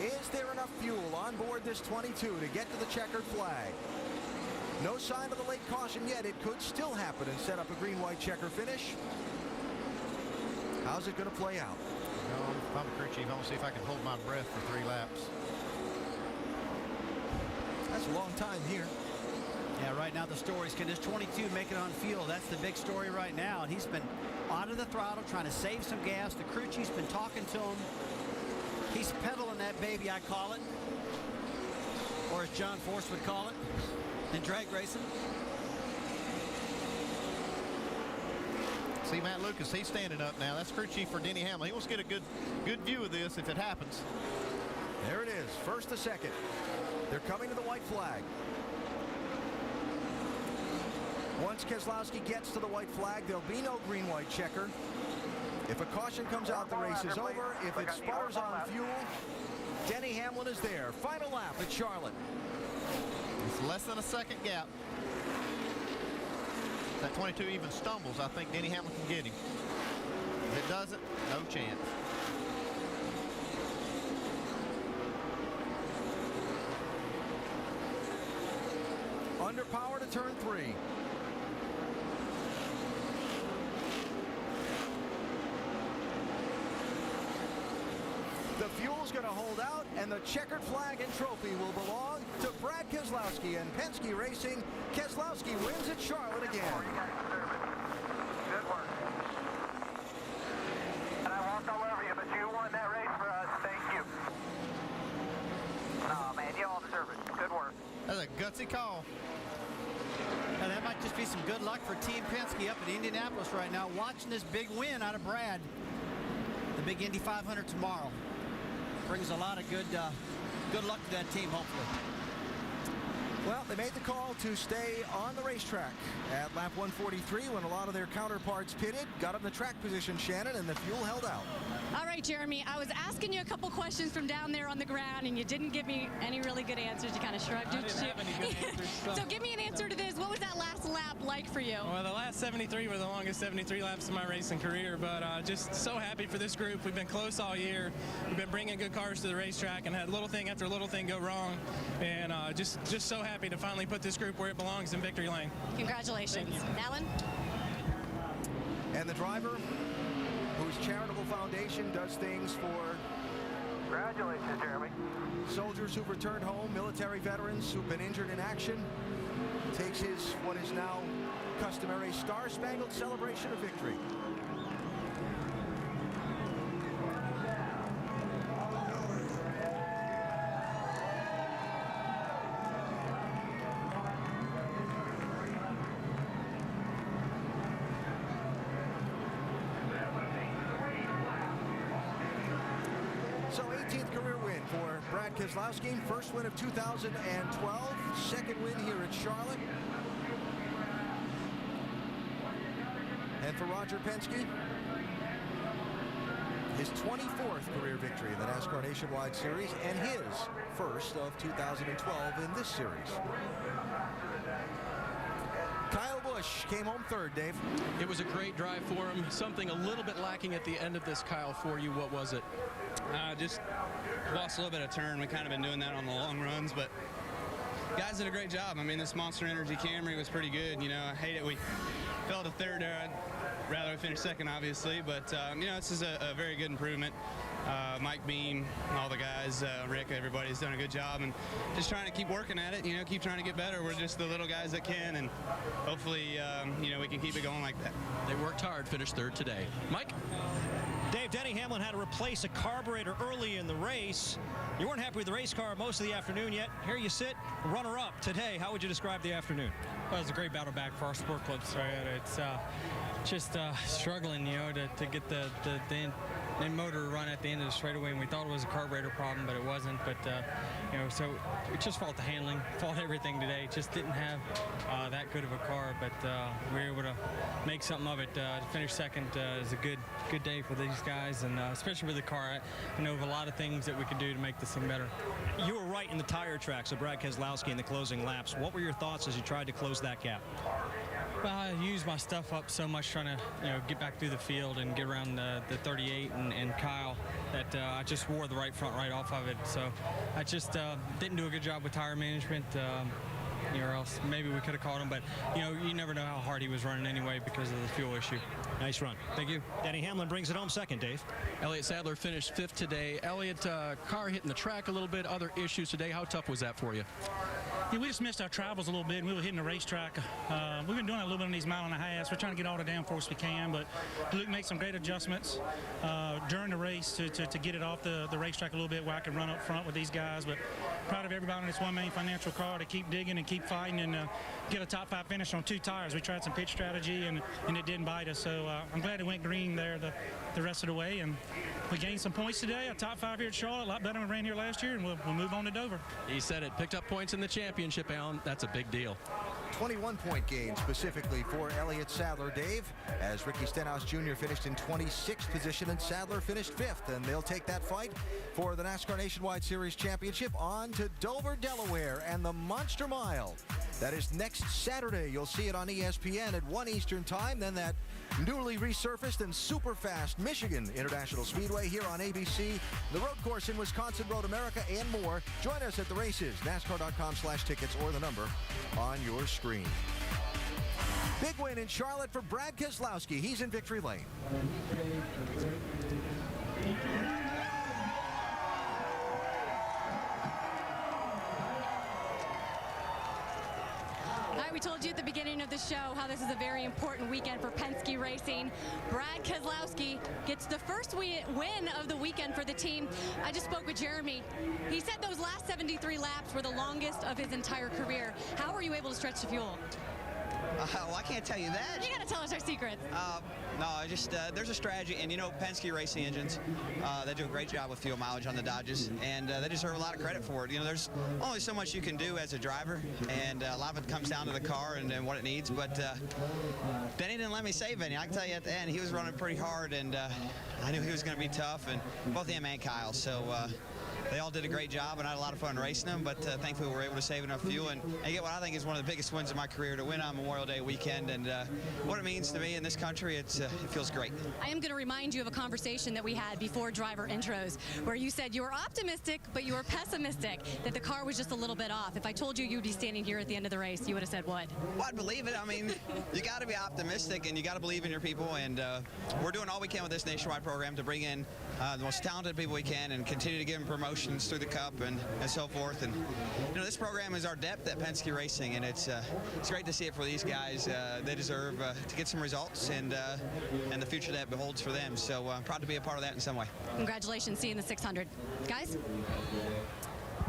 Is there enough fuel on board this 22 to get to the checkered flag? No sign of the late caution yet. It could still happen and set up a green-white checker finish. How's it going to play out? Well, if I'm a crew chief, I want to see if I can hold my breath for 3 laps. That's a long time here. Yeah, right now the story is, can this 22 make it on fuel? That's the big story right now. And he's been out of the throttle trying to save some gas. The crew chief's been talking to him. He's pedaling that baby, I call it. Or as John Force would call it in drag racing. See Matt Lucas, he's standing up now. That's crew chief for Denny Hamlin. He wants to get a good view of this if it happens. There it is, 1st to 2nd. They're coming to the white flag. Once Keselowski gets to the white flag, there'll be no green-white checker. If a caution comes out, the race is over. If it sputters on fuel, Denny Hamlin is there. Final lap at Charlotte. It's less than a second gap. That 22 even stumbles, I think Denny Hamlin can get him. If it doesn't, no chance. Under power to turn 3. The fuel's going to hold out, and the checkered flag and trophy will belong to Brad Keselowski and Penske Racing. Keselowski wins at Charlotte again. Good work. And I walked all over you, but you won that race for us. Thank you. Oh, man, you all deserve it. Good work. That's a gutsy call. Now, that might just be some good luck for Team Penske up in Indianapolis right now, watching this big win out of Brad. The big Indy 500 tomorrow. Brings a lot of good luck to that team, hopefully. Well, they made the call to stay on the racetrack at lap 143 when a lot of their counterparts pitted. Got them the track position, Shannon, and the fuel held out. All right, Jeremy, I was asking you a couple questions from down there on the ground, and you didn't give me any really good answers. You kind of shrugged your didn't have any good answers. So give me an answer to this. What was that last lap like for you? Well, the last 73 were the longest 73 laps of my racing career, but just so happy for this group. We've been close all year. We've been bringing good cars to the racetrack and had little thing after little thing go wrong, and just so happy to finally put this group where it belongs in victory lane. Congratulations. Alan? And the driver, whose charitable foundation does things for Congratulations, Jeremy. soldiers who've returned home, military veterans who've been injured in action, takes his what is now customary star-spangled celebration of victory. 15th career win for Brad Keselowski. First win of 2012. Second win here at Charlotte. And for Roger Penske, his 24th career victory in the NASCAR Nationwide Series and his first of 2012 in this series. Kyle Busch came home third, Dave. It was a great drive for him. Something a little bit lacking at the end of this, Kyle, for you. What was it? Just lost a little bit of turn. We kind of been doing that on the long runs, but guys did a great job. I mean, this Monster Energy Camry was pretty good. You know, I hate it. We fell to third there. I'd rather have finished second, obviously, but, you know, this is a very good improvement. Mike Beam, all the guys, Rick, everybody's done a good job, and just trying to keep working at it, you know, keep trying to get better. We're just the little guys that can, and hopefully, you know, we can keep it going like that. They worked hard, finished third today. Mike? Dave, Denny Hamlin had to replace a carburetor early in the race. You weren't happy with the race car most of the afternoon yet. Here you sit, runner-up today. How would you describe the afternoon? Well, it was a great battle back for our sport clubs. Right? It's just struggling, you know, to get the in motor run at the end of the straightaway, and we thought it was a carburetor problem, but it wasn't. But you know, so it just fault the handling, fault everything today. Just didn't have that good of a car, but we were able to make something of it. To finish second is a good day for these guys, and especially with the car. I know of a lot of things that we could do to make this thing better. You were right in the tire tracks of Brad Keselowski in the closing laps. What were your thoughts as you tried to close that gap? Well, I used my stuff up so much trying to, you know, get back through the field and get around the 38 and Kyle that I just wore the right front right off of it. So I just didn't do a good job with tire management. You know, or else maybe we could have caught him, but you know, you never know how hard he was running anyway because of the fuel issue. Nice run. Thank you. Denny Hamlin brings it home second, Dave. Elliott Sadler finished fifth today. Elliott, car hitting the track a little bit, other issues today. How tough was that for you? Yeah, we just missed our travels a little bit, and we were hitting the racetrack. We've been doing a little bit on these mile and a halves. We're trying to get all the downforce we can, but Luke made some great adjustments during the race to get it off the racetrack a little bit where I can run up front with these guys. But proud of everybody in this one main financial car to keep digging and keep fighting and get a top 5 finish on 2 tires. We tried some pitch strategy, and it didn't bite us. So I'm glad it went green there the rest of the way. And we gained some points today, a top 5 here at Charlotte, a lot better than we ran here last year, and we'll move on to Dover. He said it. Picked up points in the championship, Alan. That's a big deal. 21-point gain specifically for Elliott Sadler, Dave, as Ricky Stenhouse Jr. finished in 26th position and Sadler finished 5th, and they'll take that fight for the NASCAR Nationwide Series Championship on to Dover, Delaware, and the Monster Mile. That is next Saturday. You'll see it on ESPN at 1 Eastern Time. Then that newly resurfaced and super fast Michigan International Speedway here on ABC. The road course in Wisconsin, Road America, and more. Join us at the races, NASCAR.com/tickets or the number on your screen. Big win in Charlotte for Brad Keselowski. He's in victory lane. We told you at the beginning of the show how this is a very important weekend for Penske Racing. Brad Keselowski gets the first win of the weekend for the team. I just spoke with Jeremy. He said those last 73 laps were the longest of his entire career. How were you able to stretch the fuel? Well, I can't tell you that. You got to tell us our secrets. No, just there's a strategy, and you know, Penske Racing Engines, they do a great job with fuel mileage on the Dodges, and they deserve a lot of credit for it. You know, there's only so much you can do as a driver, and a lot of it comes down to the car and what it needs. But Denny didn't let me save any. I can tell you at the end, he was running pretty hard, and I knew he was going to be tough, and both him and Kyle. So. They all did a great job, and I had a lot of fun racing them, but thankfully we were able to save enough fuel and get what I think is one of the biggest wins of my career, to win on Memorial Day weekend. And what it means to me in this country, it feels great. I am going to remind you of a conversation that we had before driver intros, where you said you were optimistic, but you were pessimistic, that the car was just a little bit off. If I told you you'd be standing here at the end of the race, you would have said what? Well, I'd believe it. I mean, you got to be optimistic, and you got to believe in your people, and we're doing all we can with this nationwide program to bring in the most talented people we can and continue to give them promotions through the Cup and so forth. And you know, this program is our depth at Penske Racing, and it's great to see it for these guys. They deserve to get some results and the future that beholds for them. So I'm proud to be a part of that in some way. Congratulations. See you in the 600. Guys?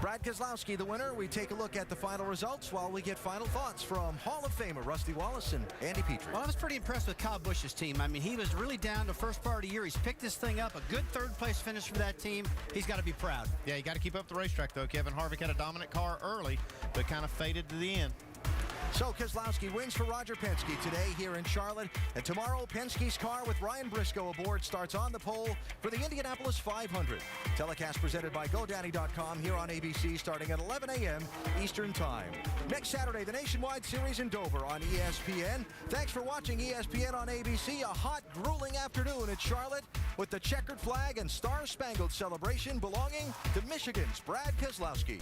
Brad Keselowski, the winner. We take a look at the final results while we get final thoughts from Hall of Famer Rusty Wallace and Andy Petree. Well, I was pretty impressed with Kyle Busch's team. I mean, he was really down the first part of the year. He's picked this thing up. A good third-place finish for that team. He's got to be proud. Yeah, you got to keep up the racetrack, though. Kevin Harvick had a dominant car early, but kind of faded to the end. So Keselowski wins for Roger Penske today here in Charlotte. And tomorrow, Penske's car with Ryan Briscoe aboard starts on the pole for the Indianapolis 500. Telecast presented by GoDaddy.com here on ABC starting at 11 a.m. Eastern Time. Next Saturday, the Nationwide Series in Dover on ESPN. Thanks for watching ESPN on ABC. A hot, grueling afternoon at Charlotte with the checkered flag and star-spangled celebration belonging to Michigan's Brad Keselowski.